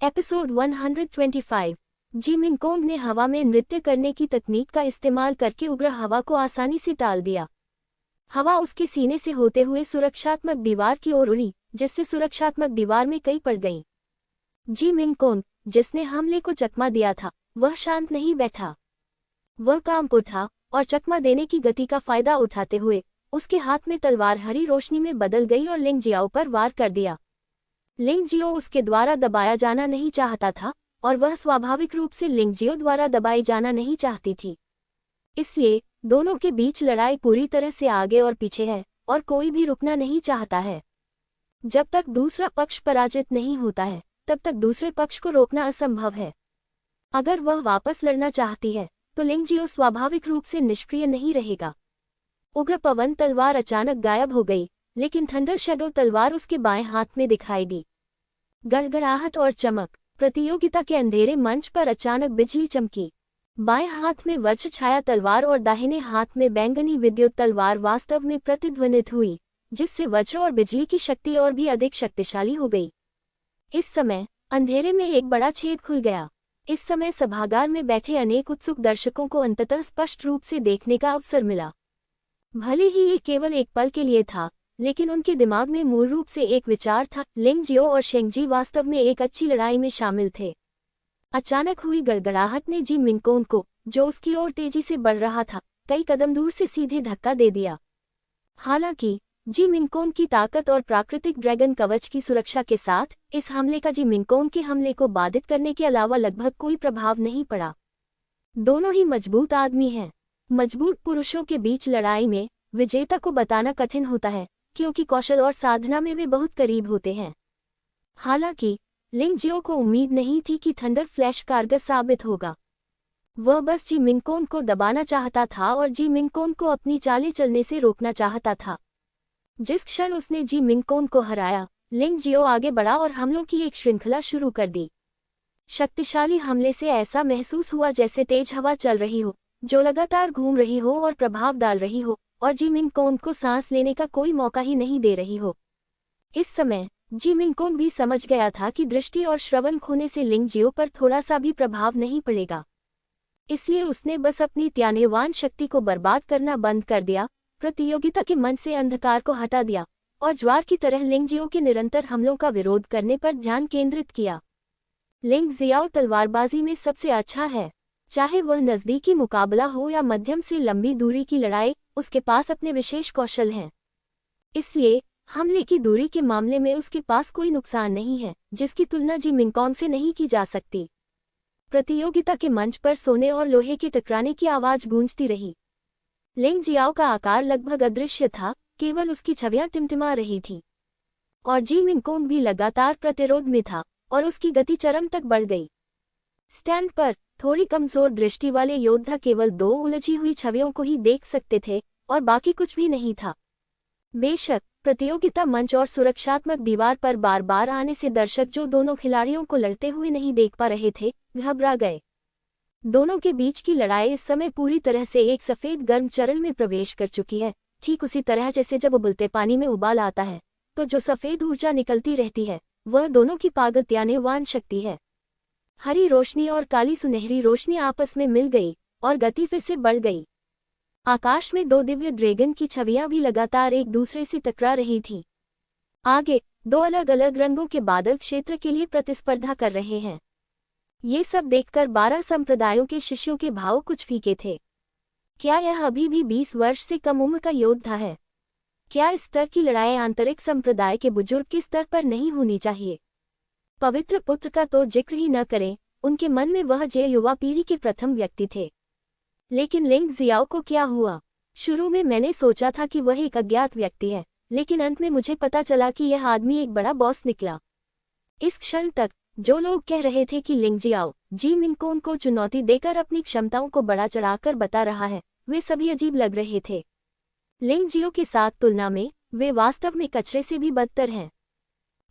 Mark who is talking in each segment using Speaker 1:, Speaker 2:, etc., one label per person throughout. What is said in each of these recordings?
Speaker 1: Episode 125। जी मिनकोंग ने हवा में नृत्य करने की तकनीक का इस्तेमाल करके उग्र हवा को आसानी से टाल दिया। हवा उसके सीने से होते हुए सुरक्षात्मक दीवार की ओर उड़ी, जिससे सुरक्षात्मक दीवार में कई पड़ गई। जी मिनकोंग, जिसने हमले को चकमा दिया था, वह शांत नहीं बैठा। वह कांप उठा और चकमा देने की गति का फायदा उठाते हुए उसके हाथ में तलवार हरी रोशनी में बदल गई और लिंग जियाओ पर वार कर दिया। लिंग जियो उसके द्वारा दबाया जाना नहीं चाहता था और वह स्वाभाविक रूप से लिंग जियो द्वारा दबाई जाना नहीं चाहती थी। इसलिए दोनों के बीच लड़ाई पूरी तरह से आगे और पीछे है और कोई भी रुकना नहीं चाहता है। जब तक दूसरा पक्ष पराजित नहीं होता है, तब तक दूसरे पक्ष को रोकना असंभव है। अगर वह वापस लड़ना चाहती है तो लिंग जियो स्वाभाविक रूप से निष्क्रिय नहीं रहेगा। उग्र पवन तलवार अचानक गायब हो गई, लेकिन थंडर शैडो तलवार उसके बाएं हाथ में दिखाई दी। गड़गड़ाहट और चमक। प्रतियोगिता के अंधेरे मंच पर अचानक बिजली चमकी। बाएं हाथ में वज्र छाया तलवार और दाहिने हाथ में बैंगनी विद्युत तलवार वास्तव में प्रतिध्वनित हुई, जिससे वज्र और बिजली की शक्ति और भी अधिक शक्तिशाली हो गई। इस समय अंधेरे में एक बड़ा छेद खुल गया। इस समय सभागार में बैठे अनेक उत्सुक दर्शकों को अंततः स्पष्ट रूप से देखने का अवसर मिला। भले ही ये केवल एक पल के लिए था, लेकिन उनके दिमाग में मूल रूप से एक विचार था। लिंग जियो और शेंगजी वास्तव में एक अच्छी लड़ाई में शामिल थे। अचानक हुई गड़गड़ाहट ने जी मिनकोंग को, जो उसकी ओर तेजी से बढ़ रहा था, कई कदम दूर से सीधे धक्का दे दिया। हालांकि जी मिनकोंग की ताकत और प्राकृतिक ड्रैगन कवच की सुरक्षा के साथ इस हमले का जी मिनकोंग के हमले को बाधित करने के अलावा लगभग कोई प्रभाव नहीं पड़ा। दोनों ही मजबूत आदमी हैं। मजबूत पुरुषों के बीच लड़ाई में विजेता को बताना कठिन होता है, क्योंकि कौशल और साधना में वे बहुत करीब होते हैं। हालांकि लिंग जियो को उम्मीद नहीं थी कि थंडर फ्लैश कारगर साबित होगा। वह बस जी मिनकोंग को दबाना चाहता था और जी मिनकोंग को अपनी चालें चलने से रोकना चाहता था। जिस क्षण उसने जी मिनकोंग को हराया, लिंग जियो आगे बढ़ा और हमलों की एक श्रृंखला शुरू कर दी। शक्तिशाली हमले से ऐसा महसूस हुआ जैसे तेज हवा चल रही हो, जो लगातार घूम रही हो और प्रभाव डाल रही हो, और जी मिनकोंग को सांस लेने का कोई मौका ही नहीं दे रही हो। इस समय जी मिनकोंग भी समझ गया था कि दृष्टि और श्रवण खोने से लिंग जियो पर थोड़ा सा भी प्रभाव नहीं पड़ेगा। इसलिए उसने बस अपनी त्यागवान शक्ति को बर्बाद करना बंद कर दिया, प्रतियोगिता के मन से अंधकार को हटा दिया और ज्वार की तरह लिंग जियो के निरंतर हमलों का विरोध करने पर ध्यान केंद्रित किया। लिंग जियाओ तलवारबाजी में सबसे अच्छा है। चाहे वह नज़दीकी मुकाबला हो या मध्यम से लंबी दूरी की लड़ाई, उसके पास अपने विशेष कौशल हैं। इसलिए हमले की दूरी के मामले में उसके पास कोई नुकसान नहीं है, जिसकी तुलना जी मिनकोंग से नहीं की जा सकती। प्रतियोगिता के मंच पर सोने और लोहे के टकराने की आवाज गूंजती रही। लिंग जियाओ का आकार लगभग अदृश्य था, केवल उसकी छवियां टिमटिमा रही थी। और जी मिनकोंग भी लगातार प्रतिरोध में था और उसकी गति चरम तक बढ़ गई। स्टैंड पर थोड़ी कमजोर दृष्टि वाले योद्धा केवल दो उलझी हुई छवियों को ही देख सकते थे और बाकी कुछ भी नहीं था। बेशक प्रतियोगिता मंच और सुरक्षात्मक दीवार पर बार बार आने से दर्शक जो दोनों खिलाड़ियों को लड़ते हुए नहीं देख पा रहे थे, घबरा गए। दोनों के बीच की लड़ाई इस समय पूरी तरह से एक सफेद गर्म चरण में प्रवेश कर चुकी है, ठीक उसी तरह जैसे जब उबलते पानी में उबाल आता है तो जो सफेद ऊर्जा निकलती रहती है, वह दोनों की पागल त्यागवान शक्ति है। हरी रोशनी और काली सुनहरी रोशनी आपस में मिल गई और गति फिर से बढ़ गई। आकाश में दो दिव्य ड्रैगन की छवियां भी लगातार एक दूसरे से टकरा रही थीं। आगे दो अलग अलग रंगों के बादल क्षेत्र के लिए प्रतिस्पर्धा कर रहे हैं। ये सब देखकर 12 संप्रदायों के शिष्यों के भाव कुछ फीके थे। क्या यह अभी भी 20 वर्ष से कम उम्र का योद्धा है? क्या इस स्तर की लड़ाई आंतरिक संप्रदाय के बुजुर्ग के स्तर पर नहीं होनी चाहिए? पवित्र पुत्र का तो जिक्र ही न करें, उनके मन में वह जे युवा पीढ़ी के प्रथम व्यक्ति थे। लेकिन लिंग जियाओ को क्या हुआ? शुरू में मैंने सोचा था कि वह एक अज्ञात व्यक्ति है, लेकिन अंत में मुझे पता चला कि यह आदमी एक बड़ा बॉस निकला। इस क्षण तक जो लोग कह रहे थे कि लिंग जियाओ जी मिनकोंग को चुनौती देकर अपनी क्षमताओं को बड़ा चढ़ाकर बता रहा है, वे सभी अजीब लग रहे थे। लिंग जियो के साथ तुलना में वे वास्तव में कचरे से भी बदतर हैं।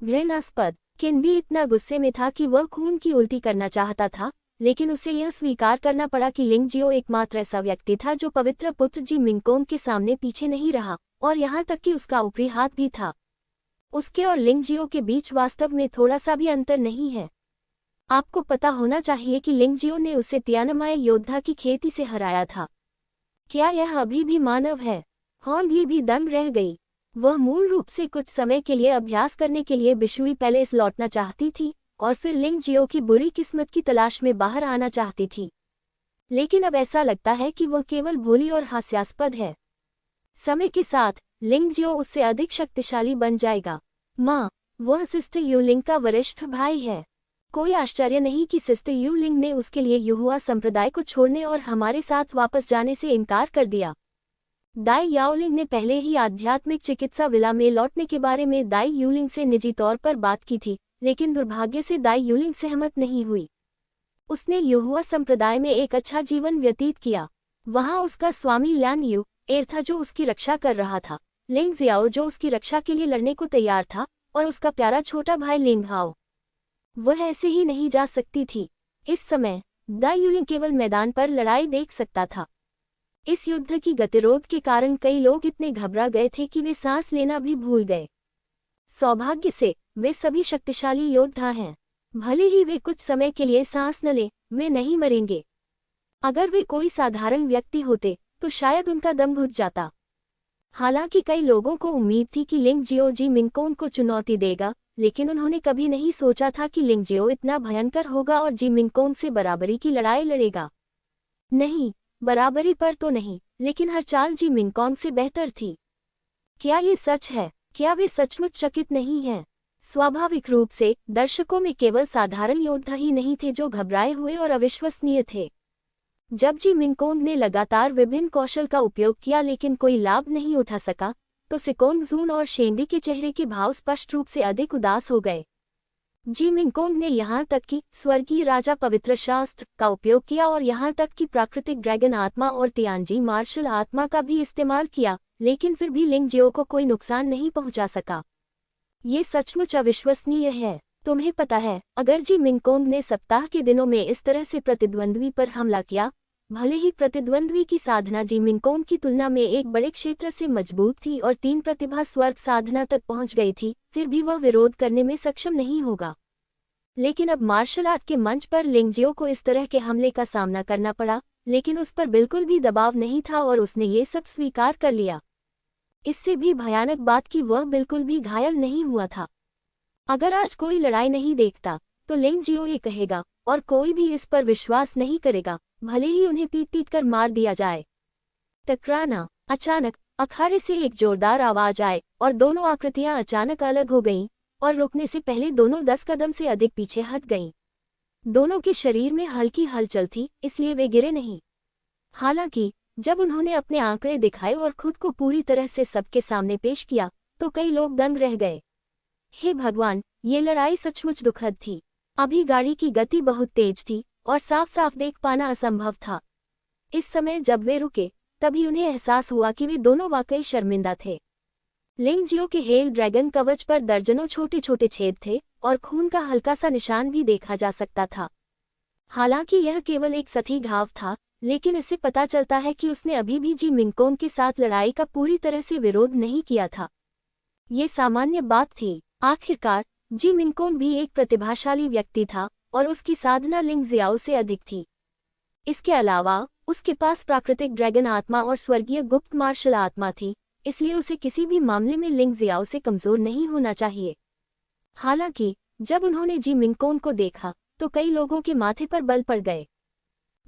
Speaker 1: घृणास्पद। किन भी इतना गुस्से में था कि वह खून की उल्टी करना चाहता था, लेकिन उसे यह स्वीकार करना पड़ा कि लिंग जियो एकमात्र ऐसा व्यक्ति था जो पवित्र पुत्र जी मिनकोंग के सामने पीछे नहीं रहा, और यहाँ तक कि उसका ऊपरी हाथ भी था। उसके और लिंग जियो के बीच वास्तव में थोड़ा सा भी अंतर नहीं है। आपको पता होना चाहिए कि लिंग जियो ने उसे तियानमाय योद्धा की खेती से हराया था। क्या यह अभी भी मानव है? हॉन ये भी दंग रह गई। वह मूल रूप से कुछ समय के लिए अभ्यास करने के लिए बिशुई पैलेस लौटना चाहती थी और फिर लिंग जियो की बुरी किस्मत की तलाश में बाहर आना चाहती थी। लेकिन अब ऐसा लगता है कि वह केवल भोली और हास्यास्पद है। समय के साथ लिंग जियो उससे अधिक शक्तिशाली बन जाएगा। माँ, वह सिस्टर यूलिंग का वरिष्ठ भाई है। कोई आश्चर्य नहीं कि सिस्टर यूलिंग ने उसके लिए युहुआ संप्रदाय को छोड़ने और हमारे साथ वापस जाने से इनकार कर दिया। दाई याओलिंग ने पहले ही आध्यात्मिक चिकित्सा विला में लौटने के बारे में दाई यूलिंग से निजी तौर पर बात की थी, लेकिन दुर्भाग्य से दाई यूलिंग सहमत नहीं हुई। उसने युहुआ संप्रदाय में एक अच्छा जीवन व्यतीत किया। वहां उसका स्वामी ल्यान यू एर था जो उसकी रक्षा कर रहा था, लिंग जियाओ जो उसकी रक्षा के लिए लड़ने को तैयार था, और उसका प्यारा छोटा भाई लिंग हाओ। वह ऐसे ही नहीं जा सकती थी। इस समय दाई यूलिंग केवल मैदान पर लड़ाई देख सकता था। इस युद्ध की गतिरोध के कारण कई लोग इतने घबरा गए थे कि वे सांस लेना भी भूल गए। सौभाग्य से वे सभी शक्तिशाली योद्धा हैं। भले ही वे कुछ समय के लिए सांस न लें, वे नहीं मरेंगे। अगर वे कोई साधारण व्यक्ति होते तो शायद उनका दम घुट जाता। हालांकि कई लोगों को उम्मीद थी कि लिंग जियो जी मिंगकोन को चुनौती देगा, लेकिन उन्होंने कभी नहीं सोचा था कि लिंग जियो इतना भयंकर होगा और जी मिंगकोन से बराबरी की लड़ाई लड़ेगा। नहीं, बराबरी पर तो नहीं, लेकिन हर चाल जी मिंगकोन से बेहतर थी। क्या ये सच है? क्या वे सचमुच चकित नहीं हैं? स्वाभाविक रूप से दर्शकों में केवल साधारण योद्धा ही नहीं थे जो घबराए हुए और अविश्वसनीय थे। जब जी मिंगकोंग ने लगातार विभिन्न कौशल का उपयोग किया लेकिन कोई लाभ नहीं उठा सका, तो सिकोंग जून और शेंडी के चेहरे के भाव स्पष्ट रूप से अधिक उदास हो गए। जी मिंगकोंग ने यहाँ तक कि स्वर्गीय राजा पवित्र शास्त्र का उपयोग किया और यहाँ तक कि प्राकृतिक ड्रैगन आत्मा और तियानजी मार्शल आत्मा का भी इस्तेमाल किया, लेकिन फिर भी लिंग जियो को कोई नुकसान नहीं पहुंचा सका। ये सचमुच अविश्वसनीय है। तुम्हें पता है, अगर जी मिंगकोंग ने सप्ताह के दिनों में इस तरह से प्रतिद्वंद्वी पर हमला किया, भले ही प्रतिद्वंद्वी की साधना जी मिंगकोंग की तुलना में एक बड़े क्षेत्र से मजबूत थी और 3 प्रतिभा स्वर्ग साधना तक पहुंच गई थी, फिर भी वह विरोध करने में सक्षम नहीं होगा। लेकिन अब मार्शल आर्ट के मंच पर लिंग जियो को इस तरह के हमले का सामना करना पड़ा, लेकिन उस पर बिल्कुल भी दबाव नहीं था और उसने ये सब स्वीकार कर लिया। इससे भी भयानक बात कि वह बिल्कुल भी घायल नहीं हुआ था। अगर आज कोई लड़ाई नहीं देखता तो लिंग जियो ये कहेगा, और कोई भी इस पर विश्वास नहीं करेगा, भले ही उन्हें पीट-पीट कर मार दिया जाए। टकराना। अचानक अखाड़े से एक जोरदार आवाज आए और दोनों आकृतियां अचानक अलग हो गईं और रुकने से पहले दोनों 10 कदम से अधिक पीछे हट गईं। दोनों के शरीर में हल्की हलचल थी, इसलिए वे गिरे नहीं। हालांकि जब उन्होंने अपने आंकड़े दिखाए और खुद को पूरी तरह से सबके सामने पेश किया, तो कई लोग दंग रह गए। हे भगवान, ये लड़ाई सचमुच दुखद थी। अभी गाड़ी की गति बहुत तेज थी और साफ साफ देख पाना असंभव था। इस समय जब वे रुके, तभी उन्हें एहसास हुआ कि वे दोनों वाकई शर्मिंदा थे। लिंग जियो के हेल ड्रैगन कवच पर दर्जनों छोटे छोटे छेद थे और खून का हल्का सा निशान भी देखा जा सकता था। हालांकि यह केवल एक सतही घाव था, लेकिन इससे पता चलता है कि उसने अभी भी जी मिंगकोंग के साथ लड़ाई का पूरी तरह से विरोध नहीं किया था। ये सामान्य बात थी। आखिरकार जी मिंगकोंग भी एक प्रतिभाशाली व्यक्ति था और उसकी साधना लिंग जियाओ से अधिक थी। इसके अलावा उसके पास प्राकृतिक ड्रैगन आत्मा और स्वर्गीय गुप्त मार्शल आत्मा थी, इसलिए उसे किसी भी मामले में लिंग जियाओ से कमजोर नहीं होना चाहिए। हालांकि जब उन्होंने जी मिंगकोंग को देखा तो कई लोगों के माथे पर बल पड़ गए।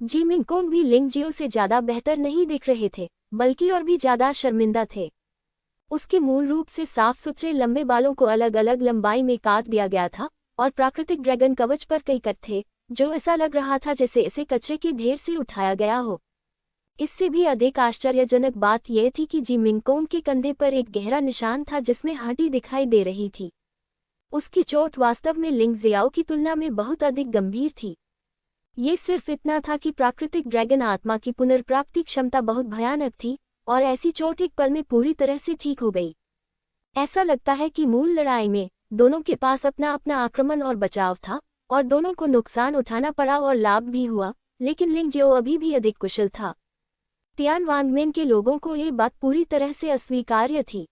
Speaker 1: जी मिंगकोंग भी लिंग जियो से ज्यादा बेहतर नहीं दिख रहे थे, बल्कि और भी ज्यादा शर्मिंदा थे। उसके मूल रूप से साफ सुथरे लंबे बालों को अलग अलग लंबाई में काट दिया गया था और प्राकृतिक ड्रैगन कवच पर कई कट थे, जो ऐसा लग रहा था जैसे इसे कचरे के ढेर से उठाया गया हो। इससे भी अधिक आश्चर्यजनक बात यह थी कि जी मिंगकोंग के कंधे पर एक गहरा निशान था जिसमें हड्डी दिखाई दे रही थी। उसकी चोट वास्तव में लिंग जियाओ की तुलना में बहुत अधिक गंभीर थी। ये सिर्फ इतना था कि प्राकृतिक ड्रैगन आत्मा की पुनर्प्राप्ति क्षमता बहुत भयानक थी और ऐसी चोट एक पल में पूरी तरह से ठीक हो गई। ऐसा लगता है कि मूल लड़ाई में दोनों के पास अपना अपना आक्रमण और बचाव था और दोनों को नुकसान उठाना पड़ा और लाभ भी हुआ, लेकिन लिंग जियो अभी भी अधिक कुशल था। तियान वांगमेन के लोगों को ये बात पूरी तरह से अस्वीकार्य थी।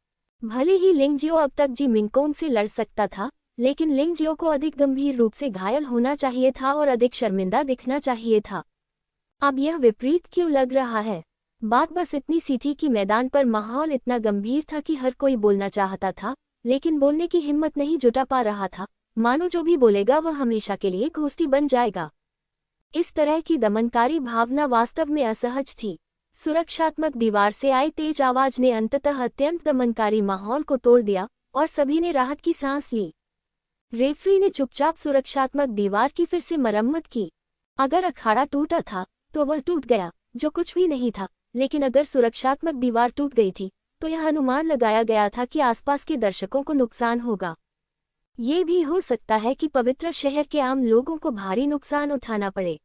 Speaker 1: भले ही लिंग जियो अब तक जी मिंगकोंग से लड़ सकता था, लेकिन लिंग जियो को अधिक गंभीर रूप से घायल होना चाहिए था और अधिक शर्मिंदा दिखना चाहिए था। अब यह विपरीत क्यों लग रहा है? बात बस इतनी सी थी कि मैदान पर माहौल इतना गंभीर था कि हर कोई बोलना चाहता था, लेकिन बोलने की हिम्मत नहीं जुटा पा रहा था, मानो जो भी बोलेगा वह हमेशा के लिए घोस्टी बन जाएगा। इस तरह की दमनकारी भावना वास्तव में असहज थी। सुरक्षात्मक दीवार से आई तेज आवाज ने अंततः अत्यंत दमनकारी माहौल को तोड़ दिया और सभी ने राहत की सांस ली। रेफरी ने चुपचाप सुरक्षात्मक दीवार की फिर से मरम्मत की। अगर अखाड़ा टूटा था तो वह टूट गया, जो कुछ भी नहीं था, लेकिन अगर सुरक्षात्मक दीवार टूट गई थी तो यह अनुमान लगाया गया था कि आसपास के दर्शकों को नुकसान होगा। ये भी हो सकता है कि पवित्र शहर के आम लोगों को भारी नुकसान उठाना पड़े।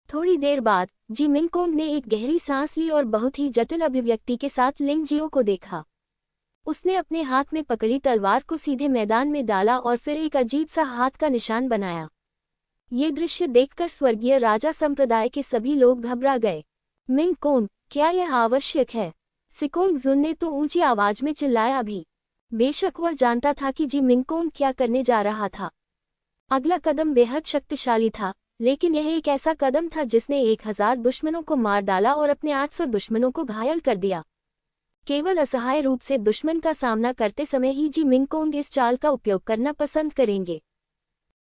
Speaker 1: थोड़ी देर बाद जी मिंगकोंग ने एक गहरी सांस ली और बहुत ही जटिल अभिव्यक्ति के साथ लिंग जियो को देखा। उसने अपने हाथ में पकड़ी तलवार को सीधे मैदान में डाला और फिर एक अजीब सा हाथ का निशान बनाया। ये दृश्य देखकर स्वर्गीय राजा संप्रदाय के सभी लोग घबरा गए। मिंगकोंग, क्या यह आवश्यक है? सिकोंग जुन ने तो ऊंची आवाज में चिल्लाया भी। बेशक वह जानता था कि जी मिंगकोंग क्या करने जा रहा था। अगला कदम बेहद शक्तिशाली था, लेकिन यह एक ऐसा कदम था जिसने 1000 दुश्मनों को मार डाला और अपने 800 दुश्मनों को घायल कर दिया। केवल असहाय रूप से दुश्मन का सामना करते समय ही जी मिंगकोंग इस चाल का उपयोग करना पसंद करेंगे।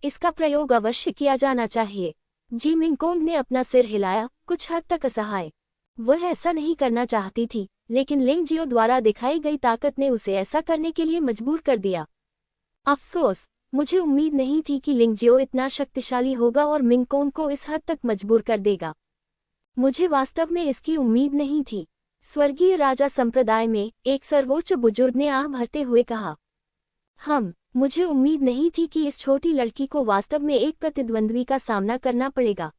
Speaker 1: इसका प्रयोग अवश्य किया जाना चाहिए। जी मिंगकोंग ने अपना सिर हिलाया, कुछ हद तक असहाय। वह ऐसा नहीं करना चाहती थी, लेकिन लिंग जियो द्वारा दिखाई गई ताकत ने उसे ऐसा करने के लिए मजबूर कर दिया। अफसोस, मुझे उम्मीद नहीं थी कि लिंग जियो इतना शक्तिशाली होगा और मिंगकोंग को इस हद तक मजबूर कर देगा। मुझे वास्तव में इसकी उम्मीद नहीं थी। स्वर्गीय राजा संप्रदाय में एक सर्वोच्च बुजुर्ग ने आह भरते हुए कहा। मुझे उम्मीद नहीं थी कि इस छोटी लड़की को वास्तव में एक प्रतिद्वंद्वी का सामना करना पड़ेगा।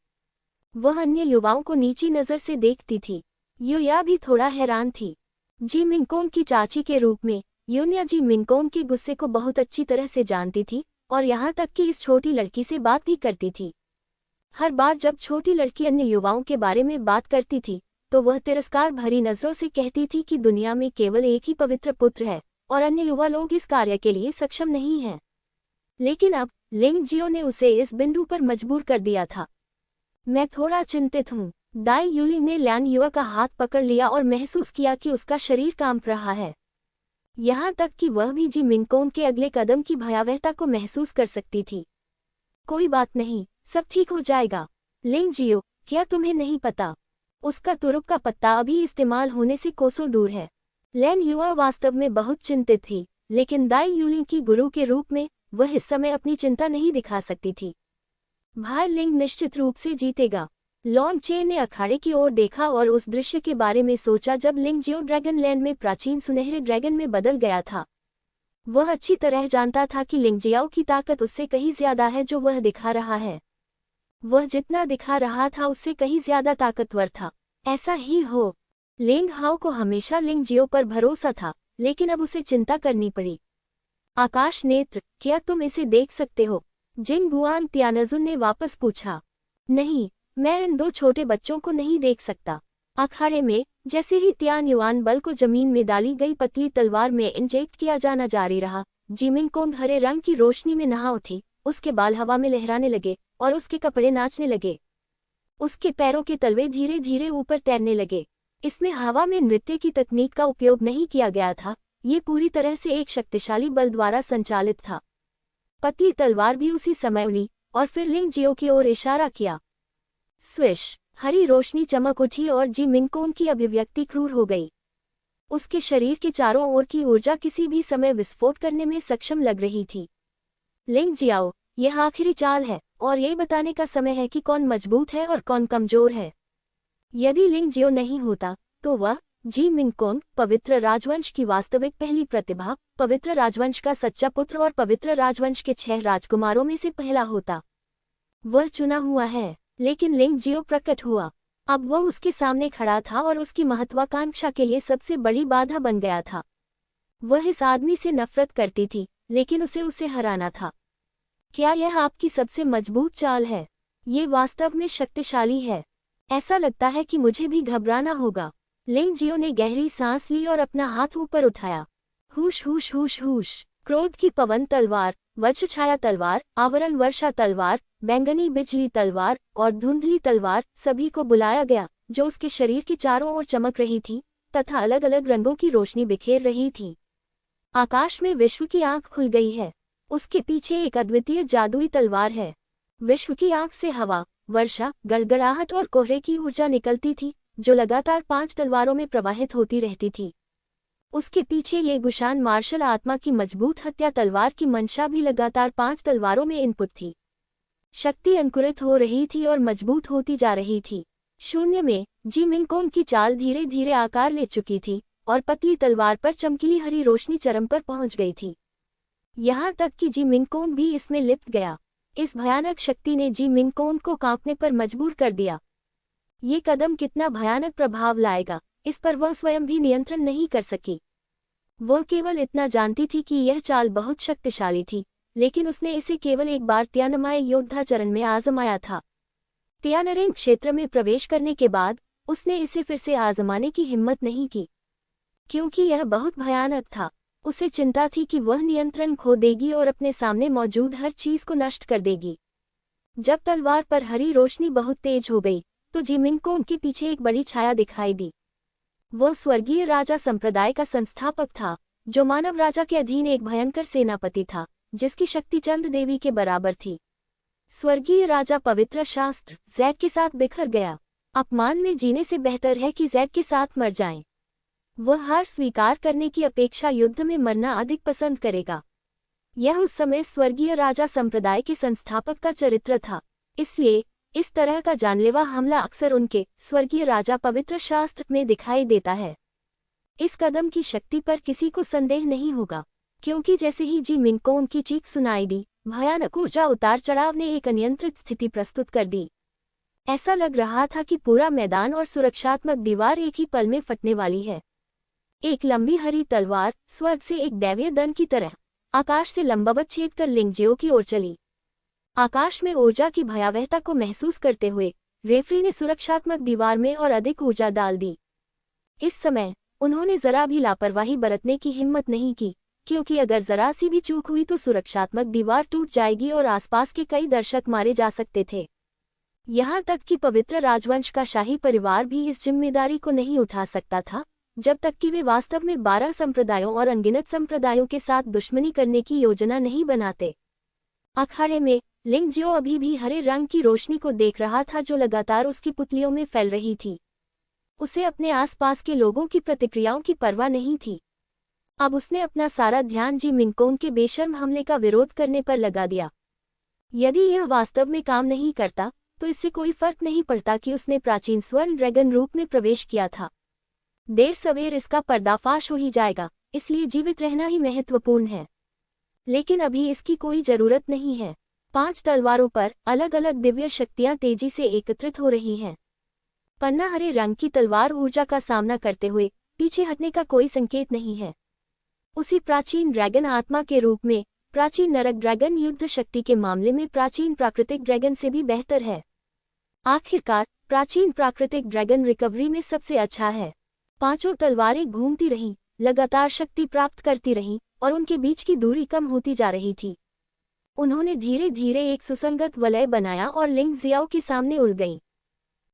Speaker 1: वह अन्य युवाओं को नीची नज़र से देखती थी। युया भी थोड़ा हैरान थी। जी मिंगकोंग की चाची के रूप में यूनिया जी मिंगकोंग के गुस्से को बहुत अच्छी तरह से जानती थी और यहाँ तक कि इस छोटी लड़की से बात भी करती थी। हर बार जब छोटी लड़की अन्य युवाओं के बारे में बात करती थी तो वह तिरस्कार भरी नजरों से कहती थी कि दुनिया में केवल एक ही पवित्र पुत्र है और अन्य युवा लोग इस कार्य के लिए सक्षम नहीं हैं। लेकिन अब लिंग जियो ने उसे इस बिंदु पर मजबूर कर दिया था। मैं थोड़ा चिंतित हूँ। दाई यूलिंग ने ल्यान युवा का हाथ पकड़ लिया और महसूस किया कि उसका शरीर कांप रहा है। यहाँ तक कि वह भी जी मिंगकोंग के अगले कदम की भयावहता को महसूस कर सकती थी। कोई बात नहीं, सब ठीक हो जाएगा। लिंग जियो, क्या तुम्हें नहीं पता? उसका तुरुप का पत्ता अभी इस्तेमाल होने से कोसों दूर है। लैन युवा वास्तव में बहुत चिंतित थी, लेकिन दाई यूलिंग की गुरु के रूप में वह इस समय अपनी चिंता नहीं दिखा सकती थी। भाई लिंग निश्चित रूप से जीतेगा। लॉन्ग चे ने अखाड़े की ओर देखा और उस दृश्य के बारे में सोचा जब लिंग जियो ड्रैगन लैंड में प्राचीन सुनहरे ड्रैगन में बदल गया था। वह अच्छी तरह जानता था कि लिंग जियाओ की ताकत उससे कहीं ज्यादा है जो वह दिखा रहा है। वह जितना दिखा रहा था उससे कहीं ज्यादा ताकतवर था। ऐसा ही हो। लिंग हाओ को हमेशा लिंग जियो पर भरोसा था, लेकिन अब उसे चिंता करनी पड़ी। आकाश नेत्र, क्या तुम इसे देख सकते हो? जिंग गुआन तियानजुन ने वापस पूछा। नहीं, मैं इन दो छोटे बच्चों को नहीं देख सकता। अखाड़े में जैसे ही तियान युआन बल को जमीन में डाली गई पतली तलवार में इंजेक्ट किया जाना जारी रहा, जी मिंगकोंग हरे रंग की रोशनी में नहा उठी। उसके बाल हवा में लहराने लगे और उसके कपड़े नाचने लगे। उसके पैरों के तलवे धीरे धीरे ऊपर तैरने लगे। इसमें हवा में नृत्य की तकनीक का उपयोग नहीं किया गया था, ये पूरी तरह से एक शक्तिशाली बल द्वारा संचालित था। पतली तलवार भी उसी समय उड़ी और फिर लिंग जियो की ओर इशारा किया। स्विश, हरी रोशनी चमक उठी और जी मिंगकोंग की अभिव्यक्ति क्रूर हो गई। उसके शरीर के चारों ओर की ऊर्जा किसी भी समय विस्फोट करने में सक्षम लग रही थी। लिंग जियाओ, यह आखिरी चाल है और ये बताने का समय है कि कौन मजबूत है और कौन कमजोर है। यदि लिंग जियो नहीं होता तो वह जी मिंगकोंग, पवित्र राजवंश की वास्तविक पहली प्रतिभा, पवित्र राजवंश का सच्चा पुत्र और पवित्र राजवंश के 6 राजकुमारों में से पहला होता। वह चुना हुआ है, लेकिन लिंग जियो प्रकट हुआ। अब वह उसके सामने खड़ा था और उसकी महत्वाकांक्षा के लिए सबसे बड़ी बाधा बन गया था। वह इस आदमी से नफरत करती थी, लेकिन उसे हराना था। क्या यह आपकी सबसे मजबूत चाल है? ये वास्तव में शक्तिशाली है। ऐसा लगता है कि मुझे भी घबराना होगा। लिंग जियो ने गहरी सांस ली और अपना हाथ ऊपर उठाया। हुश हुश हुश हुश। क्रोध की पवन तलवार, वज्र छाया तलवार, आवरण वर्षा तलवार, बैंगनी बिजली तलवार और धुंधली तलवार सभी को बुलाया गया, जो उसके शरीर के चारों ओर चमक रही थी तथा अलग अलग रंगों की रोशनी बिखेर रही थी। आकाश में विश्व की आंख खुल गई है। उसके पीछे एक अद्वितीय जादुई तलवार है। विश्व की आंख से हवा, वर्षा, गड़गड़ाहट और कोहरे की ऊर्जा निकलती थी, जो लगातार 5 तलवारों में प्रवाहित होती रहती थी। उसके पीछे ये गुशान मार्शल आत्मा की मजबूत हत्या तलवार की मंशा भी लगातार 5 तलवारों में इनपुट थी। शक्ति अंकुरित हो रही थी और मजबूत होती जा रही थी। शून्य में जी मिंगकोंग की चाल धीरे धीरे आकार ले चुकी थी और पतली तलवार पर चमकीली हरी रोशनी चरम पर पहुंच गई थी। यहाँ तक कि जी मिंगकोंग भी इसमें लिप्त गया। इस भयानक शक्ति ने जी मिंगकोंग को कांपने पर मजबूर कर दिया। ये कदम कितना भयानक प्रभाव लाएगा, इस पर वह स्वयं भी नियंत्रण नहीं कर सकी। वह केवल इतना जानती थी कि यह चाल बहुत शक्तिशाली थी, लेकिन उसने इसे केवल एक बार त्यानमाय योद्धा चरण में आजमाया था। त्यानरेंग क्षेत्र में प्रवेश करने के बाद उसने इसे फिर से आजमाने की हिम्मत नहीं की, क्योंकि यह बहुत भयानक था। उसे चिंता थी कि वह नियंत्रण खो देगी और अपने सामने मौजूद हर चीज को नष्ट कर देगी। जब तलवार पर हरी रोशनी बहुत तेज हो गई तो जी मिंगकोंग के पीछे एक बड़ी छाया दिखाई दी। वह स्वर्गीय राजा संप्रदाय का संस्थापक था, जो मानव राजा के अधीन एक भयंकर सेनापति था, जिसकी शक्ति चंद देवी के बराबर थी। स्वर्गीय राजा पवित्र शास्त्र जैड के साथ बिखर गया। अपमान में जीने से बेहतर है कि जैड के साथ मर जाएं। वह हार स्वीकार करने की अपेक्षा युद्ध में मरना अधिक पसंद करेगा। यह उस समय स्वर्गीय राजा संप्रदाय के संस्थापक का चरित्र था। इसलिए इस तरह का जानलेवा हमला अक्सर उनके स्वर्गीय राजा पवित्र शास्त्र में दिखाई देता है। इस कदम की शक्ति पर किसी को संदेह नहीं होगा, क्योंकि जैसे ही जी मिंगकोंग की चीख सुनाई दी, भयानक ऊर्जा उतार चढ़ाव ने एक अनियंत्रित स्थिति प्रस्तुत कर दी। ऐसा लग रहा था कि पूरा मैदान और सुरक्षात्मक दीवार एक ही पल में फटने वाली है। एक लंबी हरी तलवार स्वर्ग से एक दैवीय दंड की तरह आकाश से लंबवत छेद कर लिंगजियो की ओर चली। आकाश में ऊर्जा की भयावहता को महसूस करते हुए रेफरी ने सुरक्षात्मक दीवार में और अधिक ऊर्जा डाल दी। इस समय उन्होंने जरा भी लापरवाही बरतने की हिम्मत नहीं की, क्योंकि अगर जरा सी भी चूक हुई तो सुरक्षात्मक दीवार टूट जाएगी और आसपास के कई दर्शक मारे जा सकते थे। यहाँ तक कि पवित्र राजवंश का शाही परिवार भी इस जिम्मेदारी को नहीं उठा सकता था, जब तक कि वे वास्तव में 12 संप्रदायों और अनगिनत संप्रदायों के साथ दुश्मनी करने की योजना नहीं बनाते। अखाड़े में लिंगजियो अभी भी हरे रंग की रोशनी को देख रहा था, जो लगातार उसकी पुतलियों में फैल रही थी। उसे अपने आसपास के लोगों की प्रतिक्रियाओं की परवाह नहीं थी। अब उसने अपना सारा ध्यान जी मिंगकोंग के बेशर्म हमले का विरोध करने पर लगा दिया। यदि यह वास्तव में काम नहीं करता तो इससे कोई फर्क नहीं पड़ता कि उसने प्राचीन स्वर्ण ड्रैगन रूप में प्रवेश किया था। देर सवेर इसका पर्दाफाश हो ही जाएगा, इसलिए जीवित रहना ही महत्वपूर्ण है। लेकिन अभी इसकी कोई जरूरत नहीं है। 5 तलवारों पर अलग अलग दिव्य शक्तियां तेजी से एकत्रित हो रही हैं। पन्ना हरे रंग की तलवार ऊर्जा का सामना करते हुए पीछे हटने का कोई संकेत नहीं है। उसी प्राचीन ड्रैगन आत्मा के रूप में प्राचीन नरक ड्रैगन युद्ध शक्ति के मामले में प्राचीन प्राकृतिक ड्रैगन से भी बेहतर है। आखिरकार प्राचीन प्राकृतिक ड्रैगन रिकवरी में सबसे अच्छा है। 5 तलवारें घूमती रहीं, लगातार शक्ति प्राप्त करती रहीं और उनके बीच की दूरी कम होती जा रही थी। उन्होंने धीरे धीरे एक सुसंगत वलय बनाया और लिंगजियाओ के सामने उड़ गईं।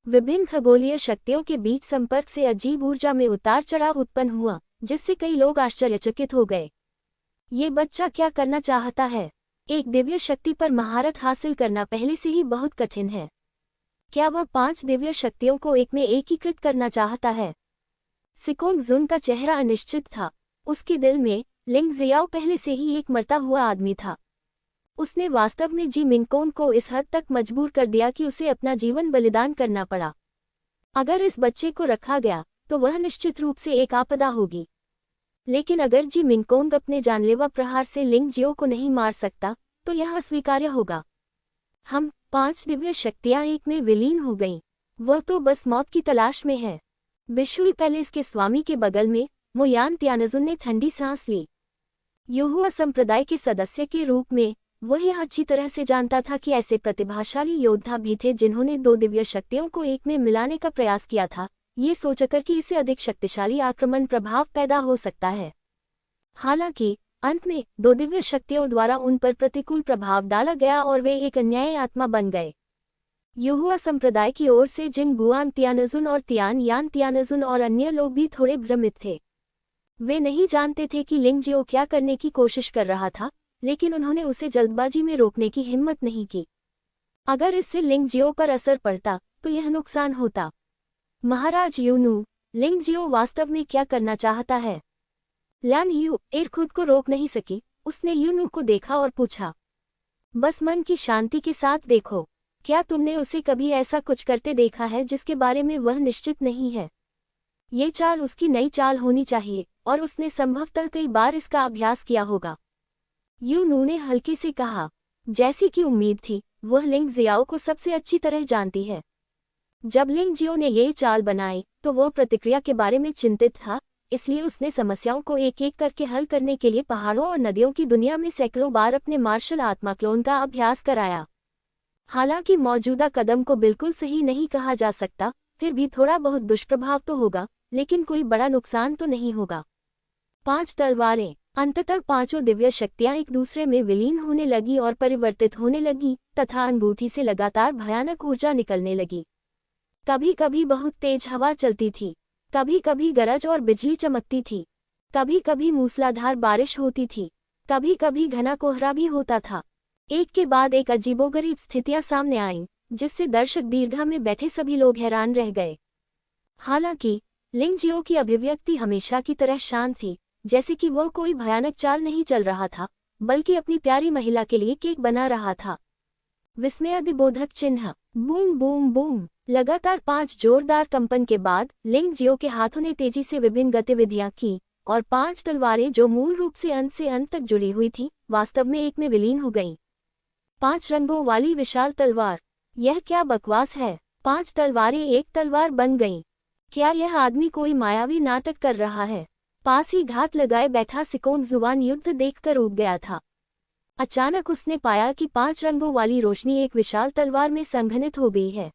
Speaker 1: विभिन्न खगोलीय शक्तियों के बीच संपर्क से अजीब ऊर्जा में उतार चढ़ाव उत्पन्न हुआ, जिससे कई लोग आश्चर्यचकित हो गए। ये बच्चा क्या करना चाहता है? एक दिव्य शक्ति पर महारत हासिल करना पहले से ही बहुत कठिन है। क्या वह 5 दिव्य शक्तियों को एक में एकीकृत करना चाहता है? सिकोंग जुन का चेहरा अनिश्चित था। उसके दिल में लिंगजियाओ पहले से ही एक मरता हुआ आदमी था। उसने वास्तव में जी मिंगकोंग को इस हद तक मजबूर कर दिया कि उसे अपना जीवन बलिदान करना पड़ा। अगर इस बच्चे को रखा गया तो वह निश्चित रूप से एक आपदा होगी। लेकिन अगर जी मिंगकोंग अपने जानलेवा प्रहार से लिंगजियो को नहीं मार सकता तो यह अस्वीकार्य होगा। 5 दिव्य शक्तियां एक में विलीन हो गईं। वह तो बस मौत की तलाश में है। बिशुई पैलेस के स्वामी के बगल में मोयान त्यानजुन ने ठंडी सांस ली। युहुआ संप्रदाय के सदस्य के रूप में वह यह अच्छी तरह से जानता था कि ऐसे प्रतिभाशाली योद्धा भी थे जिन्होंने 2 दिव्य शक्तियों को एक में मिलाने का प्रयास किया था, ये सोचकर कि इससे अधिक शक्तिशाली आक्रमण प्रभाव पैदा हो सकता है। हालांकि अंत में 2 दिव्य शक्तियों द्वारा उन पर प्रतिकूल प्रभाव डाला गया और वे एक अन्यायी आत्मा बन गए। युहुआ संप्रदाय की ओर से जिन गुआन तियानजुन और तियान यान तियानजुन और अन्य लोग भी थोड़े भ्रमित थे। वे नहीं जानते थे कि लिंग जियो क्या करने की कोशिश कर रहा था, लेकिन उन्होंने उसे जल्दबाजी में रोकने की हिम्मत नहीं की। अगर इससे लिंग जियो पर असर पड़ता तो यह नुकसान होता। महाराज यूनू, लिंग जियो वास्तव में क्या करना चाहता है? ल्यान यू एर खुद को रोक नहीं सकी। उसने यूनू को देखा और पूछा, बस मन की शांति के साथ देखो, क्या तुमने उसे कभी ऐसा कुछ करते देखा है जिसके बारे में वह निश्चित नहीं है? ये चाल उसकी नई चाल होनी चाहिए और उसने संभवतः कई बार इसका अभ्यास किया होगा। यूनू ने हल्के से कहा, जैसी कि उम्मीद थी, वह लिंग जियाओ को सबसे अच्छी तरह जानती है। जब लिंग जियो ने ये चाल बनाई तो वह प्रतिक्रिया के बारे में चिंतित था, इसलिए उसने समस्याओं को एक एक करके हल करने के लिए पहाड़ों और नदियों की दुनिया में सैकड़ों बार अपने मार्शल आत्मा क्लोन का अभ्यास कराया। हालांकि मौजूदा कदम को बिल्कुल सही नहीं कहा जा सकता, फिर भी थोड़ा बहुत दुष्प्रभाव तो होगा, लेकिन कोई बड़ा नुकसान तो नहीं होगा। 5 तलवारें। अंततः 5 दिव्य शक्तियां एक दूसरे में विलीन होने लगी और परिवर्तित होने लगी तथा अंगूठी से लगातार भयानक ऊर्जा निकलने लगी। कभी कभी बहुत तेज हवा चलती थी, कभी कभी गरज और बिजली चमकती थी, कभी कभी मूसलाधार बारिश होती थी, कभी कभी घना कोहरा भी होता था। एक के बाद एक अजीबोगरीब स्थितियां सामने आईं, जिससे दर्शक दीर्घा में बैठे सभी लोग हैरान रह गए। हालांकि लिंग जियो की अभिव्यक्ति हमेशा की तरह शांत थी, जैसे कि वह कोई भयानक चाल नहीं चल रहा था, बल्कि अपनी प्यारी महिला के लिए केक बना रहा था। विस्मयादिबोधक चिन्ह। Boom boom boom. लगातार 5 जोरदार कंपन के बाद लिंग जियो के हाथों ने तेजी से विभिन्न गतिविधियां की और 5 तलवारें जो मूल रूप से अंत तक जुड़ी हुई थी, वास्तव में एक में विलीन हो गईं। 5 रंगों वाली विशाल तलवार। यह क्या बकवास है? 5 तलवारें एक तलवार बन गईं। क्या यह आदमी कोई मायावी नाटक कर रहा है? पास ही घात लगाए बैठा सिकोन जुबान युद्ध देखकर उब गया था। अचानक उसने पाया कि 5 रंगों वाली रोशनी एक विशाल तलवार में संघनित हो गई है।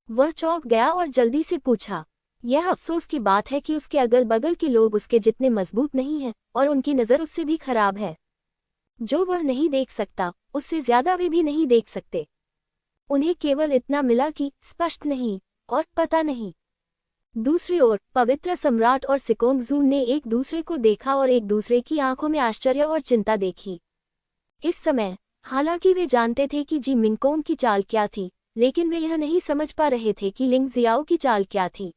Speaker 1: वह चौंक गया और जल्दी से पूछा। यह अफसोस की बात है कि उसके अगल बगल के लोग उसके जितने मजबूत नहीं हैं और उनकी नज़र उससे भी खराब है। जो वह नहीं देख सकता, उससे ज्यादा वे भी नहीं देख सकते। उन्हें केवल इतना मिला कि स्पष्ट नहीं और पता नहीं। दूसरी ओर पवित्र सम्राट और सिकोंगजू ने एक दूसरे को देखा और एक दूसरे की आंखों में आश्चर्य और चिंता देखी। इस समय, हालांकि वे जानते थे कि जी मिंगकोंग की चाल क्या थी, लेकिन वे यह नहीं समझ पा रहे थे कि लिंग जियाओ की चाल क्या थी।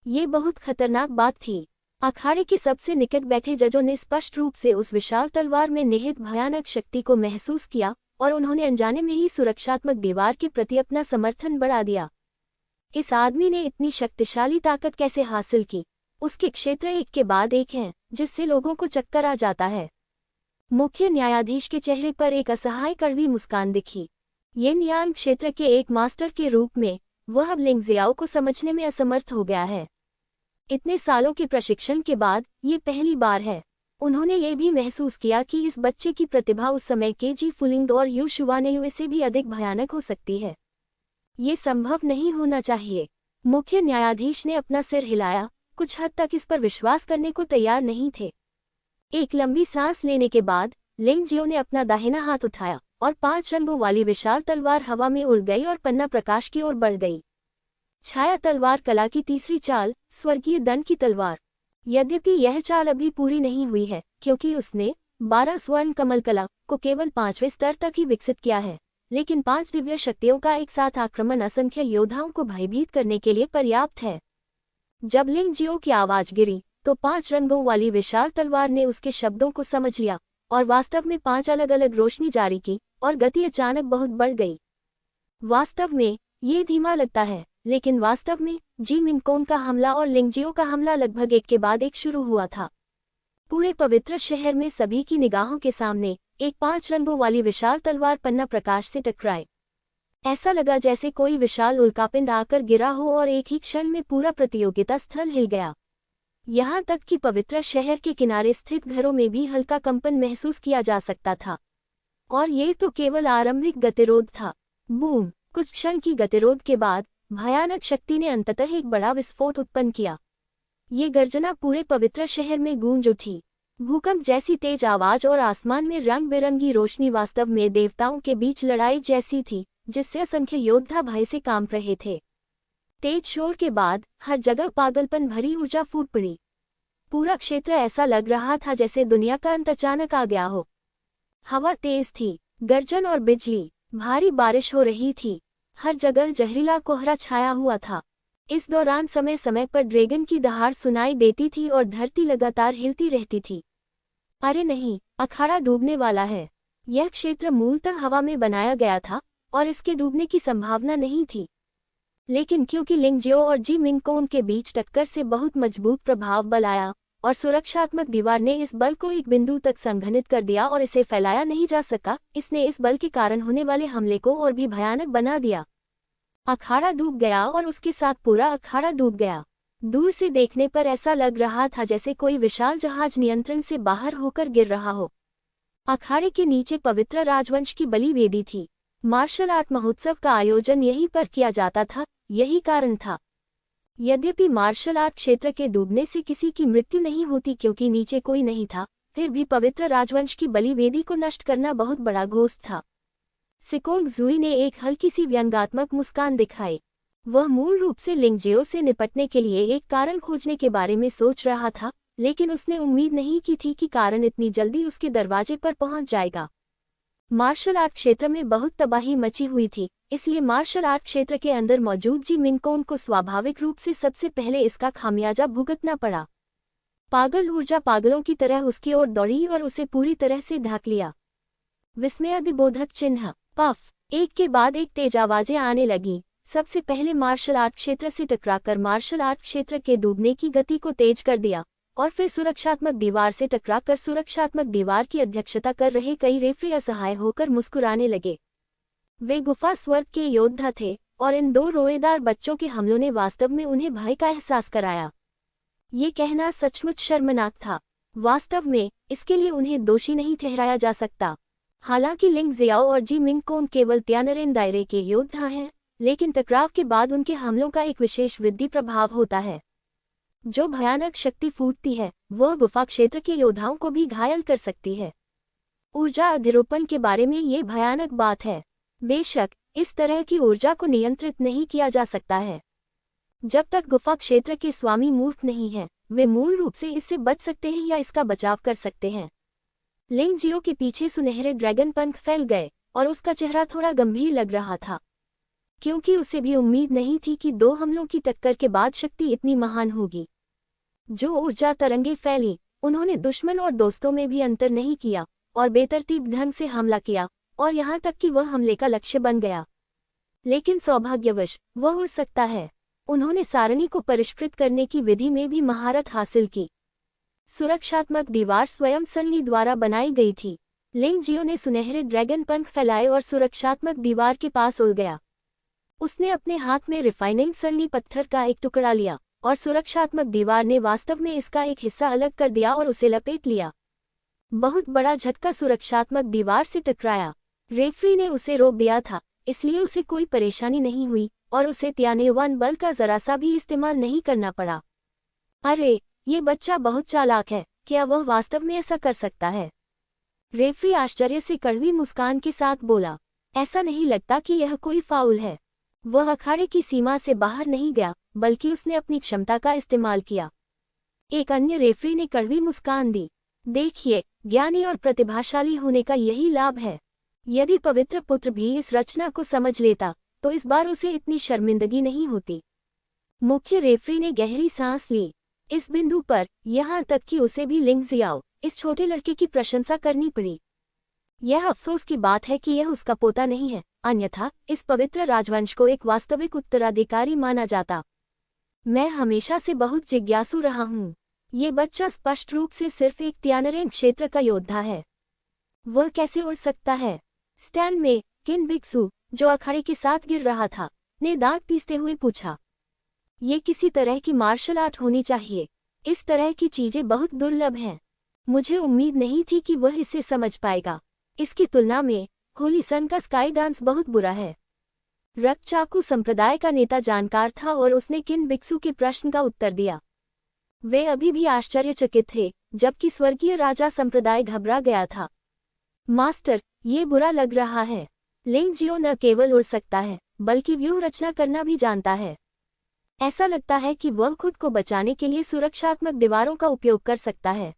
Speaker 1: ये बहुत खतरनाक बात थी। अखाड़े के सबसे निकट बैठे जजों ने स्पष्ट रूप से उस विशाल तलवार में निहित भयानक शक्ति को महसूस किया और उन्होंने अनजाने में ही सुरक्षात्मक दीवार के प्रति अपना समर्थन बढ़ा दिया। इस आदमी ने इतनी शक्तिशाली ताकत कैसे हासिल की? उसके क्षेत्र एक के बाद एक हैं, जिससे लोगों को चक्कर आ जाता है। मुख्य न्यायाधीश के चेहरे पर एक असहाय कड़वी मुस्कान दिखी। येन यांग क्षेत्र के एक मास्टर के रूप में वह अब लिंग जियाओ को समझने में असमर्थ हो गया है। इतने सालों के प्रशिक्षण के बाद ये पहली बार है। उन्होंने ये भी महसूस किया कि इस बच्चे की प्रतिभा उस समय के जी फुलिंग और यू शुवानेयुए से भी अधिक भयानक हो सकती है। ये संभव नहीं होना चाहिए। मुख्य न्यायाधीश ने अपना सिर हिलाया, कुछ हद तक इस पर विश्वास करने को तैयार नहीं थे। एक लंबी सांस लेने के बाद लिंग जियो ने अपना दाहिना हाथ उठाया और 5 रंगों वाली विशाल तलवार हवा में उड़ गई और पन्ना प्रकाश की ओर बढ़ गई। छाया तलवार कला की तीसरी चाल, स्वर्गीय दंड की तलवार। यद्यपि यह चाल अभी पूरी नहीं हुई है, क्योंकि उसने 12 स्वर्ण कमल कला को केवल 5वें स्तर तक ही विकसित किया है, लेकिन 5 दिव्य शक्तियों का एक साथ आक्रमण असंख्य योद्धाओं को भयभीत करने के लिए पर्याप्त है। जब लिंग जियो की आवाज गिरी तो 5 रंगों वाली विशाल तलवार ने उसके शब्दों को समझ लिया और वास्तव में 5 अलग अलग रोशनी जारी की और गति अचानक बहुत बढ़ गई। वास्तव में ये धीमा लगता है, लेकिन वास्तव में जी मिंगकोंग का हमला और लिंग जियो का हमला लगभग एक के बाद एक शुरू हुआ था। पूरे पवित्र शहर में सभी की निगाहों के सामने एक 5 रंगों वाली विशाल तलवार पन्ना प्रकाश से टकराए। ऐसा लगा जैसे कोई विशाल उल्कापिंड आकर गिरा हो और एक ही क्षण में पूरा प्रतियोगिता स्थल हिल गया। यहाँ तक कि पवित्र शहर के किनारे स्थित घरों में भी हल्का कंपन महसूस किया जा सकता था। और ये तो केवल आरंभिक गतिरोध था। बूम! कुछ क्षण की गतिरोध के बाद भयानक शक्ति ने अंततः एक बड़ा विस्फोट उत्पन्न किया। ये गर्जना पूरे पवित्र शहर में गूंज उठी। भूकंप जैसी तेज आवाज और आसमान में रंग बिरंगी रोशनी वास्तव में देवताओं के बीच लड़ाई जैसी थी, जिससे असंख्य योद्धा भय से कांप रहे थे। तेज शोर के बाद हर जगह पागलपन भरी ऊर्जा फूट पड़ी। पूरा क्षेत्र ऐसा लग रहा था जैसे दुनिया का अंत अचानक आ गया हो। हवा तेज थी, गर्जन और बिजली, भारी बारिश हो रही थी। हर जगह जहरीला कोहरा छाया हुआ था। इस दौरान समय समय पर ड्रैगन की दहाड़ सुनाई देती थी और धरती लगातार हिलती रहती थी। अरे नहीं, अखाड़ा डूबने वाला है। यह क्षेत्र मूलतः हवा में बनाया गया था और इसके डूबने की संभावना नहीं थी। लेकिन क्योंकि लिंगजियो और जी मिंगकोंग के बीच टक्कर से बहुत मजबूत प्रभाव बल आया और सुरक्षात्मक दीवार ने इस बल को एक बिंदु तक संघनित कर दिया और इसे फैलाया नहीं जा सका, इसने इस बल के कारण होने वाले हमले को और भी भयानक बना दिया। अखाड़ा डूब गया और उसके साथ पूरा अखाड़ा डूब गया। दूर से देखने पर ऐसा लग रहा था जैसे कोई विशाल जहाज नियंत्रण से बाहर होकर गिर रहा हो। अखाड़े के नीचे पवित्र राजवंश की बलि वेदी थी। मार्शल आर्ट महोत्सव का आयोजन यहीं पर किया जाता था, यही कारण था। यद्यपि मार्शल आर्ट क्षेत्र के डूबने से किसी की मृत्यु नहीं होती क्योंकि नीचे कोई नहीं था, फिर भी पवित्र राजवंश की बलि वेदी को नष्ट करना बहुत बड़ा घोष था। सिकोंग जुई ने एक हल्की सी व्यंग्यात्मक मुस्कान दिखाई। वह मूल रूप से लिंगजियो से निपटने के लिए एक कारण खोजने के बारे में सोच रहा था, लेकिन उसने उम्मीद नहीं की थी कि कारण इतनी जल्दी उसके दरवाजे पर पहुंच जाएगा। मार्शल आर्ट क्षेत्र में बहुत तबाही मची हुई थी, इसलिए मार्शल आर्ट क्षेत्र के अंदर मौजूद जी मिंगकोंग को स्वाभाविक रूप से सबसे पहले इसका खामियाजा भुगतना पड़ा। पागल ऊर्जा पागलों की तरह उसकी ओर दौड़ी और उसे पूरी तरह से ढक लिया। विस्मयादिबोधक चिन्ह। पफ, एक के बाद एक तेज आवाजें आने लगीं। सबसे पहले मार्शल आर्ट क्षेत्र से टकराकर मार्शल आर्ट क्षेत्र के डूबने की गति को तेज कर दिया और फिर सुरक्षात्मक दीवार से टकराकर सुरक्षात्मक दीवार की अध्यक्षता कर रहे कई रेफरी असहाय होकर मुस्कुराने लगे। वे गुफा स्वर्ग के योद्धा थे और इन दो रोएदार बच्चों के हमलों ने वास्तव में उन्हें भय का एहसास कराया। ये कहना सचमुच शर्मनाक था। वास्तव में इसके लिए उन्हें दोषी नहीं ठहराया जा सकता। हालांकि लिंग जियाओ और जी मिंगकोंग केवल त्यानरेन दायरे के योद्धा हैं, लेकिन टकराव के बाद उनके हमलों का एक विशेष वृद्धि प्रभाव होता है। जो भयानक शक्ति फूटती है वह गुफा क्षेत्र के योद्धाओं को भी घायल कर सकती है। ऊर्जा अधिरोपण के बारे में ये भयानक बात है। बेशक इस तरह की ऊर्जा को नियंत्रित नहीं किया जा सकता है। जब तक गुफा क्षेत्र के स्वामी मूर्ख नहीं हैं, वे मूल रूप से इससे बच सकते हैं या इसका बचाव कर सकते हैं। लिंगजियो के पीछे सुनहरे ड्रैगन पंख फैल गए और उसका चेहरा थोड़ा गंभीर लग रहा था, क्योंकि उसे भी उम्मीद नहीं थी कि दो हमलों की टक्कर के बाद शक्ति इतनी महान होगी। जो ऊर्जा तरंगे फैली, उन्होंने दुश्मन और दोस्तों में भी अंतर नहीं किया और बेतरतीब ढंग से हमला किया और यहाँ तक कि वह हमले का लक्ष्य बन गया। लेकिन सौभाग्यवश वह उड़ सकता है। उन्होंने सारणी को परिष्कृत करने की विधि में भी महारत हासिल की। सुरक्षात्मक दीवार स्वयं सरणी द्वारा बनाई गई थी। लिंगजियो ने सुनहरे ड्रैगन पंख फैलाए और सुरक्षात्मक दीवार के पास उड़ गया। उसने अपने हाथ में रिफाइनिंग सरणी पत्थर का एक टुकड़ा लिया और सुरक्षात्मक दीवार ने वास्तव में इसका एक हिस्सा अलग कर दिया और उसे लपेट लिया। बहुत बड़ा झटका सुरक्षात्मक दीवार से टकराया। रेफरी ने उसे रोक दिया था, इसलिए उसे कोई परेशानी नहीं हुई और उसे त्यानेवान बल का जरा सा भी इस्तेमाल नहीं करना पड़ा। अरे, ये बच्चा बहुत चालाक है, क्या वह वास्तव में ऐसा कर सकता है? रेफरी आश्चर्य से कड़वी मुस्कान के साथ बोला। ऐसा नहीं लगता कि यह कोई फाउल है। वह अखाड़े की सीमा से बाहर नहीं गया, बल्कि उसने अपनी क्षमता का इस्तेमाल किया। एक अन्य रेफरी ने कड़वी मुस्कान दी। देखिए, ज्ञानी और प्रतिभाशाली होने का यही लाभ है। यदि पवित्र पुत्र भी इस रचना को समझ लेता तो इस बार उसे इतनी शर्मिंदगी नहीं होती। मुख्य रेफरी ने गहरी सांस ली। इस बिंदु पर यहाँ तक कि उसे भी लिंगजियाओ, इस छोटे लड़के की प्रशंसा करनी पड़ी। यह अफसोस की बात है कि यह उसका पोता नहीं है, अन्यथा इस पवित्र राजवंश को एक वास्तविक उत्तराधिकारी माना जाता। मैं हमेशा से बहुत जिज्ञासु रहा हूँ। ये बच्चा स्पष्ट रूप से सिर्फ एक त्यानरेन क्षेत्र का योद्धा है। वह कैसे उड़ सकता है? स्टैंड में किन बिक्सू, जो अखाड़े के साथ गिर रहा था, ने दांत पीसते हुए पूछा। ये किसी तरह की मार्शल आर्ट होनी चाहिए। इस तरह की चीजें बहुत दुर्लभ हैं। मुझे उम्मीद नहीं थी कि वह इसे समझ पाएगा। इसकी तुलना में होली सन का स्काई डांस बहुत बुरा है। रक्चाकू संप्रदाय का नेता जानकार था और उसने किन बिक्सू के प्रश्न का उत्तर दिया। वे अभी भी आश्चर्यचकित थे, जबकि स्वर्गीय राजा संप्रदाय घबरा गया था। मास्टर, ये बुरा लग रहा है। लिंग जियो न केवल उड़ सकता है, बल्कि व्यूह रचना करना भी जानता है। ऐसा लगता है कि वह खुद को बचाने के लिए सुरक्षात्मक दीवारों का उपयोग कर सकता है।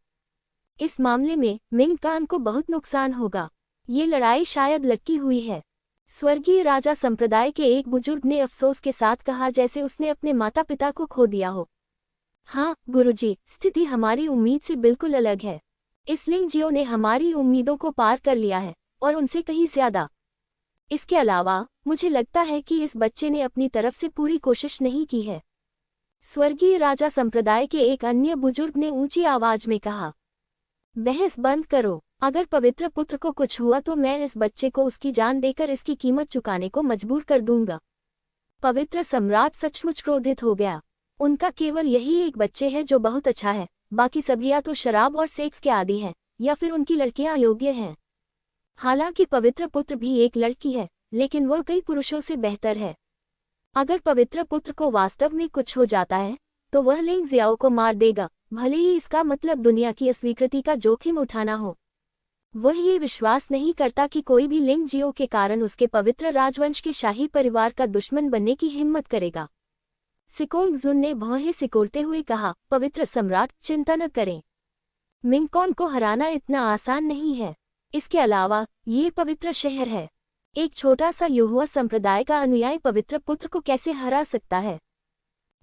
Speaker 1: इस मामले में मिंग कान को बहुत नुकसान होगा। ये लड़ाई शायद लटकी हुई है। स्वर्गीय राजा संप्रदाय के एक बुजुर्ग ने अफसोस के साथ कहा, जैसे उसने अपने माता पिता को खो दिया हो। हाँ गुरुजी, स्थिति हमारी उम्मीद से बिल्कुल अलग है। इस लिंग जियो ने हमारी उम्मीदों को पार कर लिया है, और उनसे कहीं ज्यादा। इसके अलावा मुझे लगता है कि इस बच्चे ने अपनी तरफ से पूरी कोशिश नहीं की है। स्वर्गीय राजा संप्रदाय के एक अन्य बुजुर्ग ने ऊंची आवाज में कहा। बहस बंद करो। अगर पवित्र पुत्र को कुछ हुआ तो मैं इस बच्चे को उसकी जान देकर इसकी कीमत चुकाने को मजबूर कर दूंगा। पवित्र सम्राट सचमुच क्रोधित हो गया। उनका केवल यही एक बच्चे है जो बहुत अच्छा है, बाकी सभी या तो शराब और सेक्स के आदी हैं, या फिर उनकी लड़कियां अयोग्य हैं। हालांकि पवित्र पुत्र भी एक लड़की है, लेकिन वह कई पुरुषों से बेहतर है। अगर पवित्र पुत्र को वास्तव में कुछ हो जाता है तो वह लिंग जियाओ को मार देगा, भले ही इसका मतलब दुनिया की अस्वीकृति का जोखिम उठाना हो। वह ये विश्वास नहीं करता कि कोई भी लिंग जियो के कारण उसके पवित्र राजवंश के शाही परिवार का दुश्मन बनने की हिम्मत करेगा। सिकोंग जुन ने भौहें सिकोड़ते हुए कहा, पवित्र सम्राट, चिंता न करें। मिंगकॉन को हराना इतना आसान नहीं है। इसके अलावा ये पवित्र शहर है। एक छोटा सा युहुआ संप्रदाय का अनुयायी पवित्र पुत्र को कैसे हरा सकता है?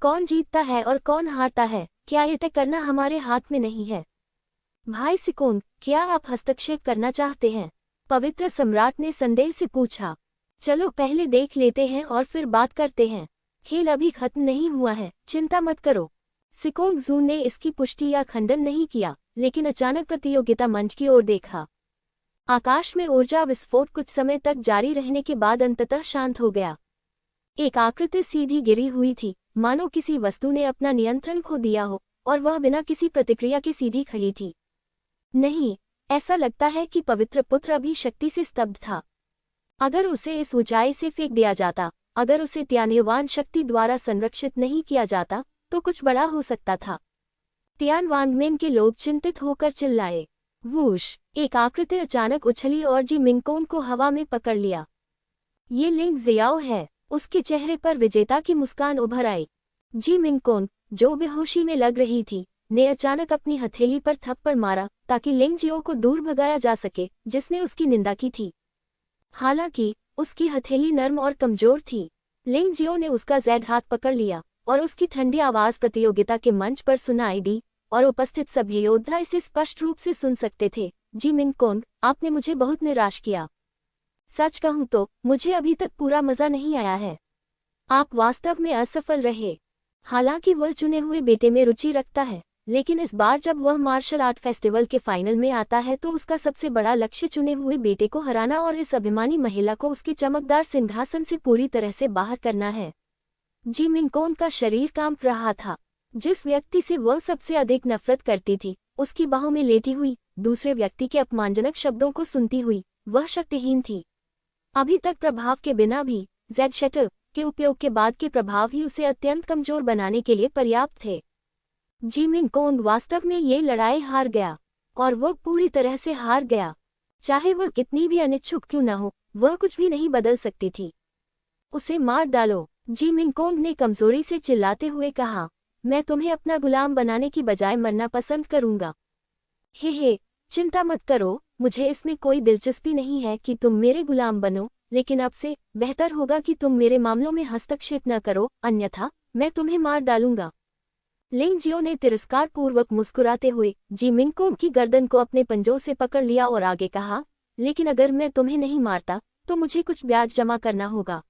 Speaker 1: कौन जीतता है और कौन हारता है, क्या ये तय करना हमारे हाथ में नहीं है? भाई सिकोंग, क्या आप हस्तक्षेप करना चाहते हैं? पवित्र सम्राट ने संदेह से पूछा। चलो पहले देख लेते हैं और फिर बात करते हैं। खेल अभी खत्म नहीं हुआ है, चिंता मत करो। सिकोंग जू ने इसकी पुष्टि या खंडन नहीं किया, लेकिन अचानक प्रतियोगिता मंच की ओर देखा। आकाश में ऊर्जा विस्फोट कुछ समय तक जारी रहने के बाद अंततः शांत हो गया। एक आकृति सीधी गिरी हुई थी, मानो किसी वस्तु ने अपना नियंत्रण खो दिया हो, और वह बिना किसी प्रतिक्रिया के सीधी खड़ी थी। नहीं, ऐसा लगता है कि पवित्र पुत्र अभी शक्ति से स्तब्ध था। अगर उसे इस ऊंचाई से फेंक दिया जाता, अगर उसे त्यान्यवान शक्ति द्वारा संरक्षित नहीं किया जाता, तो कुछ बड़ा हो सकता था। तियानवांगमेन के लोग चिंतित होकर चिल्लाए। वूश! एक आकृति अचानक उछली और जी मिंगकोन को हवा में पकड़ लिया। ये लिंग जियाओ है। उसके चेहरे पर विजेता की मुस्कान उभर आई। जी मिंगकोन, जो बेहोशी में लग रही थी, ने अचानक अपनी हथेली पर थप्पड़ मारा ताकि लिंग जियो को दूर भगाया जा सके, जिसने उसकी निंदा की थी। हालांकि उसकी हथेली नर्म और कमजोर थी। लिंग जियो ने उसका ज़ैद हाथ पकड़ लिया और उसकी ठंडी आवाज प्रतियोगिता के मंच पर सुनाई दी, और उपस्थित सभी योद्धा इसे स्पष्ट रूप से सुन सकते थे। जी मिंगकोन, आपने मुझे बहुत निराश किया। सच कहूं तो मुझे अभी तक पूरा मजा नहीं आया है। आप वास्तव में असफल रहे। हालांकि वह चुने हुए बेटे में रुचि रखता है, लेकिन इस बार जब वह मार्शल आर्ट फेस्टिवल के फाइनल में आता है तो उसका सबसे बड़ा लक्ष्य चुने हुए बेटे को हराना और इस अभिमानी महिला को उसके चमकदार सिंहासन से पूरी तरह से बाहर करना है। जी मिंगकोन का शरीर कांप रहा था। जिस व्यक्ति से वह सबसे अधिक नफरत करती थी, उसकी बाहों में लेटी हुई, दूसरे व्यक्ति के अपमानजनक शब्दों को सुनती हुई, वह शक्तिहीन थी। अभी तक प्रभाव के बिना भी ज़ेड शटल के उपयोग के बाद के प्रभाव ही उसे अत्यंत कमजोर बनाने के लिए पर्याप्त थे। जी मिंगकोन वास्तव में ये लड़ाई हार गया, और वह पूरी तरह से हार गया। चाहे वह कितनी भी अनिच्छुक क्यों न हो, वह कुछ भी नहीं बदल सकती थी। उसे मार डालो, जी मिंगकोन ने कमजोरी से चिल्लाते हुए कहा। मैं तुम्हें अपना गुलाम बनाने की बजाय मरना पसंद करूंगा। हे, चिंता मत करो, मुझे इसमें कोई दिलचस्पी नहीं है कि तुम मेरे गुलाम बनो, लेकिन अब से बेहतर होगा कि तुम मेरे मामलों में हस्तक्षेप न करो, अन्यथा मैं तुम्हें मार डालूंगा। लिंग जियो ने तिरस्कार पूर्वक मुस्कुराते हुए जी मिंगकोन की गर्दन को अपने पंजों से पकड़ लिया और आगे कहा, लेकिन अगर मैं तुम्हें नहीं मारता तो मुझे कुछ ब्याज जमा करना होगा।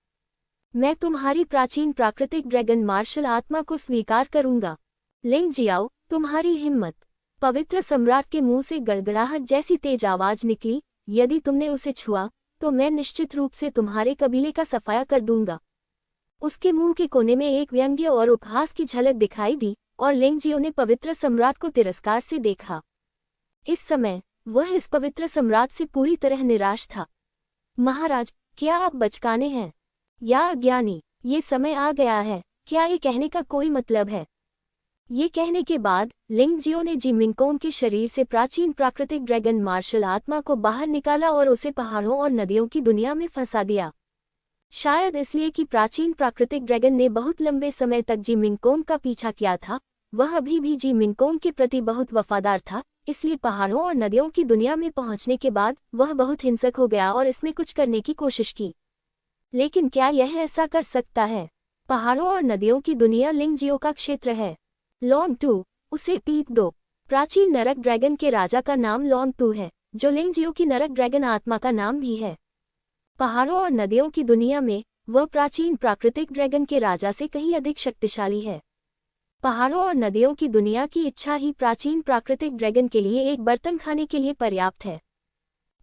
Speaker 1: मैं तुम्हारी प्राचीन प्राकृतिक ड्रैगन मार्शल आत्मा को स्वीकार करूंगा। लिंग जियाओ, तुम्हारी हिम्मत! पवित्र सम्राट के मुंह से गड़गड़ाहट जैसी तेज आवाज निकली। यदि तुमने उसे छुआ तो मैं निश्चित रूप से तुम्हारे कबीले का सफाया कर दूंगा। उसके मुंह के कोने में एक व्यंग्य और उपहास की झलक दिखाई दी, और लिंग जियो ने पवित्र सम्राट को तिरस्कार से देखा। इस समय वह इस पवित्र सम्राट से पूरी तरह निराश था। महाराज, क्या आप बचकाने हैं या अज्ञानी? ये समय आ गया है, क्या ये कहने का कोई मतलब है? ये कहने के बाद लिंग जियो ने जी मिंगकोंग के शरीर से प्राचीन प्राकृतिक ड्रैगन मार्शल आत्मा को बाहर निकाला और उसे पहाड़ों और नदियों की दुनिया में फंसा दिया। शायद इसलिए कि प्राचीन प्राकृतिक ड्रैगन ने बहुत लंबे समय तक जी मिंगकोंग का पीछा किया था, वह अभी भी जी मिंगकोंग के प्रति बहुत वफादार था, इसलिए पहाड़ों और नदियों की दुनिया में पहुंचने के बाद वह बहुत हिंसक हो गया और इसमें कुछ करने की कोशिश की। लेकिन क्या यह ऐसा कर सकता है? पहाड़ों और नदियों की दुनिया लिंग जियो का क्षेत्र है। लॉन्ग टू, उसे पीट दो। प्राचीन नरक ड्रैगन के राजा का नाम लॉन्ग टू है, जो लिंग जियो की नरक ड्रैगन आत्मा का नाम भी है। पहाड़ों और नदियों की दुनिया में वह प्राचीन प्राकृतिक ड्रैगन के राजा से कहीं अधिक शक्तिशाली है। पहाड़ों और नदियों की दुनिया की इच्छा ही प्राचीन प्राकृतिक ड्रैगन के लिए एक बर्तन खाने के लिए पर्याप्त है।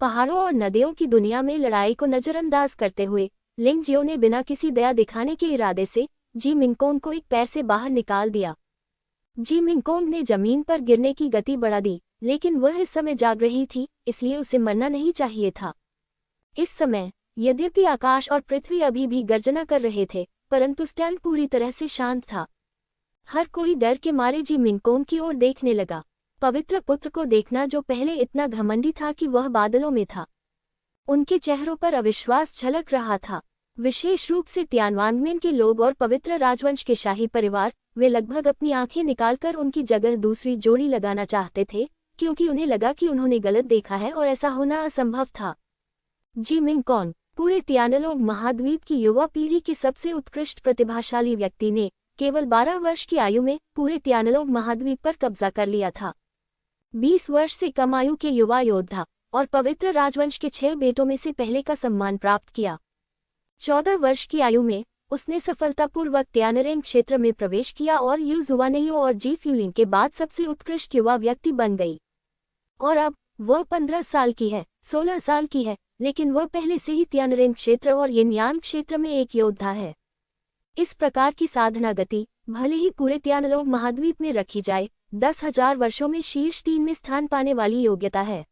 Speaker 1: पहाड़ों और नदियों की दुनिया में लड़ाई को नजरअंदाज करते हुए लिंग जियो ने बिना किसी दया दिखाने के इरादे से जी मिंगकोंग को एक पैर से बाहर निकाल दिया। जी मिंगकोंग ने जमीन पर गिरने की गति बढ़ा दी, लेकिन वह इस समय जाग रही थी, इसलिए उसे मरना नहीं चाहिए था। इस समय यद्यपि आकाश और पृथ्वी अभी भी गर्जना कर रहे थे, परंतु स्टैन पूरी तरह से शांत था। हर कोई डर के मारे जी मिंगकोंग की ओर देखने लगा। पवित्र पुत्र को देखना जो पहले इतना घमंडी था कि वह बादलों में था। उनके चेहरों पर अविश्वास झलक रहा था। विशेष रूप से तियानवानमेन के लोग और पवित्र राजवंश के शाही परिवार, वे लगभग अपनी आंखें निकालकर उनकी जगह दूसरी जोड़ी लगाना चाहते थे, क्योंकि उन्हें लगा कि उन्होंने गलत देखा है और ऐसा होना असंभव था। जी मिंगकोंग, पूरे तियानलोंग महाद्वीप की युवा पीढ़ी के सबसे उत्कृष्ट प्रतिभाशाली व्यक्ति ने केवल 12 वर्ष की आयु में पूरे तियानलोंग महाद्वीप पर कब्जा कर लिया था। 20 वर्ष से कम आयु के युवा योद्धा और पवित्र राजवंश के 6 बेटों में से पहले का सम्मान प्राप्त किया। 14 वर्ष की आयु में उसने सफलतापूर्वक तियानरेंग क्षेत्र में प्रवेश किया और यू जुवानेयो और जी फ्यूलिंग के बाद सबसे उत्कृष्ट युवा व्यक्ति बन गई। और अब वह 15 साल की है, 16 साल की है, लेकिन वह पहले से ही तियानरेंग क्षेत्र और यिनयान क्षेत्र में एक योद्धा है। इस प्रकार की साधना गति भले ही पूरे तियानलोंग महाद्वीप में रखी जाए, 10,000 वर्षों में शीर्ष 3 में स्थान पाने वाली योग्यता है।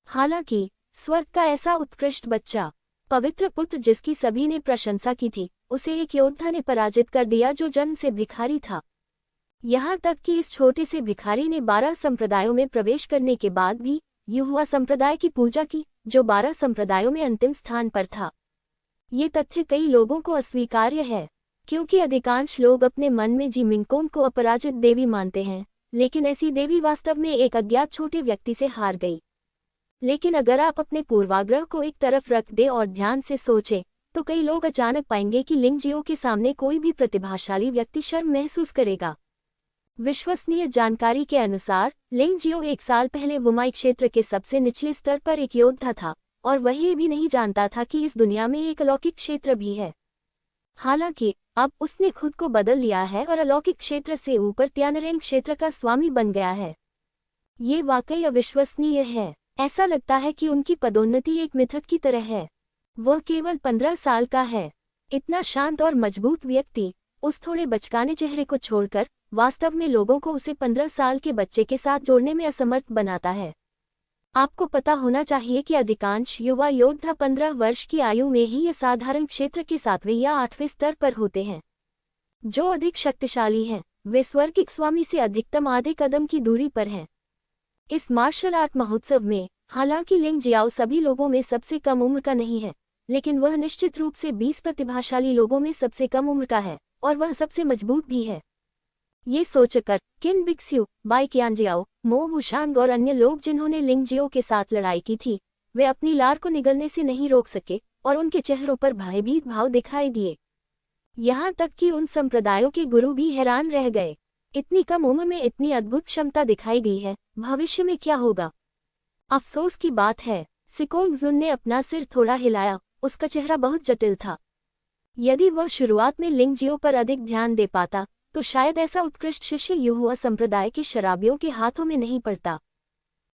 Speaker 1: हालांकि स्वर्ग का ऐसा उत्कृष्ट बच्चा, पवित्र पुत्र जिसकी सभी ने प्रशंसा की थी, उसे एक योद्धा ने पराजित कर दिया जो जन्म से भिखारी था। यहाँ तक कि इस छोटे से भिखारी ने 12 संप्रदायों में प्रवेश करने के बाद भी युहुआ संप्रदाय की पूजा की, जो 12 संप्रदायों में अंतिम स्थान पर था। ये तथ्य कई लोगों को अस्वीकार्य है, क्योंकि अधिकांश लोग अपने मन में जी मिंगकोंग को अपराजित देवी मानते हैं, लेकिन ऐसी देवी वास्तव में एक अज्ञात छोटे व्यक्ति से हार गई। लेकिन अगर आप अपने पूर्वाग्रह को एक तरफ रख दें और ध्यान से सोचें, तो कई लोग अचानक पाएंगे कि लिंग जियो के सामने कोई भी प्रतिभाशाली व्यक्ति शर्म महसूस करेगा। विश्वसनीय जानकारी के अनुसार लिंग जियो 1 साल पहले वुमाई क्षेत्र के सबसे निचले स्तर पर एक योद्धा था, और वह ये भी नहीं जानता था कि इस दुनिया में एक अलौकिक क्षेत्र भी है। हालांकि अब उसने खुद को बदल लिया है और अलौकिक क्षेत्र से ऊपर तियानरेंग क्षेत्र का स्वामी बन गया है। ये वाकई अविश्वसनीय है। ऐसा लगता है कि उनकी पदोन्नति एक मिथक की तरह है। वह केवल 15 साल का है। इतना शांत और मजबूत व्यक्ति उस थोड़े बचकाने चेहरे को छोड़कर वास्तव में लोगों को उसे 15 साल के बच्चे के साथ जोड़ने में असमर्थ बनाता है। आपको पता होना चाहिए कि अधिकांश युवा योद्धा 15 वर्ष की आयु में ही असाधारण क्षेत्र के 7वें या 8वें स्तर पर होते हैं। जो अधिक शक्तिशाली हैं, वे स्वर्गिक स्वामी से अधिकतम आधे कदम की दूरी पर हैं। इस मार्शल आर्ट महोत्सव में हालांकि लिंग जियाओ सभी लोगों में सबसे कम उम्र का नहीं है, लेकिन वह निश्चित रूप से 20 प्रतिभाशाली लोगों में सबसे कम उम्र का है, और वह सबसे मजबूत भी है। ये सोचकर किन बिक्स्यू, बाई कियानजियाओ, मो वुशांग और अन्य लोग जिन्होंने लिंग जियो के साथ लड़ाई की थी, वे अपनी लार को निगलने से नहीं रोक सके और उनके चेहरों पर भयभीत भाव दिखाई दिए। यहाँ तक कि उन संप्रदायों के गुरु भी हैरान रह गए। इतनी कम उम्र में इतनी अद्भुत क्षमता दिखाई गई है, भविष्य में क्या होगा? अफसोस की बात है, सिकोंग जुन ने अपना सिर थोड़ा हिलाया, उसका चेहरा बहुत जटिल था। यदि वह शुरुआत में लिंग जियो पर अधिक ध्यान दे पाता, तो शायद ऐसा उत्कृष्ट शिष्य युहुआ संप्रदाय के शराबियों के हाथों में नहीं पड़ता।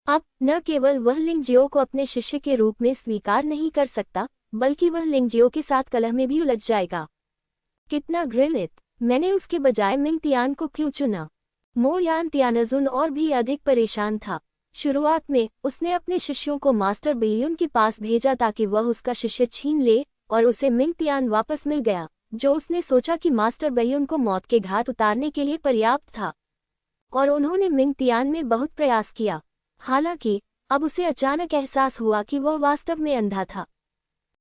Speaker 1: अब न केवल वह लिंग जियो को अपने शिष्य के रूप में स्वीकार नहीं कर सकता, बल्कि वह लिंग जियो के साथ कलह में भी उलझ जाएगा। कितना घृणित! मैंने उसके बजाय मिंग तियान को क्यों चुना? मो यान तियानजुन और भी अधिक परेशान था। शुरुआत में उसने अपने शिष्यों को मास्टर बेयुन के पास भेजा ताकि वह उसका शिष्य छीन ले, और उसे मिंग तियान वापस मिल गया, जो उसने सोचा कि मास्टर बेयुन को मौत के घाट उतारने के लिए पर्याप्त था। और उन्होंने मिंग तियान में बहुत प्रयास किया। हालांकि अब उसे अचानक एहसास हुआ कि वह वास्तव में अंधा था।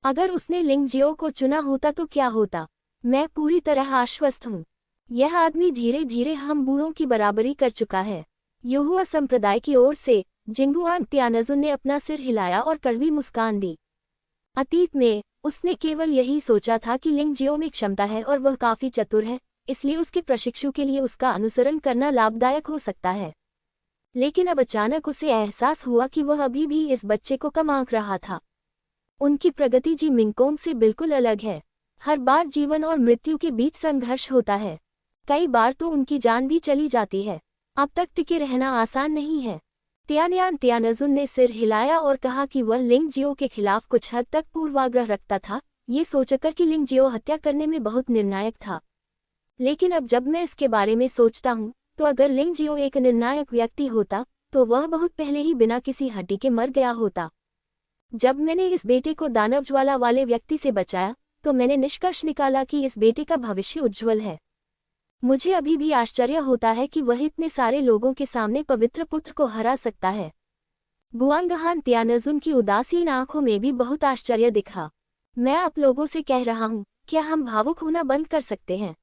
Speaker 1: अगर उसने लिंग जियो को चुना होता तो क्या होता? मैं पूरी तरह आश्वस्त हूँ। यह आदमी धीरे धीरे हम बूढ़ों की बराबरी कर चुका है। युहुआ संप्रदाय की ओर से जिंगुआंग तियानजुन ने अपना सिर हिलाया और कड़वी मुस्कान दी। अतीत में उसने केवल यही सोचा था कि लिंग जियो में क्षमता है और वह काफी चतुर है, इसलिए उसके प्रशिक्षु के लिए उसका अनुसरण करना लाभदायक हो सकता है। लेकिन अब अचानक उसे एहसास हुआ कि वह अभी भी इस बच्चे को कम आंक रहा था। उनकी प्रगति जी मिंगकोंग से बिल्कुल अलग है। हर बार जीवन और मृत्यु के बीच संघर्ष होता है। कई बार तो उनकी जान भी चली जाती है। अब तक टिके रहना आसान नहीं है। तियानयान तियानजुन ने सिर हिलाया और कहा कि वह लिंग जियो के खिलाफ कुछ हद तक पूर्वाग्रह रखता था, ये सोचकर कि लिंग जियो हत्या करने में बहुत निर्णायक था। लेकिन अब जब मैं इसके बारे में सोचता हूँ, तो अगर लिंग जियो एक निर्णायक व्यक्ति होता तो वह बहुत पहले ही बिना किसी हड्डी के मर गया होता। जब मैंने इस बेटे को दानव ज्वाला वाले व्यक्ति से बचाया तो मैंने निष्कर्ष निकाला कि इस बेटे का भविष्य उज्ज्वल है। मुझे अभी भी आश्चर्य होता है कि वह इतने सारे लोगों के सामने पवित्र पुत्र को हरा सकता है। गुआंगहान तियानजुन की उदासीन आंखों में भी बहुत आश्चर्य दिखा। मैं आप लोगों से कह रहा हूँ, क्या हम भावुक होना बंद कर सकते हैं?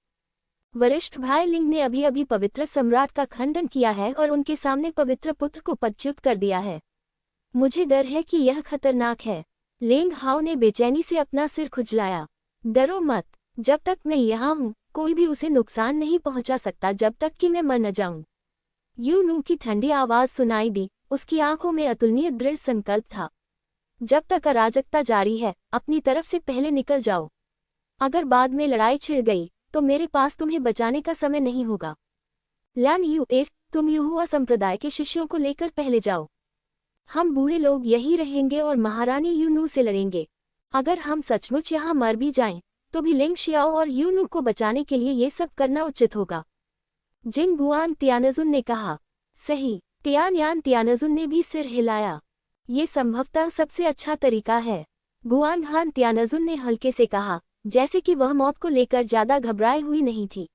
Speaker 1: वरिष्ठ भाई लिंग ने अभी अभी पवित्र सम्राट का खंडन किया है और उनके सामने पवित्र पुत्र को पदच्युत कर दिया है। मुझे डर है कि यह खतरनाक है। लेंग हाओ ने बेचैनी से अपना सिर खुजलाया। डरो मत, जब तक मैं यहाँ हूँ कोई भी उसे नुकसान नहीं पहुँचा सकता जब तक कि मैं मर न जाऊँ। यू नू की ठंडी आवाज सुनाई दी, उसकी आंखों में अतुलनीय दृढ़ संकल्प था। जब तक अराजकता जारी है, अपनी तरफ से पहले निकल जाओ। अगर बाद में लड़ाई छिड़ गई तो मेरे पास तुम्हें बचाने का समय नहीं होगा। लैन यू एर, तुम युहुआ संप्रदाय के शिष्यों को लेकर पहले जाओ। हम बूढ़े लोग यहीं रहेंगे और महारानी यूनू से लड़ेंगे। अगर हम सचमुच यहाँ मर भी जाएं, तो भी लिंग शियाओ और यूनू को बचाने के लिए ये सब करना उचित होगा। जिंगुआन तियानजुन ने कहा। सही। तियानयान तियानजुन ने भी सिर हिलाया। ये संभवतः सबसे अच्छा तरीका है। गुआंगहान तियानजुन ने हल्के से कहा, जैसे कि वह मौत को लेकर ज्यादा घबराई हुई नहीं थी।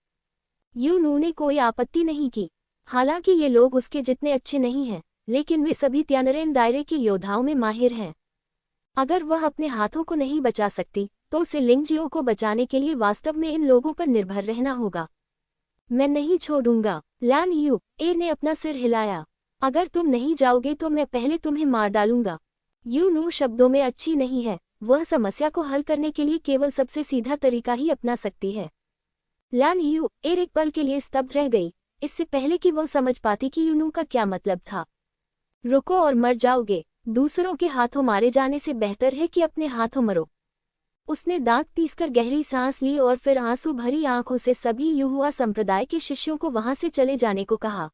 Speaker 1: यूनू ने कोई आपत्ति नहीं की। हालांकि ये लोग उसके जितने अच्छे नहीं हैं, लेकिन वे सभी तियानरेन दायरे के योद्धाओं में माहिर हैं। अगर वह अपने हाथों को नहीं बचा सकती तो उसे लिंगजियो को बचाने के लिए वास्तव में इन लोगों पर निर्भर रहना होगा। मैं नहीं छोड़ूंगा। लैन यू ए ने अपना सिर हिलाया। अगर तुम नहीं जाओगे तो मैं पहले तुम्हें मार डालूंगा। यूनू शब्दों में अच्छी नहीं है, वह समस्या को हल करने के लिए केवल सबसे सीधा तरीका ही अपना सकती है। लैन यू ए एक पल के लिए स्तब्ध रह गई, इससे पहले कि वह समझ पाती कि यूनू का क्या मतलब था। रुको और मर जाओगे। दूसरों के हाथों मारे जाने से बेहतर है कि अपने हाथों मरो। उसने दांत पीसकर गहरी सांस ली और फिर आंसू भरी आंखों से सभी युहुआ संप्रदाय के शिष्यों को वहां से चले जाने को कहा।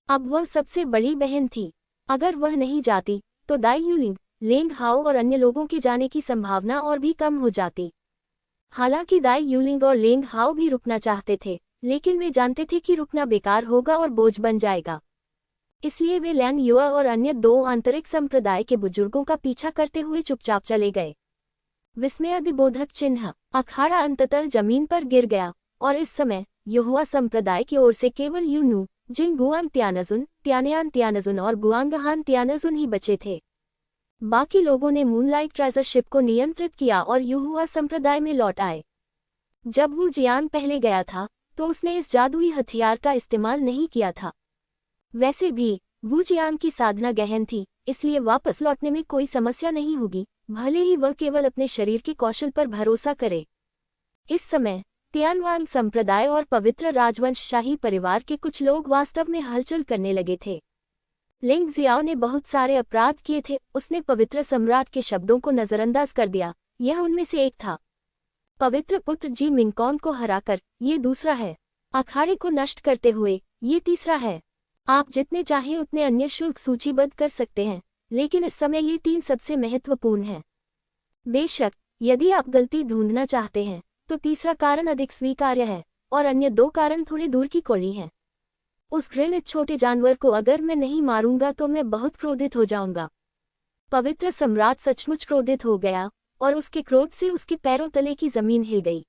Speaker 1: अब वह सबसे बड़ी बहन थी। अगर वह नहीं जाती तो दाई यूलिंग, लेंग हाओ और अन्य लोगों के जाने की संभावना और भी कम हो जाती। हालांकि दाई यूलिंग और लेंग हाओ भी रुकना चाहते थे, लेकिन वे जानते थे कि रुकना बेकार होगा और बोझ बन जाएगा। इसलिए वे लैन युआ और अन्य दो आंतरिक संप्रदाय के बुजुर्गों का पीछा करते हुए चुपचाप चले गए। विस्मयादिबोधक चिन्ह। अखाड़ा अंततः जमीन पर गिर गया और इस समय युहुआ संप्रदाय की ओर से केवल यूनू, जिंगुआंग तियानजुन, तियानयान तियानजुन और गुआंगहान तियानजुन ही बचे थे। बाकी लोगों ने मूनलाइट ट्रेजर शिप को नियंत्रित किया और युहुआ संप्रदाय में लौट आए। जब वू जियांग पहले गया था तो उसने इस जादुई हथियार का इस्तेमाल नहीं किया था। वैसे भी वू जियांग की साधना गहन थी, इसलिए वापस लौटने में कोई समस्या नहीं होगी, भले ही वह केवल अपने शरीर के कौशल पर भरोसा करे। इस समय तियानवांग संप्रदाय और पवित्र राजवंश शाही परिवार के कुछ लोग वास्तव में हलचल करने लगे थे। लिंग जियाओ ने बहुत सारे अपराध किए थे, उसने पवित्र सम्राट के शब्दों को नजरअंदाज कर दिया, यह उनमें से एक था। पवित्र पुत्र जी मिंगकॉन को हराकर, ये दूसरा है। अखाड़े को नष्ट करते हुए, ये तीसरा है। आप जितने चाहें उतने अन्य शुल्क सूचीबद्ध कर सकते हैं, लेकिन इस समय ये तीन सबसे महत्वपूर्ण हैं। बेशक यदि आप गलती ढूंढना चाहते हैं तो तीसरा कारण अधिक स्वीकार्य है और अन्य दो कारण थोड़े दूर की कोड़ी हैं। उस घृणित छोटे जानवर को अगर मैं नहीं मारूंगा तो मैं बहुत क्रोधित हो जाऊंगा। पवित्र सम्राट सचमुच क्रोधित हो गया और उसके क्रोध से उसके पैरों तले की जमीन हिल गई।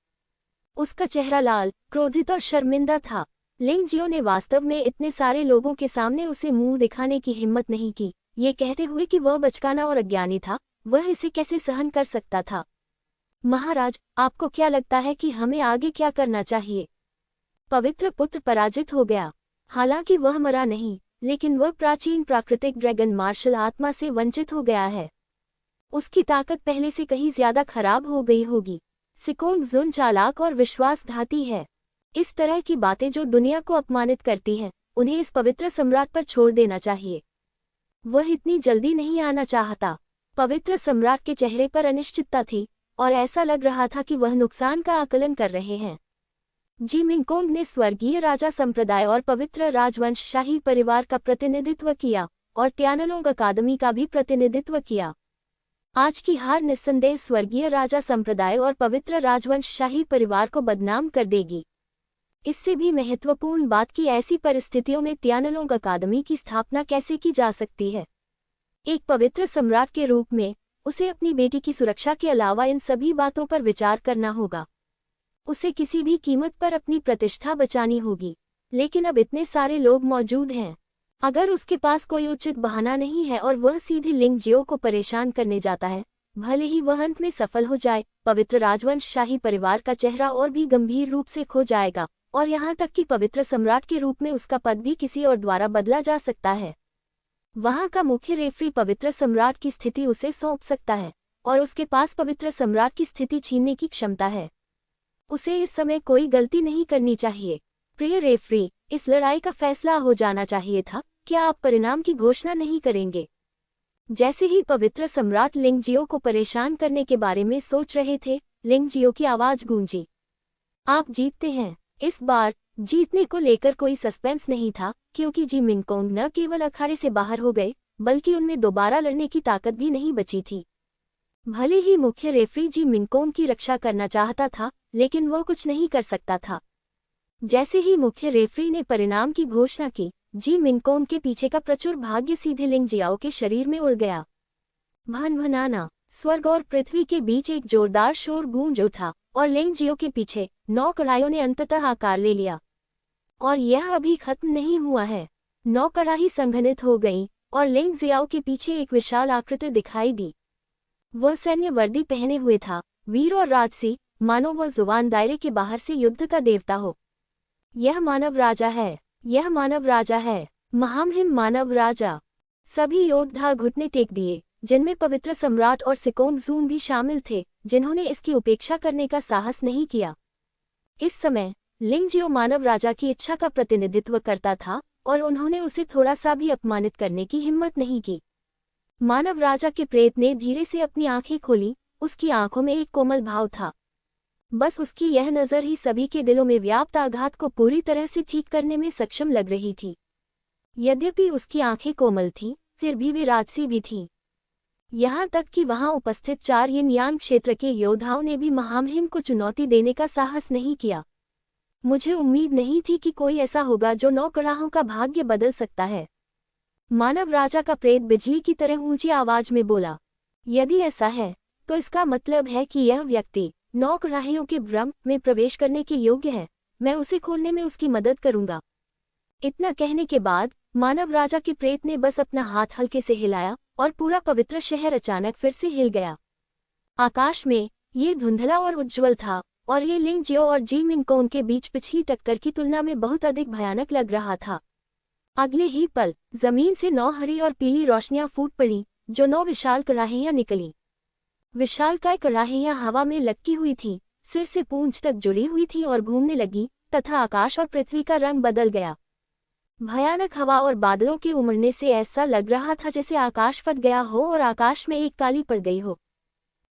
Speaker 1: उसका चेहरा लाल, क्रोधित और शर्मिंदा था। लिंग जियो ने वास्तव में इतने सारे लोगों के सामने उसे मुंह दिखाने की हिम्मत नहीं की, ये कहते हुए कि वह बचकाना और अज्ञानी था, वह इसे कैसे सहन कर सकता था। महाराज, आपको क्या लगता है कि हमें आगे क्या करना चाहिए? पवित्र पुत्र पराजित हो गया। हालांकि वह मरा नहीं, लेकिन वह प्राचीन प्राकृतिक ड्रैगन मार्शल आत्मा से वंचित हो गया है। उसकी ताकत पहले से कहीं ज्यादा खराब हो गई होगी। सिकोंग जुन चालाक और विश्वासघाती है। इस तरह की बातें जो दुनिया को अपमानित करती हैं, उन्हें इस पवित्र सम्राट पर छोड़ देना चाहिए। वह इतनी जल्दी नहीं आना चाहता। पवित्र सम्राट के चेहरे पर अनिश्चितता थी और ऐसा लग रहा था कि वह नुकसान का आकलन कर रहे हैं। जी मिंगकोंग ने स्वर्गीय राजा संप्रदाय और पवित्र राजवंश शाही परिवार का प्रतिनिधित्व किया और त्यानलोंग अकादमी का भी प्रतिनिधित्व किया। आज की हार निस्संदेह स्वर्गीय राजा संप्रदाय और पवित्र राजवंश शाही परिवार को बदनाम कर देगी। इससे भी महत्वपूर्ण बात कि ऐसी परिस्थितियों में त्यानलोंग अकादमी की स्थापना कैसे की जा सकती है। एक पवित्र सम्राट के रूप में उसे अपनी बेटी की सुरक्षा के अलावा इन सभी बातों पर विचार करना होगा। उसे किसी भी कीमत पर अपनी प्रतिष्ठा बचानी होगी। लेकिन अब इतने सारे लोग मौजूद हैं। अगर उसके पास कोई उचित बहाना नहीं है और वह सीधे लिंग जियो को परेशान करने जाता है, भले ही वह अंत में सफल हो जाए, पवित्र राजवंश शाही परिवार का चेहरा और भी गंभीर रूप से खो जाएगा और यहाँ तक कि पवित्र सम्राट के रूप में उसका पद भी किसी और द्वारा बदला जा सकता है। वहाँ का मुख्य रेफरी पवित्र सम्राट की स्थिति उसे सौंप सकता है और उसके पास पवित्र सम्राट की स्थिति छीनने की क्षमता है। उसे इस समय कोई गलती नहीं करनी चाहिए। प्रिय रेफरी, इस लड़ाई का फैसला हो जाना चाहिए था। क्या आप परिणाम की घोषणा नहीं करेंगे? जैसे ही पवित्र सम्राट लिंग जियो को परेशान करने के बारे में सोच रहे थे, लिंग जियो की आवाज गूंजी। आप जीतते हैं। इस बार जीतने को लेकर कोई सस्पेंस नहीं था, क्योंकि जी मिंगकोंग न केवल अखाड़े से बाहर हो गए, बल्कि उनमें दोबारा लड़ने की ताकत भी नहीं बची थी। भले ही मुख्य रेफरी जी मिंगकोंग की रक्षा करना चाहता था, लेकिन वह कुछ नहीं कर सकता था। जैसे ही मुख्य रेफरी ने परिणाम की घोषणा की, जी मिंगकोंग के पीछे का प्रचुर भाग्य सीधे लिंग जियाओ के शरीर में उड़ गया। भन-भनाना, स्वर्ग और पृथ्वी के बीच एक जोरदार शोर गूंज उठा और लिंग जियो के पीछे 9 कड़ाहियों ने अंततः आकार ले लिया। और यह अभी खत्म नहीं हुआ है। 9 कड़ाही संघनित हो गईं और लिंग जियाओ के पीछे एक विशाल आकृति दिखाई दी। वह सैन्य वर्दी पहने हुए था, वीर और राजसी, मानो वह जुबान दायरे के बाहर से युद्ध का देवता हो। यह मानव राजा है, यह मानव राजा है, महामहिम मानव राजा। सभी योद्धा घुटने टेक दिए, जिनमें पवित्र सम्राट और सिकोंग जून भी शामिल थे, जिन्होंने इसकी उपेक्षा करने का साहस नहीं किया। इस समय लिंग जियो मानव राजा की इच्छा का प्रतिनिधित्व करता था और उन्होंने उसे थोड़ा सा भी अपमानित करने की हिम्मत नहीं की। मानव राजा के प्रेत ने धीरे से अपनी आंखें खोली। उसकी आंखों में एक कोमल भाव था। बस उसकी यह नज़र ही सभी के दिलों में व्याप्त आघात को पूरी तरह से ठीक करने में सक्षम लग रही थी। यद्यपि उसकी आंखें कोमल थीं, फिर भी वे राजसी भी थीं। यहाँ तक कि वहां उपस्थित 4 यिन यान क्षेत्र के योद्धाओं ने भी महामहिम को चुनौती देने का साहस नहीं किया। मुझे उम्मीद नहीं थी कि कोई ऐसा होगा जो 9 कड़ाहों का भाग्य बदल सकता है। मानव राजा का प्रेत बिजली की तरह ऊंची आवाज में बोला। यदि ऐसा है, तो इसका मतलब है कि यह व्यक्ति 9 कड़ाहियों के ब्रह्म में प्रवेश करने के योग्य है। मैं उसे खोलने में उसकी मदद करूंगा। इतना कहने के बाद मानव राजा के प्रेत ने बस अपना हाथ हल्के से हिलाया और पूरा पवित्र शहर अचानक फिर से हिल गया। आकाश में ये धुंधला और उज्ज्वल था और ये लिंग जियो और जी मिंगकोंग के बीच पिछली टक्कर की तुलना में बहुत अधिक भयानक लग रहा था। अगले ही पल जमीन से 9 हरी और पीली रोशनियां फूट पड़ी, जो 9 विशाल कड़ाहियां निकली। विशालकाय कड़ाहियां हवा में लटकी हुई थी, सिर से पूंछ तक जुड़ी हुई थी और घूमने लगी, तथा आकाश और पृथ्वी का रंग बदल गया। भयानक हवा और बादलों के उमड़ने से ऐसा लग रहा था जैसे आकाश फट गया हो और आकाश में एक काली पड़ गई हो।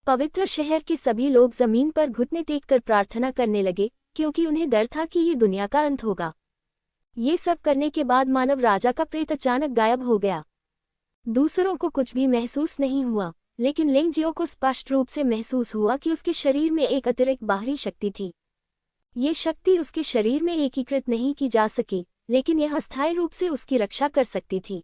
Speaker 1: पवित्र शहर के सभी लोग जमीन पर घुटने टेक कर प्रार्थना करने लगे, क्योंकि उन्हें डर था कि ये दुनिया का अंत होगा। ये सब करने के बाद मानव राजा का प्रेत अचानक गायब हो गया। दूसरों को कुछ भी महसूस नहीं हुआ, लेकिन लिंग जियो को स्पष्ट रूप से महसूस हुआ कि उसके शरीर में एक अतिरिक्त बाहरी शक्ति थी। ये शक्ति उसके शरीर में एकीकृत नहीं की जा सकी, लेकिन यह अस्थायी रूप से उसकी रक्षा कर सकती थी।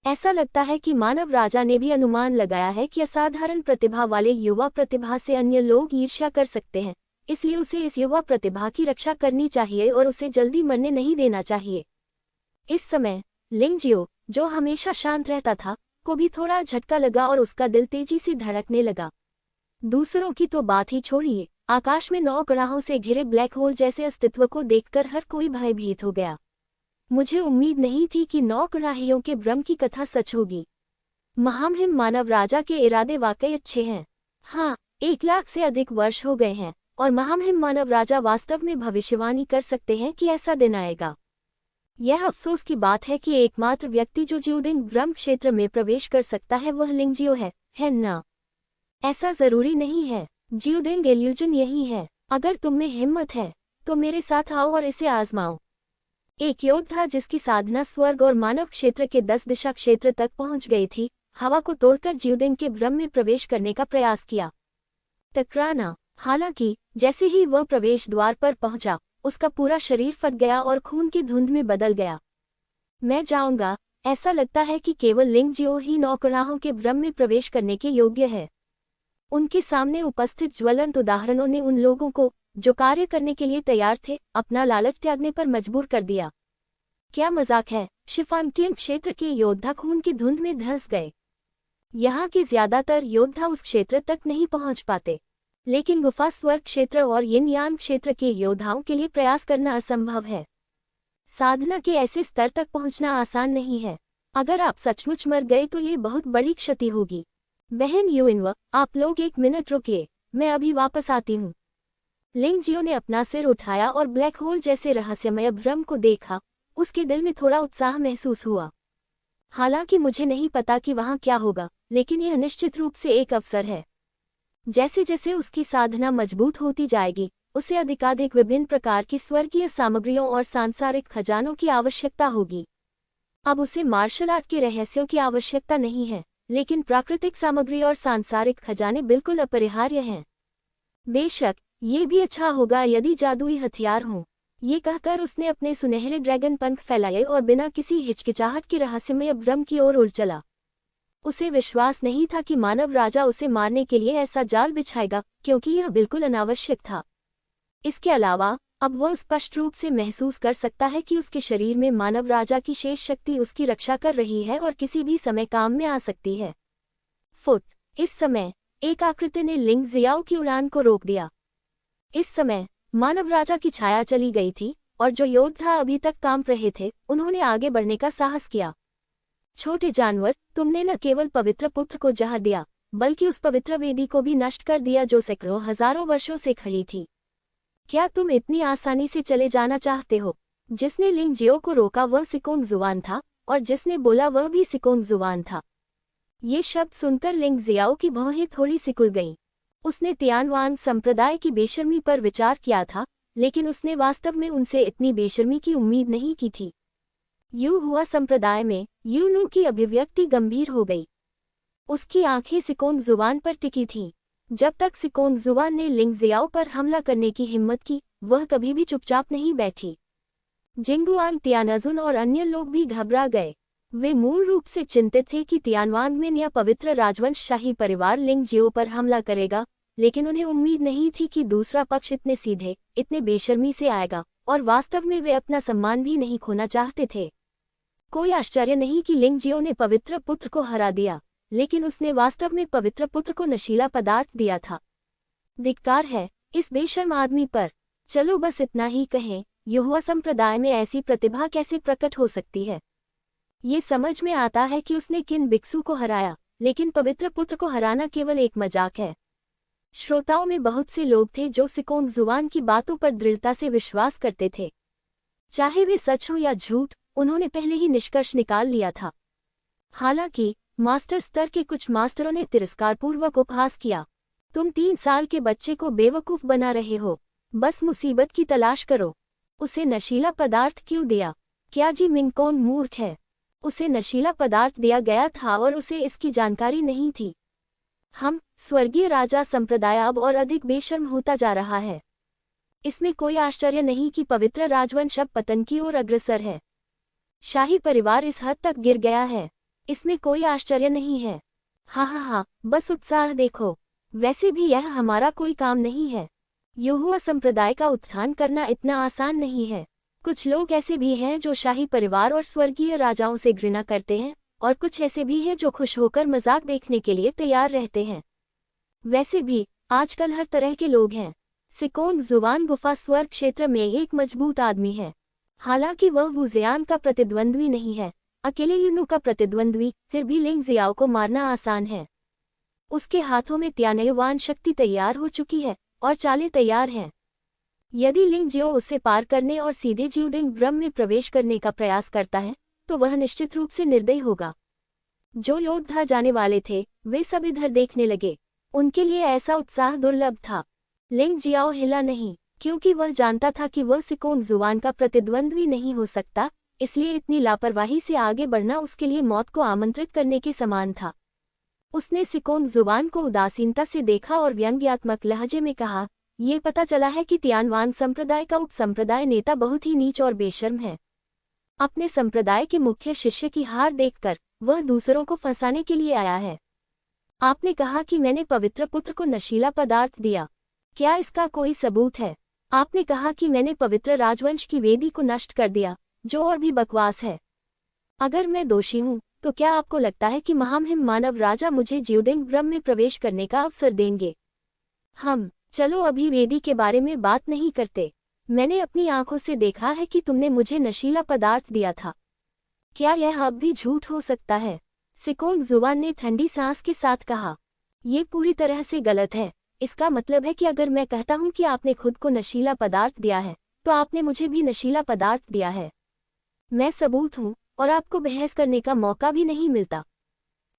Speaker 1: ऐसा लगता है कि मानव राजा ने भी अनुमान लगाया है कि असाधारण प्रतिभा वाले युवा प्रतिभा से अन्य लोग ईर्ष्या कर सकते हैं, इसलिए उसे इस युवा प्रतिभा की रक्षा करनी चाहिए और उसे जल्दी मरने नहीं देना चाहिए। इस समय लिंग जियो, जो हमेशा शांत रहता था, को भी थोड़ा झटका लगा और उसका दिल तेजी से धड़कने लगा। दूसरों की तो बात ही छोड़िए, आकाश में 9 ग्रहों से घिरे ब्लैक होल जैसे अस्तित्व को देखकर हर कोई भयभीत हो गया। मुझे उम्मीद नहीं थी कि 9 ग्रहियों के भ्रम की कथा सच होगी। महामहिम मानव राजा के इरादे वाकई अच्छे हैं। हाँ, 1 लाख से अधिक वर्ष हो गए हैं और महामहिम मानव राजा वास्तव में भविष्यवाणी कर सकते हैं कि ऐसा दिन आएगा। यह अफसोस की बात है कि एकमात्र व्यक्ति जो जियोडिंग ब्रह्म क्षेत्र में प्रवेश कर सकता है वह लिंग जियो है ना? ऐसा जरूरी नहीं है। जियोडिंग इल्यूजन यही है। अगर तुम में हिम्मत है तो मेरे साथ आओ और इसे आजमाओ। एक योद्धा जिसकी साधना स्वर्ग और मानव क्षेत्र के 10 दिशा क्षेत्र तक पहुंच गई थी, हवा को तोड़कर जियोडिंग के ब्रह्म में प्रवेश करने का प्रयास किया। टकराना। हालांकि जैसे ही वह प्रवेश द्वार पर पहुंचा, उसका पूरा शरीर फट गया और खून की धुंध में बदल गया। मैं जाऊंगा, ऐसा लगता है कि केवल लिंग जियो ही 9 ग्रहों के ब्रह्म में प्रवेश करने के योग्य है। उनके सामने उपस्थित ज्वलंत उदाहरणों ने उन लोगों को, जो कार्य करने के लिए तैयार थे, अपना लालच त्यागने पर मजबूर कर दिया। क्या मजाक है? शिफांगटियन क्षेत्र के योद्धा खून की धुंध में धंस गए। यहाँ के ज्यादातर योद्धा उस क्षेत्र तक नहीं पहुंच पाते, लेकिन गुफा स्वर्ग क्षेत्र और यिन यांग क्षेत्र के योद्धाओं के लिए प्रयास करना असंभव है। साधना के ऐसे स्तर तक पहुंचना आसान नहीं है। अगर आप सचमुच मर गए तो ये बहुत बड़ी क्षति होगी। बहन युइनव, आप लोग 1 मिनट रुकिए, मैं अभी वापस आती हूँ। लिंग जियो ने अपना सिर उठाया और ब्लैक होल जैसे रहस्यमय भ्रम को देखा। उसके दिल में थोड़ा उत्साह महसूस हुआ। हालांकि मुझे नहीं पता कि वहाँ क्या होगा, लेकिन यह निश्चित रूप से एक अवसर है। जैसे जैसे उसकी साधना मजबूत होती जाएगी, उसे अधिकाधिक विभिन्न प्रकार की स्वर्गीय सामग्रियों और सांसारिक खजानों की आवश्यकता होगी। अब उसे मार्शल आर्ट के रहस्यों की आवश्यकता नहीं है, लेकिन प्राकृतिक सामग्री और सांसारिक खजाने बिल्कुल अपरिहार्य हैं। बेशक ये भी अच्छा होगा यदि जादुई हथियार हों। ये कहकर उसने अपने सुनहरे ड्रैगन पंख फैलाए और बिना किसी हिचकिचाहट के रहस्यमय भ्रम की ओर उड़ चला। उसे विश्वास नहीं था कि मानव राजा उसे मारने के लिए ऐसा जाल बिछाएगा, क्योंकि यह बिल्कुल अनावश्यक था। इसके अलावा अब वह स्पष्ट रूप से महसूस कर सकता है कि उसके शरीर में मानव राजा की शेष शक्ति उसकी रक्षा कर रही है और किसी भी समय काम में आ सकती है। फुट। इस समय एक आकृति ने लिंग जियाओ की उड़ान को रोक दिया। इस समय मानव राजा की छाया चली गई थी और जो योद्धा अभी तक काम रहे थे, उन्होंने आगे बढ़ने का साहस किया। छोटे जानवर, तुमने न केवल पवित्र पुत्र को जहर दिया, बल्कि उस पवित्र वेदी को भी नष्ट कर दिया जो सैकड़ों हजारों वर्षों से खड़ी थी। क्या तुम इतनी आसानी से चले जाना चाहते हो? जिसने लिंग जियो को रोका वह सिकोंग जुआन था, और जिसने बोला वह भी सिकोंग जुआन था। ये शब्द सुनकर लिंग जियाओ की भौहें थोड़ी सिकुड़ गईं। उसने तियानवांग संप्रदाय की बेशर्मी पर विचार किया था, लेकिन उसने वास्तव में उनसे इतनी बेशर्मी की उम्मीद नहीं की थी। यू हुआ संप्रदाय में यूनू की अभिव्यक्ति गंभीर हो गई। उसकी आंखें सिकोंग जुबान पर टिकी थीं। जब तक सिकोंग जुबान ने लिंग जियाओ पर हमला करने की हिम्मत की, वह कभी भी चुपचाप नहीं बैठी। जिंगुआंग, तियानाजुन और अन्य लोग भी घबरा गए। वे मूल रूप से चिंतित थे कि तियानवांगमेन या पवित्र राजवंशशाही परिवार लिंग जियो पर हमला करेगा, लेकिन उन्हें उम्मीद नहीं थी कि दूसरा पक्ष इतने सीधे, इतने बेशर्मी से आएगा, और वास्तव में वे अपना सम्मान भी नहीं खोना चाहते थे। कोई आश्चर्य नहीं कि लिंग जियो ने पवित्र पुत्र को हरा दिया, लेकिन उसने वास्तव में पवित्र पुत्र को नशीला पदार्थ दिया था। धिक्कार है इस बेशर्म आदमी पर। चलो बस इतना ही कहें, यहोवा संप्रदाय में ऐसी प्रतिभा कैसे प्रकट हो सकती है? ये समझ में आता है कि उसने किन भिक्षु को हराया, लेकिन पवित्र पुत्र को हराना केवल एक मजाक है। श्रोताओं में बहुत से लोग थे जो सिकोंग जुआन की बातों पर दृढ़ता से विश्वास करते थे। चाहे वे सच हो या झूठ, उन्होंने पहले ही निष्कर्ष निकाल लिया था। हालांकि मास्टर स्तर के कुछ मास्टरों ने तिरस्कारपूर्वक उपहास किया। तुम 3 साल के बच्चे को बेवकूफ बना रहे हो, बस मुसीबत की तलाश करो। उसे नशीला पदार्थ क्यों दिया? क्या जी मिंगकोंग मूर्ख है? उसे नशीला पदार्थ दिया गया था और उसे इसकी जानकारी नहीं थी। हम स्वर्गीय राजा संप्रदाय अब और अधिक बेशर्म होता जा रहा है। इसमें कोई आश्चर्य नहीं कि पवित्र राजवंश अब पतन की ओर अग्रसर है। शाही परिवार इस हद तक गिर गया है, इसमें कोई आश्चर्य नहीं है। हाँ, बस उत्साह देखो। वैसे भी यह हमारा कोई काम नहीं है। युहुआ संप्रदाय का उत्थान करना इतना आसान नहीं है। कुछ लोग ऐसे भी हैं जो शाही परिवार और स्वर्गीय राजाओं से घृणा करते हैं, और कुछ ऐसे भी हैं जो खुश होकर मजाक देखने के लिए तैयार रहते हैं। वैसे भी आजकल हर तरह के लोग हैं। सिकोंग जुवान गुफा स्वर्ग क्षेत्र में एक मजबूत आदमी है। हालांकि वह वुजियान का प्रतिद्वंद्वी नहीं है, अकेले युनु का प्रतिद्वंद्वी, फिर भी लिंग जियाओ को मारना आसान है। उसके हाथों में त्यानयुवान शक्ति तैयार हो चुकी है और चालें तैयार हैं। यदि लिंग जियो उसे पार करने और सीधे ज्यूडिंग ब्रह्म में प्रवेश करने का प्रयास करता है तो वह निश्चित रूप से निर्दयी होगा। जो योद्धा जाने वाले थे वे सब इधर देखने लगे। उनके लिए ऐसा उत्साह दुर्लभ था। लिंग जियाओ हिला नहीं, क्योंकि वह जानता था कि वह सिकोंग जुवान का प्रतिद्वंद्वी नहीं हो सकता, इसलिए इतनी लापरवाही से आगे बढ़ना उसके लिए मौत को आमंत्रित करने के समान था। उसने सिकोंग जुवान को उदासीनता से देखा और व्यंग्यात्मक लहजे में कहा, ये पता चला है कि तियानवान संप्रदाय का उपसंप्रदाय नेता बहुत ही नीच और बेशर्म है। अपने संप्रदाय के मुख्य शिष्य की हार देखकर वह दूसरों को फंसाने के लिए आया है। आपने कहा कि मैंने पवित्र पुत्र को नशीला पदार्थ दिया। क्या इसका कोई सबूत है? आपने कहा कि मैंने पवित्र राजवंश की वेदी को नष्ट कर दिया, जो और भी बकवास है। अगर मैं दोषी हूँ तो क्या आपको लगता है कि महामहिम मानव राजा मुझे ज्यूडिंग ब्रह्म में प्रवेश करने का अवसर देंगे? चलो अभी वेदी के बारे में बात नहीं करते। मैंने अपनी आंखों से देखा है कि तुमने मुझे नशीला पदार्थ दिया था। क्या यह अब भी झूठ हो सकता है? सिकोंग जुवान ने ठंडी सांस के साथ कहा, ये पूरी तरह से गलत है। इसका मतलब है कि अगर मैं कहता हूं कि आपने खुद को नशीला पदार्थ दिया है तो आपने मुझे भी नशीला पदार्थ दिया है। मैं सबूत हूं और आपको बहस करने का मौका भी नहीं मिलता।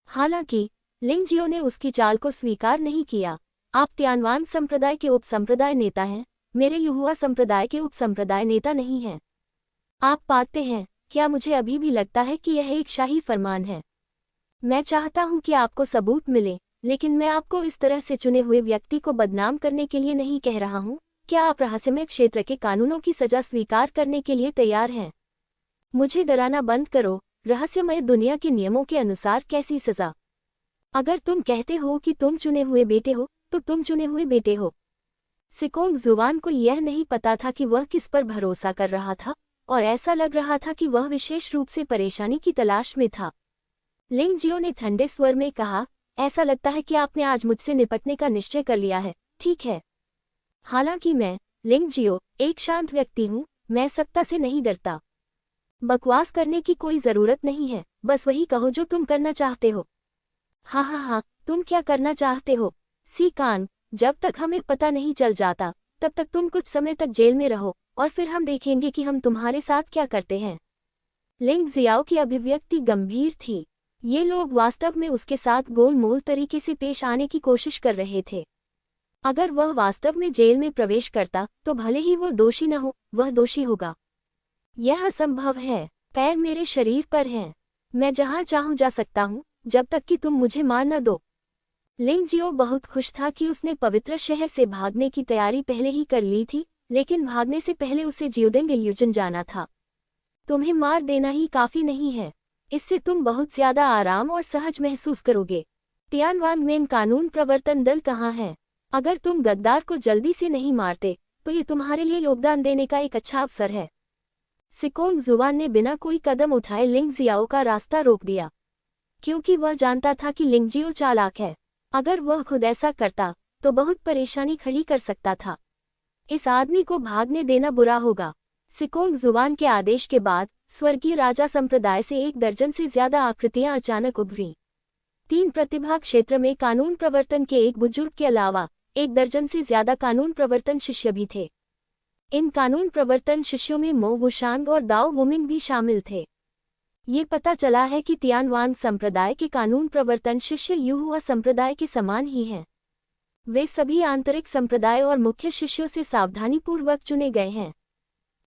Speaker 1: हालांकि लिंग जियो ने उसकी चाल को स्वीकार नहीं किया। आप तियानवान संप्रदाय के उपसंप्रदाय नेता हैं, मेरे युहुआ संप्रदाय के उपसंप्रदाय नेता नहीं हैं। आप पाते हैं, क्या मुझे अभी भी लगता है कि यह एक शाही फरमान है? मैं चाहता हूं कि आपको सबूत मिले, लेकिन मैं आपको इस तरह से चुने हुए व्यक्ति को बदनाम करने के लिए नहीं कह रहा हूं। क्या आप रहस्यमय क्षेत्र के कानूनों की सजा स्वीकार करने के लिए तैयार हैं? मुझे डराना बंद करो। रहस्यमय दुनिया के नियमों के अनुसार कैसी सजा? अगर तुम कहते हो कि तुम चुने हुए बेटे हो तो तुम चुने हुए बेटे हो। सिकोंग जुवान को यह नहीं पता था कि वह किस पर भरोसा कर रहा था, और ऐसा लग रहा था कि वह विशेष रूप से परेशानी की तलाश में था। लिंग जियो ने ठंडे स्वर में कहा, ऐसा लगता है कि आपने आज मुझसे निपटने का निश्चय कर लिया है, ठीक है? हालांकि मैं, लिंग जियो, एक शांत व्यक्ति हूँ, मैं सत्ता से नहीं डरता। बकवास करने की कोई जरूरत नहीं है, बस वही कहो जो तुम करना चाहते हो। हाँ, तुम क्या करना चाहते हो? सीकान, जब तक हमें पता नहीं चल जाता तब तक तुम कुछ समय तक जेल में रहो और फिर हम देखेंगे कि हम तुम्हारे साथ क्या करते हैं। लिंग जियाओ की अभिव्यक्ति गंभीर थी। ये लोग वास्तव में उसके साथ गोलमोल तरीके से पेश आने की कोशिश कर रहे थे। अगर वह वास्तव में जेल में प्रवेश करता तो भले ही वह दोषी न हो, वह दोषी होगा। यह असंभव है। पैर मेरे शरीर पर हैं। मैं जहां चाहूं जा सकता हूं, जब तक कि तुम मुझे मार न दो। लिंग जियो बहुत खुश था कि उसने पवित्र शहर से भागने की तैयारी पहले ही कर ली थी, लेकिन भागने से पहले उसे ज्यूडिंग इल्यूजन जाना था। तुम्हें मार देना ही काफी नहीं है, इससे तुम बहुत ज्यादा आराम और सहज महसूस करोगे। तियानवान में कानून प्रवर्तन दल कहाँ है? अगर तुम गद्दार को जल्दी से नहीं मारते तो ये तुम्हारे लिए योगदान देने का एक अच्छा अवसर है। सिकोंग जुवान ने बिना कोई कदम उठाए लिंग जियाओ का रास्ता रोक दिया, क्योंकि वह जानता था कि लिंग जियो चालाक है। अगर वह खुद ऐसा करता तो बहुत परेशानी खड़ी कर सकता था। इस आदमी को भागने देना बुरा होगा। सिकोंग जुवान के आदेश के बाद स्वर्गीय राजा संप्रदाय से 1 दर्जन से ज्यादा आकृतियां अचानक उभरी। 3 प्रतिभा क्षेत्र में कानून प्रवर्तन के एक बुजुर्ग के अलावा 1 दर्जन से ज्यादा कानून प्रवर्तन शिष्य भी थे। इन कानून प्रवर्तन शिष्यों में मो वुशांग और दाओ वुमिंग भी शामिल थे। ये पता चला है कि तियानवान संप्रदाय के कानून प्रवर्तन शिष्य युहुआ संप्रदाय के समान ही हैं। वे सभी आंतरिक संप्रदाय और मुख्य शिष्यों से सावधानीपूर्वक चुने गए हैं।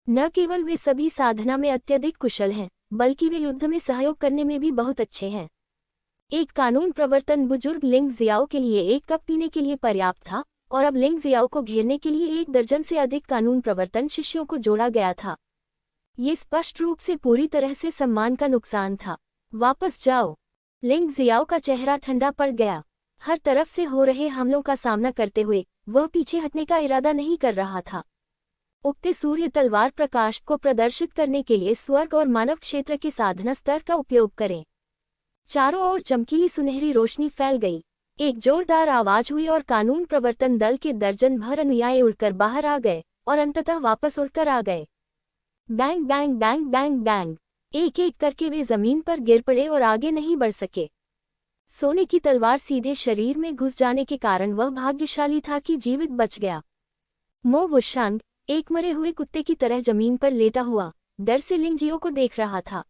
Speaker 1: न केवल वे सभी साधना में अत्यधिक कुशल हैं, बल्कि वे युद्ध में सहयोग करने में भी बहुत अच्छे हैं। एक कानून प्रवर्तन बुजुर्ग लिंग जियाओ के लिए 1 कप पीने के लिए पर्याप्त था, और अब लिंग जियाओ को घेरने के लिए 1 दर्जन से अधिक कानून प्रवर्तन शिष्यों को जोड़ा गया था। ये स्पष्ट रूप से पूरी तरह से सम्मान का नुकसान था। वापस जाओ। लिंग जियाओ का चेहरा ठंडा पड़ गया। हर तरफ से हो रहे हमलों का सामना करते हुए वह पीछे हटने का इरादा नहीं कर रहा था। उगते सूर्य तलवार प्रकाश को प्रदर्शित करने के लिए स्वर्ग और मानव क्षेत्र के साधना स्तर का उपयोग करें। चारों ओर चमकीली सुनहरी रोशनी फैल गई। एक जोरदार आवाज हुई और कानून प्रवर्तन दल के दर्जन भर अनुयायी उड़कर बाहर आ गए और अंततः वापस उड़कर आ गए। Bang bang bang bang bang, एक एक करके वे जमीन पर गिर पड़े और आगे नहीं बढ़ सके। सोने की तलवार सीधे शरीर में घुस जाने के कारण वह भाग्यशाली था कि जीवित बच गया। मो वुशांग एक मरे हुए कुत्ते की तरह जमीन पर लेटा हुआ डर से लिंगजियो को देख रहा था।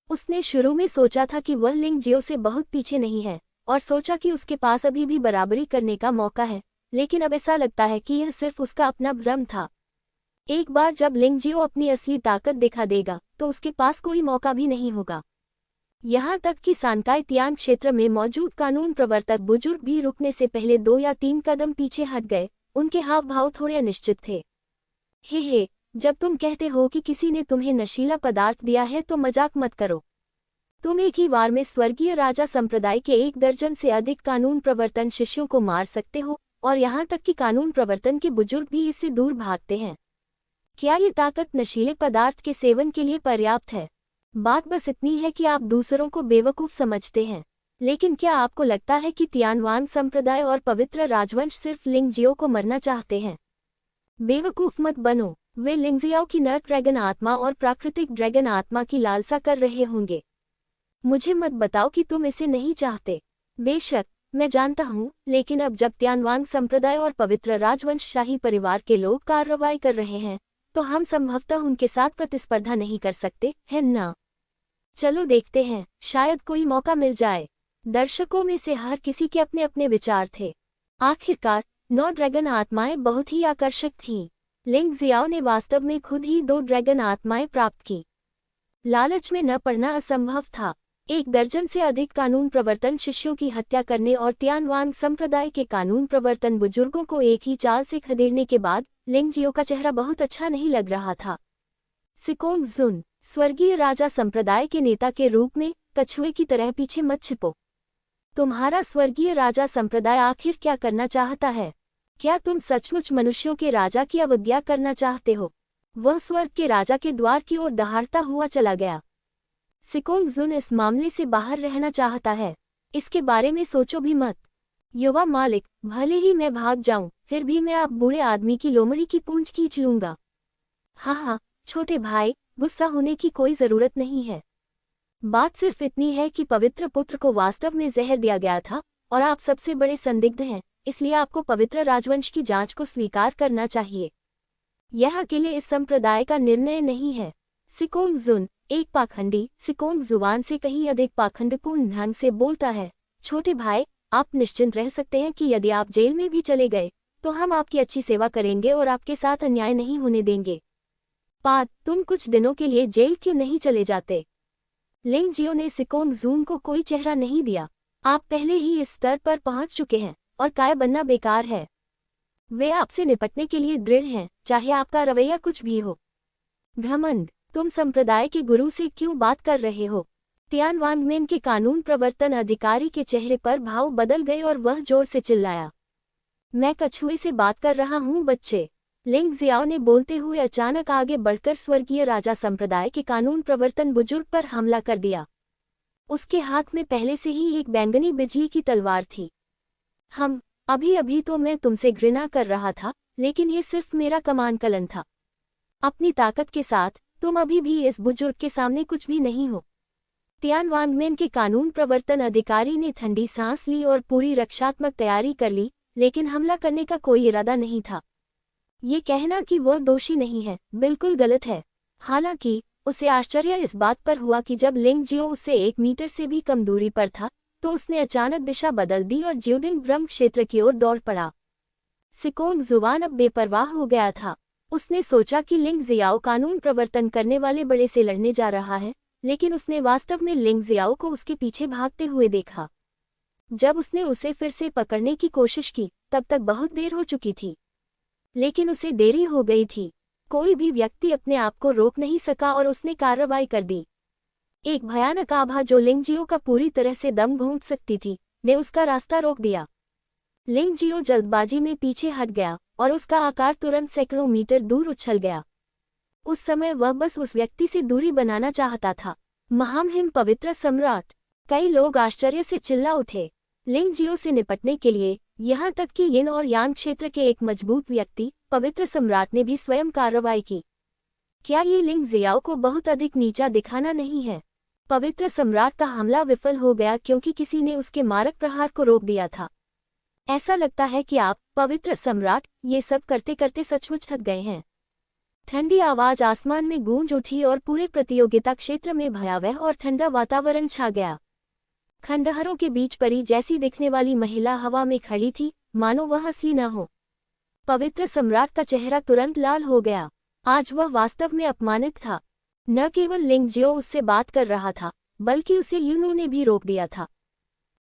Speaker 1: उसने शुरू में सोचा था कि वह लिंगजियो से बहुत पीछे नहीं है और सोचा कि उसके पास अभी भी बराबरी करने का मौका है, लेकिन अब ऐसा लगता है कि यह सिर्फ उसका अपना भ्रम था। एक बार जब लिंगजियो अपनी असली ताकत दिखा देगा तो उसके पास कोई मौका भी नहीं होगा। यहाँ तक कि सांकाई तियान क्षेत्र में मौजूद कानून प्रवर्तक बुजुर्ग भी रुकने से पहले 2 या 3 कदम पीछे हट गए। उनके हाव भाव थोड़े अनिश्चित थे। हे, जब तुम कहते हो कि किसी ने तुम्हें नशीला पदार्थ दिया है तो मजाक मत करो। तुम एक ही वार में स्वर्गीय राजा संप्रदाय के 1 दर्जन से अधिक कानून प्रवर्तन शिष्यों को मार सकते हो और यहाँ तक कि कानून प्रवर्तन के बुजुर्ग भी इससे दूर भागते हैं। क्या ये ताकत नशीले पदार्थ के सेवन के लिए पर्याप्त है? बात बस इतनी है कि आप दूसरों को बेवकूफ़ समझते हैं, लेकिन क्या आपको लगता है कि तियानवान संप्रदाय और पवित्र राजवंश सिर्फ लिंगजियो को मरना चाहते हैं? बेवकूफ़ मत बनो। वे लिंगजियाओ की नर ड्रैगन आत्मा और प्राकृतिक ड्रैगन आत्मा की लालसा कर रहे होंगे। मुझे मत बताओ कि तुम इसे नहीं चाहते। बेशक मैं जानता हूँ, लेकिन अब जब तियानवान संप्रदाय और पवित्र राजवंश शाही परिवार के लोग कार्रवाई कर रहे हैं तो हम संभवतः उनके साथ प्रतिस्पर्धा नहीं कर सकते, है ना? चलो देखते हैं, शायद कोई मौका मिल जाए। दर्शकों में से हर किसी के अपने अपने विचार थे। आखिरकार 9 ड्रैगन आत्माएं बहुत ही आकर्षक थीं। लिंगजियाओ ने वास्तव में खुद ही 2 ड्रैगन आत्माएं प्राप्त की। लालच में न पड़ना असंभव था। 1 दर्जन से अधिक कानून प्रवर्तन शिष्यों की हत्या करने और तियानवान संप्रदाय के कानून प्रवर्तन बुजुर्गों को एक ही चाल से खदेड़ने के बाद लिंगजियो का चेहरा बहुत अच्छा नहीं लग रहा था। सिकोंग जुन, स्वर्गीय राजा संप्रदाय के नेता के रूप में कछुए की तरह पीछे मत छिपो। तुम्हारा स्वर्गीय राजा संप्रदाय आखिर क्या करना चाहता है? क्या तुम सचमुच मनुष्यों के राजा की अवज्ञा करना चाहते हो? वह स्वर्ग के राजा के द्वार की ओर दहाड़ता हुआ चला गया। सिकोंग जुन इस मामले से बाहर रहना चाहता है, इसके बारे में सोचो भी मत। युवा मालिक, भले ही मैं भाग जाऊं, फिर भी मैं आप बूढ़े आदमी की लोमड़ी की पूंछ खींच लूंगा। हाँ, छोटे भाई, गुस्सा होने की कोई जरूरत नहीं है। बात सिर्फ इतनी है कि पवित्र पुत्र को वास्तव में जहर दिया गया था और आप सबसे बड़े संदिग्ध हैं, इसलिए आपको पवित्र राजवंश की जांच को स्वीकार करना चाहिए। यह अकेले इस संप्रदाय का निर्णय नहीं है। सिकोंग जुन, एक पाखंडी, सिकोंग जुबान से कहीं अधिक पाखंडपूर्ण ढंग से बोलता है। छोटे भाई, आप निश्चिंत रह सकते हैं कि यदि आप जेल में भी चले गए तो हम आपकी अच्छी सेवा करेंगे और आपके साथ अन्याय नहीं होने देंगे। पाद, तुम कुछ दिनों के लिए जेल क्यों नहीं चले जाते? लिंगजियो ने सिकोंग जुन को कोई चेहरा नहीं दिया। आप पहले ही इस स्तर पर पहुंच चुके हैं और काय बनना बेकार है। वे आपसे निपटने के लिए दृढ़ हैं, चाहे आपका रवैया कुछ भी हो। घमंड, तुम संप्रदाय के गुरु से क्यों बात कर रहे हो? तियानवानमेन के कानून प्रवर्तन अधिकारी के चेहरे पर भाव बदल गए और वह जोर से चिल्लाया। मैं कछुए से बात कर रहा हूँ बच्चे। लिंगजियाओ ने बोलते हुए अचानक आगे बढ़कर स्वर्गीय राजा संप्रदाय के कानून प्रवर्तन बुजुर्ग पर हमला कर दिया। उसके हाथ में पहले से ही एक बैंगनी बिजली की तलवार थी। अभी तो मैं तुमसे घृणा कर रहा था, लेकिन ये सिर्फ मेरा कमानकलन था। अपनी ताकत के साथ तुम अभी भी इस बुजुर्ग के सामने कुछ भी नहीं हो। तियानवानमेन के कानून प्रवर्तन अधिकारी ने ठंडी सांस ली और पूरी रक्षात्मक तैयारी कर ली, लेकिन हमला करने का कोई इरादा नहीं था। ये कहना कि वह दोषी नहीं है बिल्कुल गलत है। हालांकि उसे आश्चर्य इस बात पर हुआ कि जब लिंगजियो उससे 1 मीटर से भी कम दूरी पर था तो उसने अचानक दिशा बदल दी और ज्यूडिंग ब्रह्म क्षेत्र की ओर दौड़ पड़ा। सिकोंग जुबान अब बेपरवाह हो गया था। उसने सोचा कि लिंगजियाओ कानून प्रवर्तन करने वाले बड़े से लड़ने जा रहा है, लेकिन उसने वास्तव में लिंगजियाओ को उसके पीछे भागते हुए देखा। जब उसने उसे फिर से पकड़ने की कोशिश की तब तक बहुत देर हो चुकी थी, लेकिन उसे देरी हो गई थी। कोई भी व्यक्ति अपने आप को रोक नहीं सका और उसने कार्रवाई कर दी। एक भयानक आभा जो लिंगजियो का पूरी तरह से दम घोंट सकती थी, ने उसका रास्ता रोक दिया। लिंग जियो जल्दबाजी में पीछे हट गया और उसका आकार तुरंत सैकड़ों मीटर दूर उछल गया। उस समय वह बस उस व्यक्ति से दूरी बनाना चाहता था। महामहिम पवित्र सम्राट। कई लोग आश्चर्य से चिल्ला उठे। लिंग जियो से निपटने के लिए यहाँ तक कि यिन और यांग क्षेत्र के एक मजबूत व्यक्ति पवित्र सम्राट ने भी स्वयं कार्रवाई की। क्या ये लिंग जियाओ को बहुत अधिक नीचा दिखाना नहीं है? पवित्र सम्राट का हमला विफल हो गया क्योंकि किसी ने उसके मारक प्रहार को रोक दिया था। ऐसा लगता है कि आप, पवित्र सम्राट, ये सब करते करते सचमुच थक गए हैं। ठंडी आवाज आसमान में गूंज उठी और पूरे प्रतियोगिता क्षेत्र में भयावह और ठंडा वातावरण छा गया। खंडहरों के बीच परी जैसी दिखने वाली महिला हवा में खड़ी थी, मानो वह असली न हो। पवित्र सम्राट का चेहरा तुरंत लाल हो गया। आज वह वास्तव में अपमानित था। न केवल लिंग जियो उससे बात कर रहा था, बल्कि उसे यूनू ने भी रोक दिया था।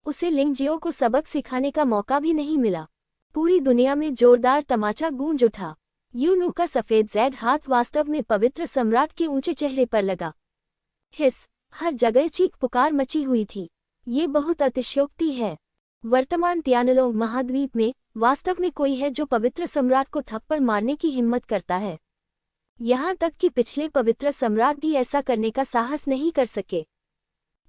Speaker 1: उसे लिंग जियो को सबक सिखाने का मौका भी नहीं मिला। पूरी दुनिया में जोरदार तमाचा गूंज उठा। यूनू का सफेद जैड हाथ वास्तव में पवित्र सम्राट के ऊंचे चेहरे पर लगा। हिस, हर जगह चीख पुकार मची हुई थी। ये बहुत अतिशयोक्ति है। वर्तमान तियानलोंग महाद्वीप में वास्तव में कोई है जो पवित्र सम्राट को थप्पड़ मारने की हिम्मत करता है। यहाँ तक कि पिछले पवित्र सम्राट भी ऐसा करने का साहस नहीं कर सके।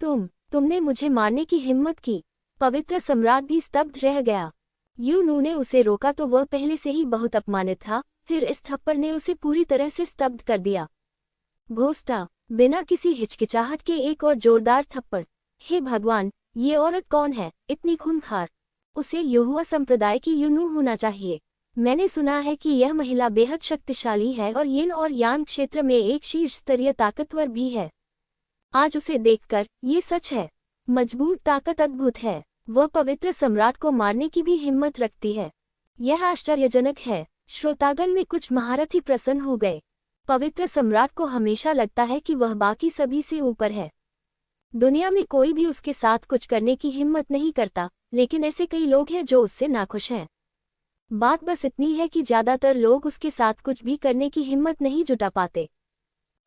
Speaker 1: तुमने मुझे मारने की हिम्मत की। पवित्र सम्राट भी स्तब्ध रह गया। यूनू ने उसे रोका तो वह पहले से ही बहुत अपमानित था, फिर इस थप्पड़ ने उसे पूरी तरह से स्तब्ध कर दिया। घोस्टा, बिना किसी हिचकिचाहट के एक और जोरदार थप्पड़। हे भगवान, ये औरत कौन है, इतनी खूंखार? उसे युहुआ संप्रदाय की यूनू होना चाहिए। मैंने सुना है कि यह महिला बेहद शक्तिशाली है और यिन और यांग क्षेत्र में एक शीर्ष स्तरीय ताकतवर भी है। आज उसे देखकर ये सच है। मजबूत ताकत अद्भुत है। वह पवित्र सम्राट को मारने की भी हिम्मत रखती है। यह आश्चर्यजनक है। श्रोतागण में कुछ महारथी प्रसन्न हो गए। पवित्र सम्राट को हमेशा लगता है कि वह बाकी सभी से ऊपर है। दुनिया में कोई भी उसके साथ कुछ करने की हिम्मत नहीं करता, लेकिन ऐसे कई लोग हैं जो उससे नाखुश हैं। बात बस इतनी है कि ज्यादातर लोग उसके साथ कुछ भी करने की हिम्मत नहीं जुटा पाते।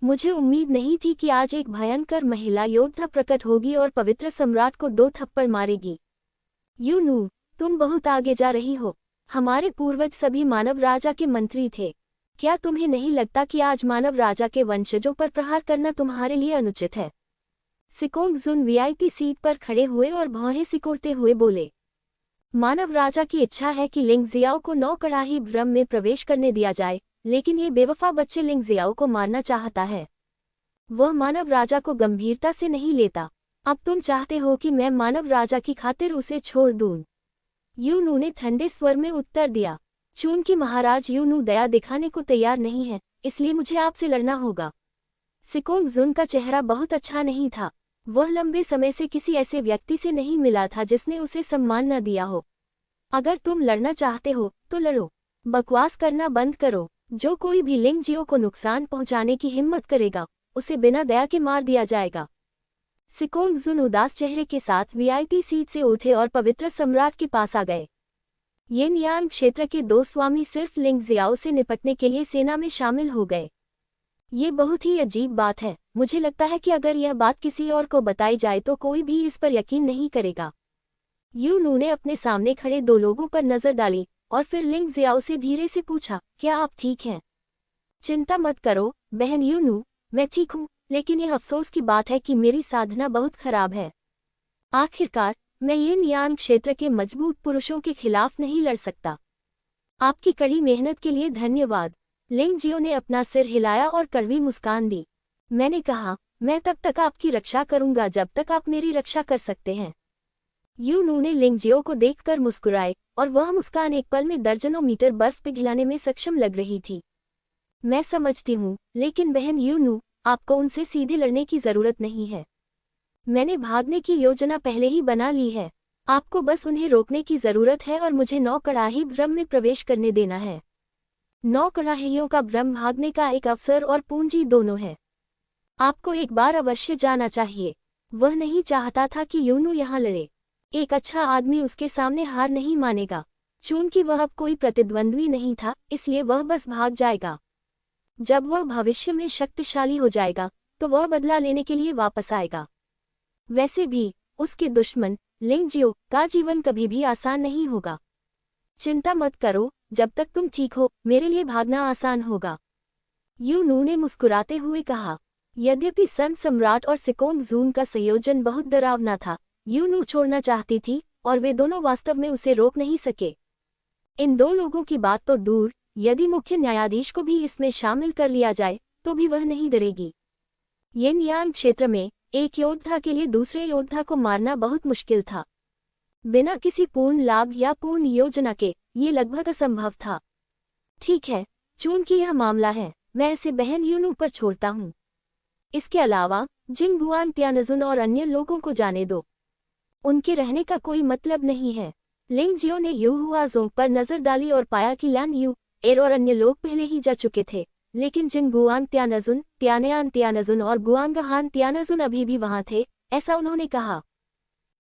Speaker 1: मुझे उम्मीद नहीं थी कि आज एक भयंकर महिला योद्धा प्रकट होगी और पवित्र सम्राट को 2 थप्पड़ मारेगी। यूनू, तुम बहुत आगे जा रही हो। हमारे पूर्वज सभी मानव राजा के मंत्री थे। क्या तुम्हें नहीं लगता कि आज मानव राजा के वंशजों पर प्रहार करना तुम्हारे लिए अनुचित है? सिकोंग जुन वीआईपी सीट पर खड़े हुए और भौहें सिकोड़ते हुए बोले। मानव राजा की इच्छा है कि लिंग जियाओ को 9 कड़ाही भ्रम में प्रवेश करने दिया जाए, लेकिन ये बेवफा बच्चे लिंग जियाओ को मारना चाहता है। वह मानव राजा को गंभीरता से नहीं लेता। अब तुम चाहते हो कि मैं मानव राजा की खातिर उसे छोड़ दूं? यूनू ने ठंडे स्वर में उत्तर दिया। चूंकि महाराज यूनू दया दिखाने को तैयार नहीं है, इसलिए मुझे आपसे लड़ना होगा। सिकोंग जुन का चेहरा बहुत अच्छा नहीं था। वह लंबे समय से किसी ऐसे व्यक्ति से नहीं मिला था जिसने उसे सम्मान न दिया हो। अगर तुम लड़ना चाहते हो तो लड़ो। बकवास करना बंद करो। जो कोई भी लिंग जियो को नुकसान पहुंचाने की हिम्मत करेगा, उसे बिना दया के मार दिया जाएगा। सिकोंग जुन उदास चेहरे के साथ वीआईपी सीट से उठे और पवित्र सम्राट के पास आ गए। यिन यांग क्षेत्र के 2 स्वामी सिर्फ लिंग जियाओ से निपटने के लिए सेना में शामिल हो गए। ये बहुत ही अजीब बात है। मुझे लगता है कि अगर यह बात किसी और को बताई जाए तो कोई भी इस पर यकीन नहीं करेगा। यूनू ने अपने सामने खड़े 2 लोगों पर नजर डाली और फिर लिंग जियाओ से धीरे से पूछा, क्या आप ठीक हैं? चिंता मत करो बहन यूनू, मैं ठीक हूँ, लेकिन यह अफसोस की बात है कि मेरी साधना बहुत खराब है। आखिरकार मैं यिन यांग क्षेत्र के मजबूत पुरुषों के खिलाफ नहीं लड़ सकता। आपकी कड़ी मेहनत के लिए धन्यवाद। लिंग जियो ने अपना सिर हिलाया और कड़वी मुस्कान दी। मैंने कहा, मैं तब तक आपकी रक्षा करूंगा जब तक आप मेरी रक्षा कर सकते हैं। यूनू ने लिंग जियो को देखकर मुस्कुराए और वह मुस्कान एक पल में दर्जनों मीटर बर्फ पिघलाने में सक्षम लग रही थी। मैं समझती हूँ, लेकिन बहन यूनू, आपको उनसे सीधे लड़ने की जरूरत नहीं है। मैंने भागने की योजना पहले ही बना ली है। आपको बस उन्हें रोकने की जरूरत है और मुझे 9 कड़ाही भ्रम में प्रवेश करने देना है। 9 कड़ाहियों का भ्रम भागने का एक अवसर और पूंजी दोनों है। आपको एक बार अवश्य जाना चाहिए। वह नहीं चाहता था कि यूनू यहाँ लड़े। एक अच्छा आदमी उसके सामने हार नहीं मानेगा। चूंकि वह अब कोई प्रतिद्वंद्वी नहीं था, इसलिए वह बस भाग जाएगा। जब वह भविष्य में शक्तिशाली हो जाएगा तो वह बदला लेने के लिए वापस आएगा। वैसे भी उसके दुश्मन लिंग जियो का जीवन कभी भी आसान नहीं होगा। चिंता मत करो, जब तक तुम ठीक हो मेरे लिए भागना आसान होगा। यू नू ने मुस्कुराते हुए कहा। यद्यपि सन सम्राट और सिकोंग जून का संयोजन बहुत डरावना था, यू नू छोड़ना चाहती थी और वे दोनों वास्तव में उसे रोक नहीं सके। इन दो लोगों की बात तो दूर, यदि मुख्य न्यायाधीश को भी इसमें शामिल कर लिया जाए तो भी वह नहीं डरेगी। यिन यांग क्षेत्र में एक योद्धा के लिए दूसरे योद्धा को मारना बहुत मुश्किल था। बिना किसी पूर्ण लाभ या पूर्ण योजना के ये लगभग असंभव था। ठीक है, चूंकि यह मामला है, मैं इसे बहन यूनू पर छोड़ता हूँ। इसके अलावा जिंग गुआन त्यानजुन और अन्य लोगों को जाने दो, उनके रहने का कोई मतलब नहीं है। लिंग जियो ने यू हुआजोंग पर नजर डाली और पाया कि लैन यू एर और अन्य लोग पहले ही जा चुके थे, लेकिन जिंग गुआन त्यानजुन, त्यानयान त्यानजुन और गुआंगहान त्यानजुन अभी भी वहां थे, ऐसा उन्होंने कहा।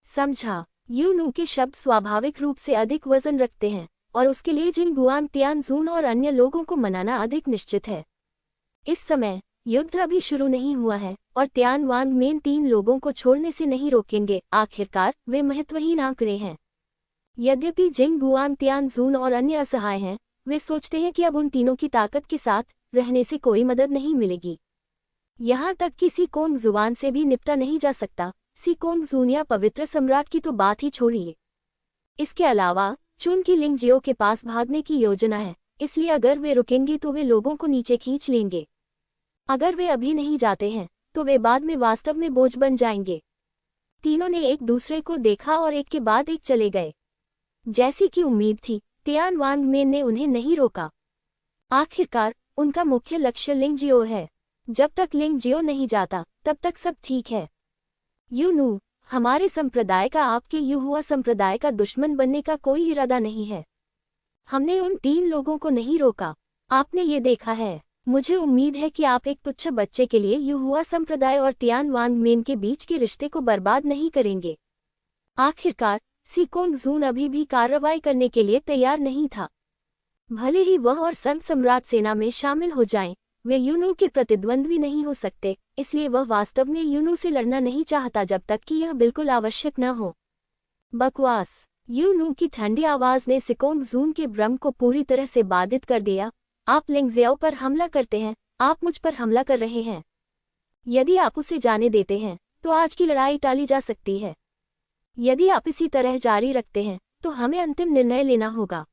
Speaker 1: समझा, यू नू के शब्द स्वाभाविक रूप से अधिक वजन रखते हैं और उसके लिए जिंग गुआन त्यानजून और अन्य लोगों को मनाना अधिक निश्चित है। इस समय युद्ध अभी शुरू नहीं हुआ है और त्यान वांग मेन 3 लोगों को छोड़ने से नहीं रोकेंगे। आखिरकार वे महत्वहीन आंकड़े हैं। यद्यपि जिंग गुआन त्यानजून और अन्य असहाय हैं, वे सोचते हैं कि अब उन तीनों की ताकत के साथ रहने से कोई मदद नहीं मिलेगी। यहाँ तक कि सिकोंग जुआन से भी निपटा नहीं जा सकता। सिकोंग जून या पवित्र सम्राट की तो बात ही छोड़िए। इसके अलावा चूंकि लिंग जियो के पास भागने की योजना है, इसलिए अगर वे रुकेंगे तो वे लोगों को नीचे खींच लेंगे। अगर वे अभी नहीं जाते हैं तो वे बाद में वास्तव में बोझ बन जाएंगे। तीनों ने एक दूसरे को देखा और एक के बाद एक चले गए। जैसी कि उम्मीद थी, त्यान वांग मेन ने उन्हें नहीं रोका। आखिरकार उनका मुख्य लक्ष्य लिंग जियो है। जब तक लिंग जियो नहीं जाता तब तक सब ठीक है। यू नू, हमारे संप्रदाय का आपके युहुआ संप्रदाय का दुश्मन बनने का कोई इरादा नहीं है। हमने उन 3 लोगों को नहीं रोका। आपने ये देखा है। मुझे उम्मीद है कि आप एक तुच्छ बच्चे के लिए युहुआ संप्रदाय और त्यान वांग मेन के बीच के रिश्ते को बर्बाद नहीं करेंगे। आखिरकार सिकोंग जून अभी भी कार्रवाई करने के लिए तैयार नहीं था। भले ही वह और सन सम्राट सेना में शामिल हो जाएं, वे यूनू के प्रतिद्वंद्वी नहीं हो सकते, इसलिए वह वास्तव में यूनू से लड़ना नहीं चाहता जब तक कि यह बिल्कुल आवश्यक न हो। बकवास। यूनू की ठंडी आवाज ने सिकोंग जून के भ्रम को पूरी तरह से बाधित कर दिया। आप लिंग जियो पर हमला करते हैं, आप मुझ पर हमला कर रहे हैं। यदि आप उसे जाने देते हैं तो आज की लड़ाई टाली जा सकती है। यदि आप इसी तरह जारी रखते हैं तो हमें अंतिम निर्णय लेना होगा।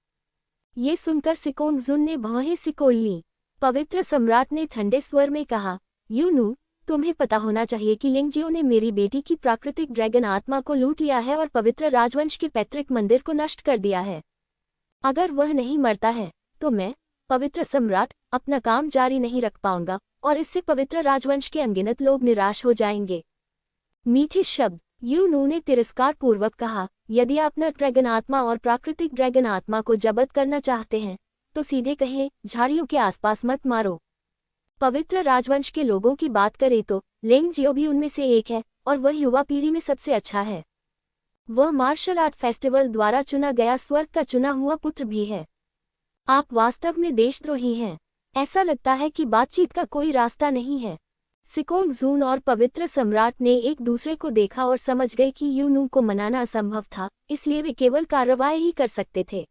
Speaker 1: ये सुनकर सिकोंग जून ने भौहें सिकोड़ लीं। पवित्र सम्राट ने ठंडे स्वर में कहा, यूनू, तुम्हें पता होना चाहिए कि लिंग जियो ने मेरी बेटी की प्राकृतिक ड्रैगन आत्मा को लूट लिया है और पवित्र राजवंश के पैतृक मंदिर को नष्ट कर दिया है। अगर वह नहीं मरता है तो मैं, पवित्र सम्राट, अपना काम जारी नहीं रख पाऊंगा और इससे पवित्र राजवंश के अनगिनत लोग निराश हो जाएंगे। मीठे शब्द। यूनू ने तिरस्कार पूर्वक कहा, यदि आप न ड्रैगन आत्मा और प्राकृतिक ड्रैगन आत्मा को जब्त करना चाहते हैं तो सीधे कहें, झाड़ियों के आसपास मत मारो। पवित्र राजवंश के लोगों की बात करें तो लिंग जियो भी उनमें से एक है और वह युवा पीढ़ी में सबसे अच्छा है। वह मार्शल आर्ट फेस्टिवल द्वारा चुना गया स्वर्ग का चुना हुआ पुत्र भी है। आप वास्तव में देशद्रोही हैं। ऐसा लगता है कि बातचीत का कोई रास्ता नहीं है। सिकोंग जून और पवित्र सम्राट ने एक दूसरे को देखा और समझ गए कि यूनू को मनाना असंभव था, इसलिए वे केवल कार्रवाई ही कर सकते थे।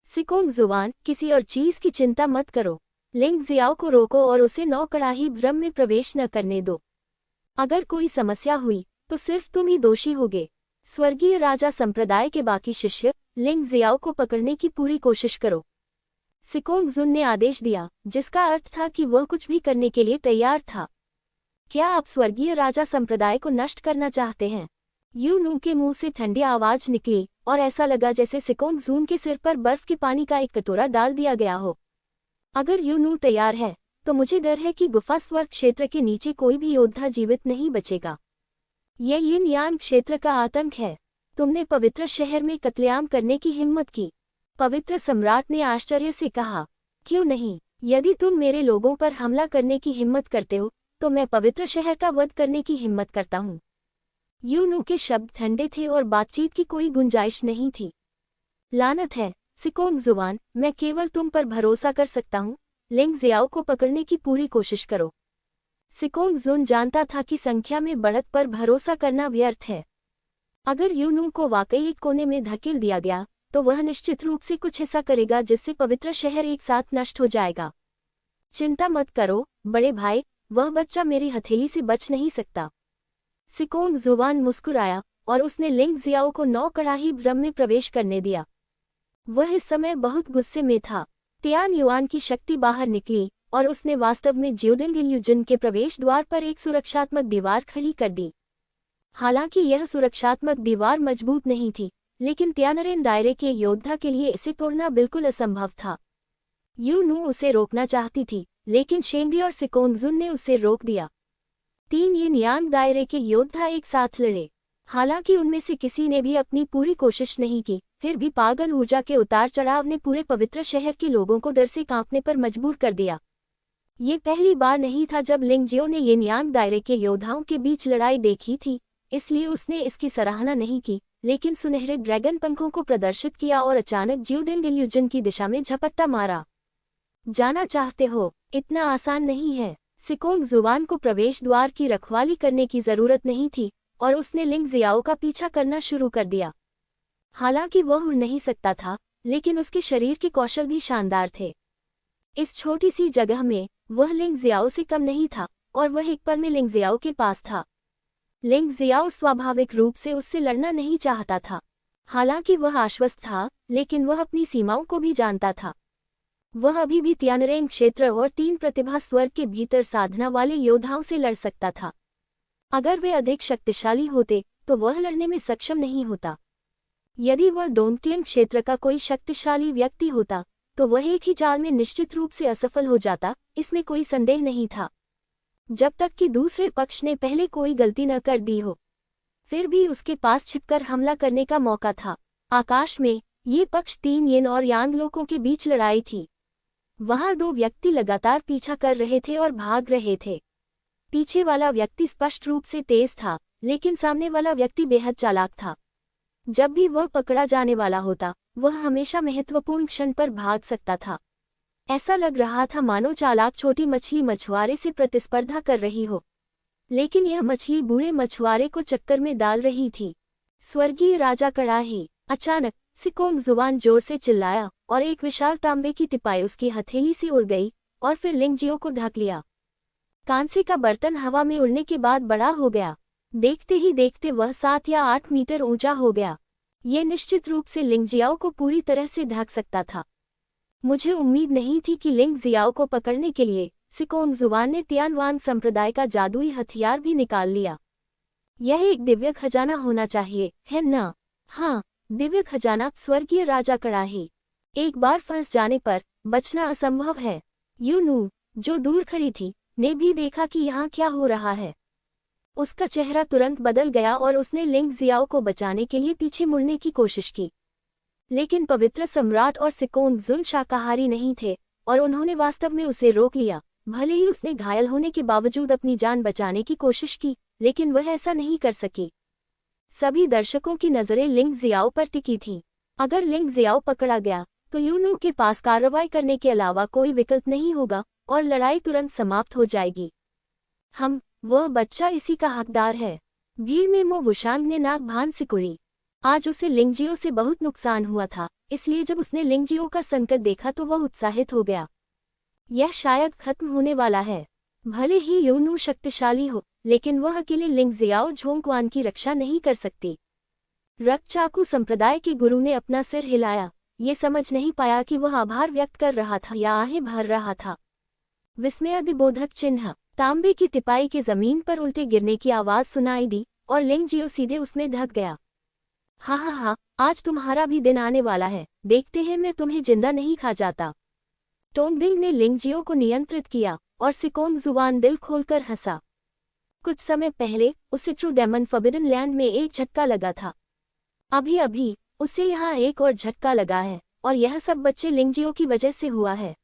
Speaker 1: सिकोंग जुआन, किसी और चीज की चिंता मत करो। लिंग जियाओ को रोको और उसे 9 कड़ाही भ्रम में प्रवेश न करने दो। अगर कोई समस्या हुई तो सिर्फ तुम ही दोषी होगे। स्वर्गीय राजा संप्रदाय के बाकी शिष्य, लिंग जियाओ को पकड़ने की पूरी कोशिश करो। सिकोंग जुन ने आदेश दिया, जिसका अर्थ था कि वह कुछ भी करने के लिए तैयार था। क्या आप स्वर्गीय राजा संप्रदाय को नष्ट करना चाहते हैं? यूनू के मुंह से ठंडी आवाज निकली और ऐसा लगा जैसे सिकोंग जून के सिर पर बर्फ के पानी का एक कटोरा डाल दिया गया हो। अगर यूनू तैयार है तो मुझे डर है कि गुफा स्वर्ग क्षेत्र के नीचे कोई भी योद्धा जीवित नहीं बचेगा। यह यिन यांग क्षेत्र का आतंक है। तुमने पवित्र शहर में कत्लेआम करने की हिम्मत की। पवित्र सम्राट ने आश्चर्य से कहा, क्यों नहीं? यदि तुम मेरे लोगों पर हमला करने की हिम्मत करते हो तो मैं पवित्र शहर का वध करने की हिम्मत करता हूँ। यूनू के शब्द ठंडे थे और बातचीत की कोई गुंजाइश नहीं थी। लानत है, सिकोंग जुआन, मैं केवल तुम पर भरोसा कर सकता हूँ। लिंग जियाओ को पकड़ने की पूरी कोशिश करो। सिकोंग जुन जानता था कि संख्या में बढ़त पर भरोसा करना व्यर्थ है। अगर यूनू को वाकई एक कोने में धकेल दिया गया तो वह निश्चित रूप से कुछ ऐसा करेगा जिससे पवित्र शहर एक साथ नष्ट हो जाएगा। चिंता मत करो बड़े भाई, वह बच्चा मेरी हथेली से बच नहीं सकता। सिकोंग जुबान मुस्कुराया और उसने लिंग जियाओ को 9 कड़ाही भ्रम में प्रवेश करने दिया। वह इस समय बहुत गुस्से में था। तियान युआन की शक्ति बाहर निकली और उसने वास्तव में ज्यूडिंग इल्यूजन के प्रवेश द्वार पर एक सुरक्षात्मक दीवार खड़ी कर दी। हालांकि यह सुरक्षात्मक दीवार मजबूत नहीं थी, लेकिन तियानरेन दायरे के योद्धा के लिए इसे तोड़ना बिल्कुल असंभव था। यूनू उसे रोकना चाहती थी, लेकिन शेंडी और सिकोंगजुन ने उसे रोक दिया। 3 यिन यांग दायरे के योद्धा एक साथ लड़े। हालांकि उनमें से किसी ने भी अपनी पूरी कोशिश नहीं की, फिर भी पागल ऊर्जा के उतार चढ़ाव ने पूरे पवित्र शहर के लोगों को डर से कांपने पर मजबूर कर दिया। ये पहली बार नहीं था जब लिंगजियो ने यिन यांग दायरे के योद्धाओं के बीच लड़ाई देखी थी, इसलिए उसने इसकी सराहना नहीं की, लेकिन सुनहरे ड्रैगन पंखों को प्रदर्शित किया और अचानक ज्यूडिंग इल्यूजन की दिशा में झपट्टा मारा। जाना चाहते हो? इतना आसान नहीं है। सिकोंग जुबान को प्रवेश द्वार की रखवाली करने की जरूरत नहीं थी और उसने लिंग जियाओ का पीछा करना शुरू कर दिया। हालांकि वह उड़ नहीं सकता था, लेकिन उसके शरीर के कौशल भी शानदार थे। इस छोटी सी जगह में वह लिंग जियाओ से कम नहीं था और वह एक पल में लिंग जियाओ के पास था। लिंग जियाओ स्वाभाविक रूप से उससे लड़ना नहीं चाहता था। हालांकि वह आश्वस्त था, लेकिन वह अपनी सीमाओं को भी जानता था। वह अभी भी तियानरेन क्षेत्र और 3 प्रतिभा स्वर्ग के भीतर साधना वाले योद्धाओं से लड़ सकता था। अगर वे अधिक शक्तिशाली होते तो वह लड़ने में सक्षम नहीं होता। यदि वह डोंगटियन क्षेत्र का कोई शक्तिशाली व्यक्ति होता तो वह एक ही चाल में निश्चित रूप से असफल हो जाता, इसमें कोई संदेह नहीं था, जब तक कि दूसरे पक्ष ने पहले कोई गलती न कर दी हो। फिर भी उसके पास छिपकर हमला करने का मौका था। आकाश में ये पक्ष 3 यिन और यांग लोगों के बीच लड़ाई थी। वहां 2 व्यक्ति लगातार पीछा कर रहे थे और भाग रहे थे। पीछे वाला व्यक्ति स्पष्ट रूप से तेज था, लेकिन सामने वाला व्यक्ति बेहद चालाक था। जब भी वह पकड़ा जाने वाला होता, वह हमेशा महत्वपूर्ण क्षण पर भाग सकता था। ऐसा लग रहा था मानो चालाक छोटी मछली मछुआरे से प्रतिस्पर्धा कर रही हो, लेकिन यह मछली बूढ़े मछुआरे को चक्कर में डाल रही थी। स्वर्गीय राजा कड़ाही! अचानक सिकोंग जुबान जोर से चिल्लाया और एक विशाल तांबे की तिपाई उसकी हथेली से उड़ गई और फिर लिंगजियो को ढक लिया। कांसे का बर्तन हवा में उड़ने के बाद बड़ा हो गया। देखते ही देखते वह 7 या 8 मीटर ऊंचा हो गया। ये निश्चित रूप से लिंग जियाओ को पूरी तरह से ढक सकता था। मुझे उम्मीद नहीं थी कि लिंग जियाओ को पकड़ने के लिए सिकोंग जुबान ने तियानवांग संप्रदाय का जादुई हथियार भी निकाल लिया। यह एक दिव्य खजाना होना चाहिए, है ना? हाँ, दिव्य खजाना, स्वर्गीय राजा कड़ाही। एक बार फंस जाने पर बचना असंभव है। यूनू, जो दूर खड़ी थी, ने भी देखा कि यहाँ क्या हो रहा है। उसका चेहरा तुरंत बदल गया और उसने लिंग जियाओ को बचाने के लिए पीछे मुड़ने की कोशिश की। लेकिन पवित्र सम्राट और सिकोंग जुन शाकाहारी नहीं थे और उन्होंने वास्तव में उसे रोक लिया। भले ही उसने घायल होने के बावजूद अपनी जान बचाने की कोशिश की, लेकिन वह ऐसा नहीं कर सकी। सभी दर्शकों की नजरें लिंग जियाओ पर टिकी थीं। अगर लिंग जियाओ पकड़ा गया तो यूनू के पास कार्रवाई करने के अलावा कोई विकल्प नहीं होगा और लड़ाई तुरंत समाप्त हो जाएगी। वह बच्चा इसी का हकदार है। भीड़ में मो वुशांग ने नाक भान सिकुड़ी। आज उसे लिंगजियो से बहुत नुकसान हुआ था, इसलिए जब उसने लिंगजियो का संकट देखा तो वह उत्साहित हो गया। यह शायद खत्म होने वाला है। भले ही यूनू शक्तिशाली हो, लेकिन वह अकेले लिंग जियाओ झोंगक्वान की रक्षा नहीं कर सकती। रक्चाकू संप्रदाय के गुरु ने अपना सिर हिलाया। ये समझ नहीं पाया कि वह आभार व्यक्त कर रहा था या आहें भर रहा था। विस्मयादिबोधक चिन्ह। तांबे की तिपाई के जमीन पर उल्टे गिरने की आवाज सुनाई दी और लिंगजियो सीधे उसमें ढक गया। हा, आज तुम्हारा भी दिन आने वाला है। देखते हैं मैं तुम्हें जिंदा नहीं खा जाता। टोंगबिंग ने लिंगजियो को नियंत्रित किया और सिकोंग जुबान दिल खोलकर हंसा। कुछ समय पहले उसे ट्रू डेमन फॉरबिडन लैंड में एक झटका लगा था। अभी उसे यहाँ एक और झटका लगा है और यह सब बच्चे लिंगजियो की वजह से हुआ है।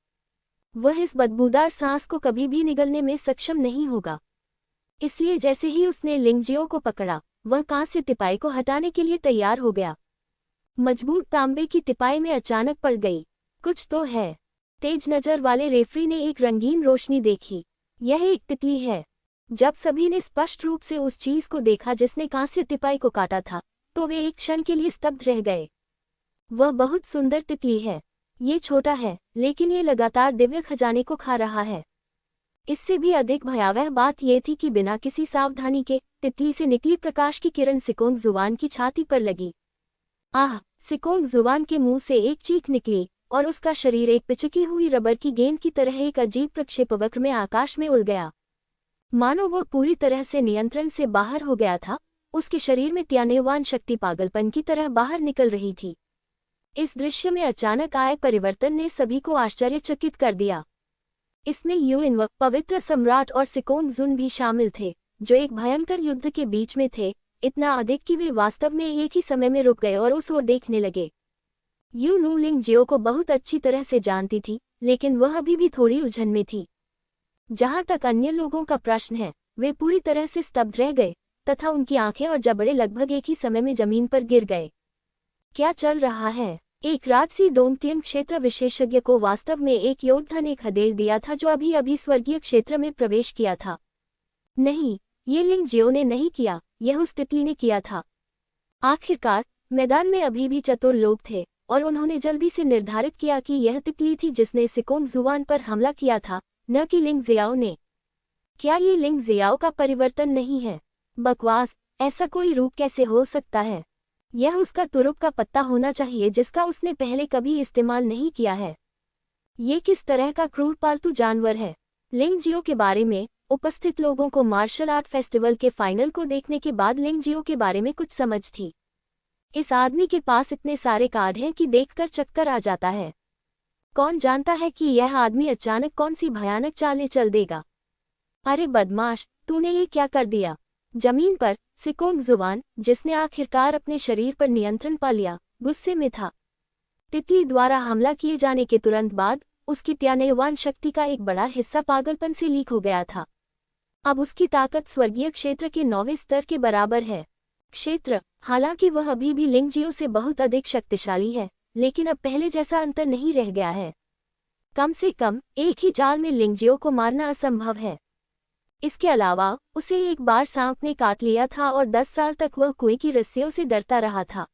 Speaker 1: वह इस बदबूदार सांस को कभी भी निगलने में सक्षम नहीं होगा। इसलिए जैसे ही उसने लिंगजियो को पकड़ा, वह कांस्य तिपाई को हटाने के लिए तैयार हो गया। मजबूत तांबे की तिपाई में अचानक पड़ गई। कुछ तो है। तेज नजर वाले रेफरी ने एक रंगीन रोशनी देखी। यह एक तितली है। जब सभी ने स्पष्ट रूप से उस चीज को देखा जिसने कांस्य तिपाई को काटा था, तो वे एक क्षण के लिए स्तब्ध रह गए। वह बहुत सुंदर तितली है। ये छोटा है, लेकिन ये लगातार दिव्य खजाने को खा रहा है। इससे भी अधिक भयावह बात यह थी कि बिना किसी सावधानी के तितली से निकली प्रकाश की किरण सिकोंग जुवान की छाती पर लगी। आह! सिकोंग जुवान के मुंह से एक चीख निकली और उसका शरीर एक पिचकी हुई रबर की गेंद की तरह एक अजीब प्रक्षेपवक्र में आकाश में उड़ गया। मानो वह पूरी तरह से नियंत्रण से बाहर हो गया था। उसके शरीर में त्यानेवान शक्ति पागलपन की तरह बाहर निकल रही थी। इस दृश्य में अचानक आए परिवर्तन ने सभी को आश्चर्यचकित कर दिया। इसमें यूइनवक, पवित्र सम्राट और सिकोंग जुन भी शामिल थे, जो एक भयंकर युद्ध के बीच में थे, इतना अधिक कि वे वास्तव में एक ही समय में रुक गए और उस ओर देखने लगे। यू नू लिंगजियो को बहुत अच्छी तरह से जानती थी, लेकिन वह अभी भी थोड़ी उलझन में थी। जहां तक अन्य लोगों का प्रश्न है, वे पूरी तरह से स्तब्ध रह गए तथा उनकी आंखें और जबड़े लगभग एक ही समय में जमीन पर गिर गए। क्या चल रहा है? एक राजसी डोंगटियन क्षेत्र विशेषज्ञ को वास्तव में एक योद्धा ने खदेड़ दिया था जो अभी अभी स्वर्गीय क्षेत्र में प्रवेश किया था। नहीं, ये लिंगजियो ने नहीं किया, यह उस तितली ने किया था। आखिरकार मैदान में अभी भी चतुर लोग थे और उन्होंने जल्दी से निर्धारित किया कि यह तितली थी जिसने सिकोंग जुवान पर हमला किया था, न कि लिंगजियाओ ने। क्या ये लिंगजियाओ का परिवर्तन नहीं है? बकवास! ऐसा कोई रूप कैसे हो सकता है? यह उसका तुरुप का पत्ता होना चाहिए जिसका उसने पहले कभी इस्तेमाल नहीं किया है। ये किस तरह का क्रूर पालतू जानवर है? लिंगजियो के बारे में उपस्थित लोगों को मार्शल आर्ट फेस्टिवल के फाइनल को देखने के बाद लिंगजियो के बारे में कुछ समझ थी। इस आदमी के पास इतने सारे कार्ड हैं कि देखकर चक्कर आ जाता है। कौन जानता है कि यह आदमी अचानक कौन सी भयानक चालें चल देगा। अरे बदमाश, तूने ये क्या कर दिया? जमीन पर सिकोंग जुवान, जिसने आखिरकार अपने शरीर पर नियंत्रण पा लिया, गुस्से में था। तितली द्वारा हमला किए जाने के तुरंत बाद उसकी त्यानेवान शक्ति का एक बड़ा हिस्सा पागलपन से लीक हो गया था। अब उसकी ताकत स्वर्गीय क्षेत्र के 9वें स्तर के बराबर है। क्षेत्र, हालांकि वह अभी भी लिंगजियो से बहुत अधिक शक्तिशाली है, लेकिन अब पहले जैसा अंतर नहीं रह गया है। कम से कम एक ही जाल में लिंगजियो को मारना असंभव है। इसके अलावा उसे एक बार सांप ने काट लिया था और 10 साल तक वह कुएं की रस्सियों से डरता रहा था।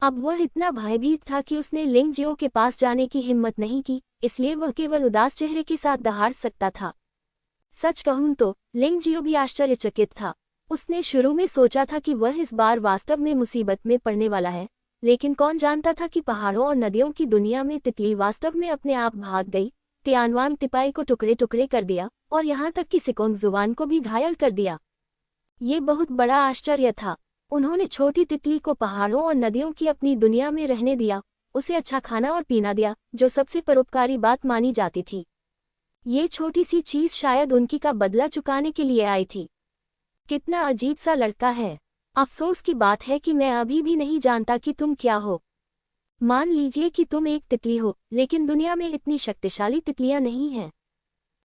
Speaker 1: अब वह इतना भयभीत था कि उसने लिंगजियो के पास जाने की हिम्मत नहीं की, इसलिए वह केवल उदास चेहरे के साथ दहाड़ सकता था। सच कहूं तो लिंगजियो भी आश्चर्यचकित था। उसने शुरू में सोचा था कि वह इस बार वास्तव में मुसीबत में पड़ने वाला है, लेकिन कौन जानता था कि पहाड़ों और नदियों की दुनिया में तितली वास्तव में अपने आप भाग गई, त्यानवांग तिपाई को टुकड़े टुकड़े कर दिया और यहाँ तक कि सिकोंग जुवान को भी घायल कर दिया। ये बहुत बड़ा आश्चर्य था। उन्होंने छोटी तितली को पहाड़ों और नदियों की अपनी दुनिया में रहने दिया, उसे अच्छा खाना और पीना दिया, जो सबसे परोपकारी बात मानी जाती थी। ये छोटी सी चीज शायद उनकी का बदला चुकाने के लिए आई थी। कितना अजीब सा लड़का है। अफसोस की बात है कि मैं अभी भी नहीं जानता कि तुम क्या हो। मान लीजिए कि तुम एक तितली हो, लेकिन दुनिया में इतनी शक्तिशाली तितलियां नहीं हैं।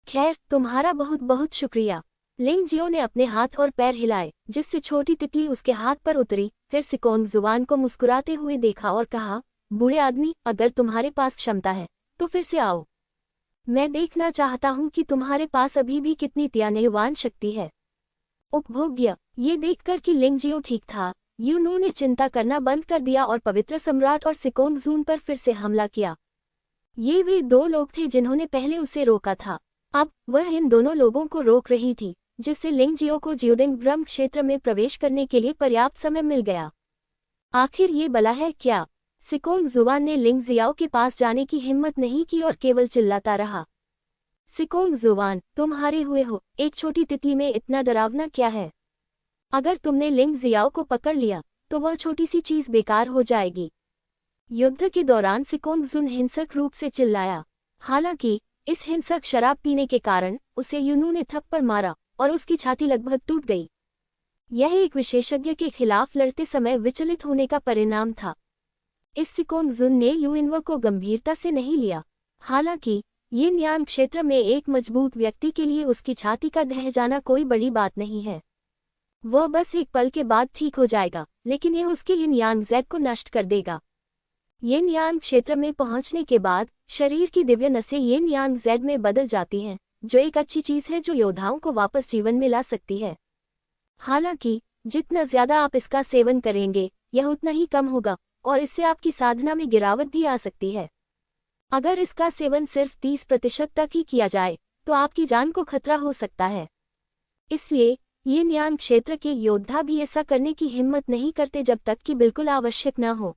Speaker 1: खैर, तुम्हारा बहुत बहुत शुक्रिया। लिंगजियो ने अपने हाथ और पैर हिलाए, जिससे छोटी तितली उसके हाथ पर उतरी। फिर सिकोंग जुवान को मुस्कुराते हुए देखा और कहा, बूढ़े आदमी, अगर तुम्हारे पास क्षमता है तो फिर से आओ। मैं देखना चाहता हूं कि तुम्हारे पास अभी भी कितनी त्यानेवान शक्ति है। उपभोग्य। ये देखकर कि लिंगजियो ठीक था, यूनू ने चिंता करना बंद कर दिया और पवित्र सम्राट और सिकोंग जुन पर फिर से हमला किया। ये वे दो लोग थे जिन्होंने पहले उसे रोका था। अब वह इन दोनों लोगों को रोक रही थी, जिससे लिंगजियो को जियोडिंग ब्रह्म क्षेत्र में प्रवेश करने के लिए पर्याप्त समय मिल गया। आखिर ये बला है क्या? सिकोंग जुवान ने लिंगजियाओ के पास जाने की हिम्मत नहीं की और केवल चिल्लाता रहा, सिकोंग जुवान, तुम हारे हुए हो। एक छोटी तितली में इतना डरावना क्या है? अगर तुमने लिंगजियाओ को पकड़ लिया तो वह छोटी सी चीज बेकार हो जाएगी। युद्ध के दौरान सिकोंग जुन हिंसक रूप से चिल्लाया। हालांकि इस हिंसक शराब पीने के कारण उसे यूनू ने थप्पड़ मारा और उसकी छाती लगभग टूट गई। यह एक विशेषज्ञ के खिलाफ लड़ते समय विचलित होने का परिणाम था। इस सिकोंग जुन ने यूइनवो को गंभीरता से नहीं लिया। हालांकि ये न्यान क्षेत्र में एक मजबूत व्यक्ति के लिए उसकी छाती का ढह जाना कोई बड़ी बात नहीं है। वह बस एक पल के बाद ठीक हो जाएगा, लेकिन यह उसके यिन यांग ज़ेड को नष्ट कर देगा। यिन यांग क्षेत्र में पहुंचने के बाद शरीर की दिव्य नसें यिन यांग ज़ेड में बदल जाती हैं, जो एक अच्छी चीज है जो योद्धाओं को वापस जीवन में ला सकती है। हालांकि जितना ज्यादा आप इसका सेवन करेंगे, यह उतना ही कम होगा और इससे आपकी साधना में गिरावट भी आ सकती है। अगर इसका सेवन सिर्फ 30% तक ही किया जाए तो आपकी जान को खतरा हो सकता है। इसलिए ये ज्ञान क्षेत्र के योद्धा भी ऐसा करने की हिम्मत नहीं करते जब तक कि बिल्कुल आवश्यक न हो।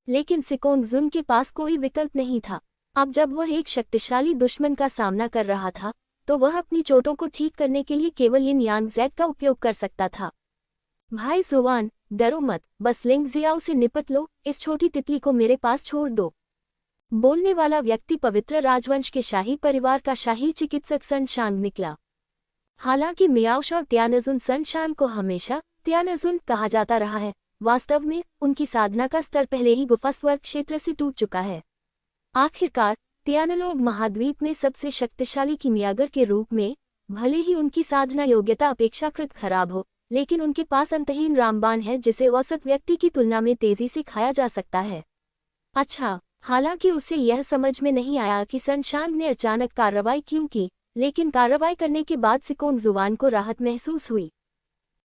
Speaker 1: लेकिन सिकोंगजुन के पास कोई विकल्प नहीं था। अब जब वह एक शक्तिशाली दुश्मन का सामना कर रहा था तो वह अपनी चोटों को ठीक करने के लिए केवल यिन यांग जेड का उपयोग कर सकता था। भाई जुवान, डरो मत, बस लिंग जियाओ से निपट लो, इस छोटी तितली को मेरे पास छोड़ दो। बोलने वाला व्यक्ति पवित्र राजवंश के शाही परिवार का शाही चिकित्सक सन शांग निकला। हालांकि मियाओश और त्यानजुन सन शांग को हमेशा त्यानजुन कहा जाता रहा है, वास्तव में उनकी साधना का स्तर पहले ही गुफा स्वर्ग क्षेत्र से टूट चुका है। आखिरकार त्यानलोग महाद्वीप में सबसे शक्तिशाली कीमियागर के रूप में, भले ही उनकी साधना योग्यता अपेक्षाकृत खराब हो, लेकिन उनके पास अंतहीन रामबाण है जिसे औसत व्यक्ति की तुलना में तेजी से खाया जा सकता है। अच्छा, हालांकि उसे यह समझ में नहीं आया कि सन शांग ने अचानक कार्रवाई क्यों की, लेकिन कार्रवाई करने के बाद सिकोंग जुवान को राहत महसूस हुई।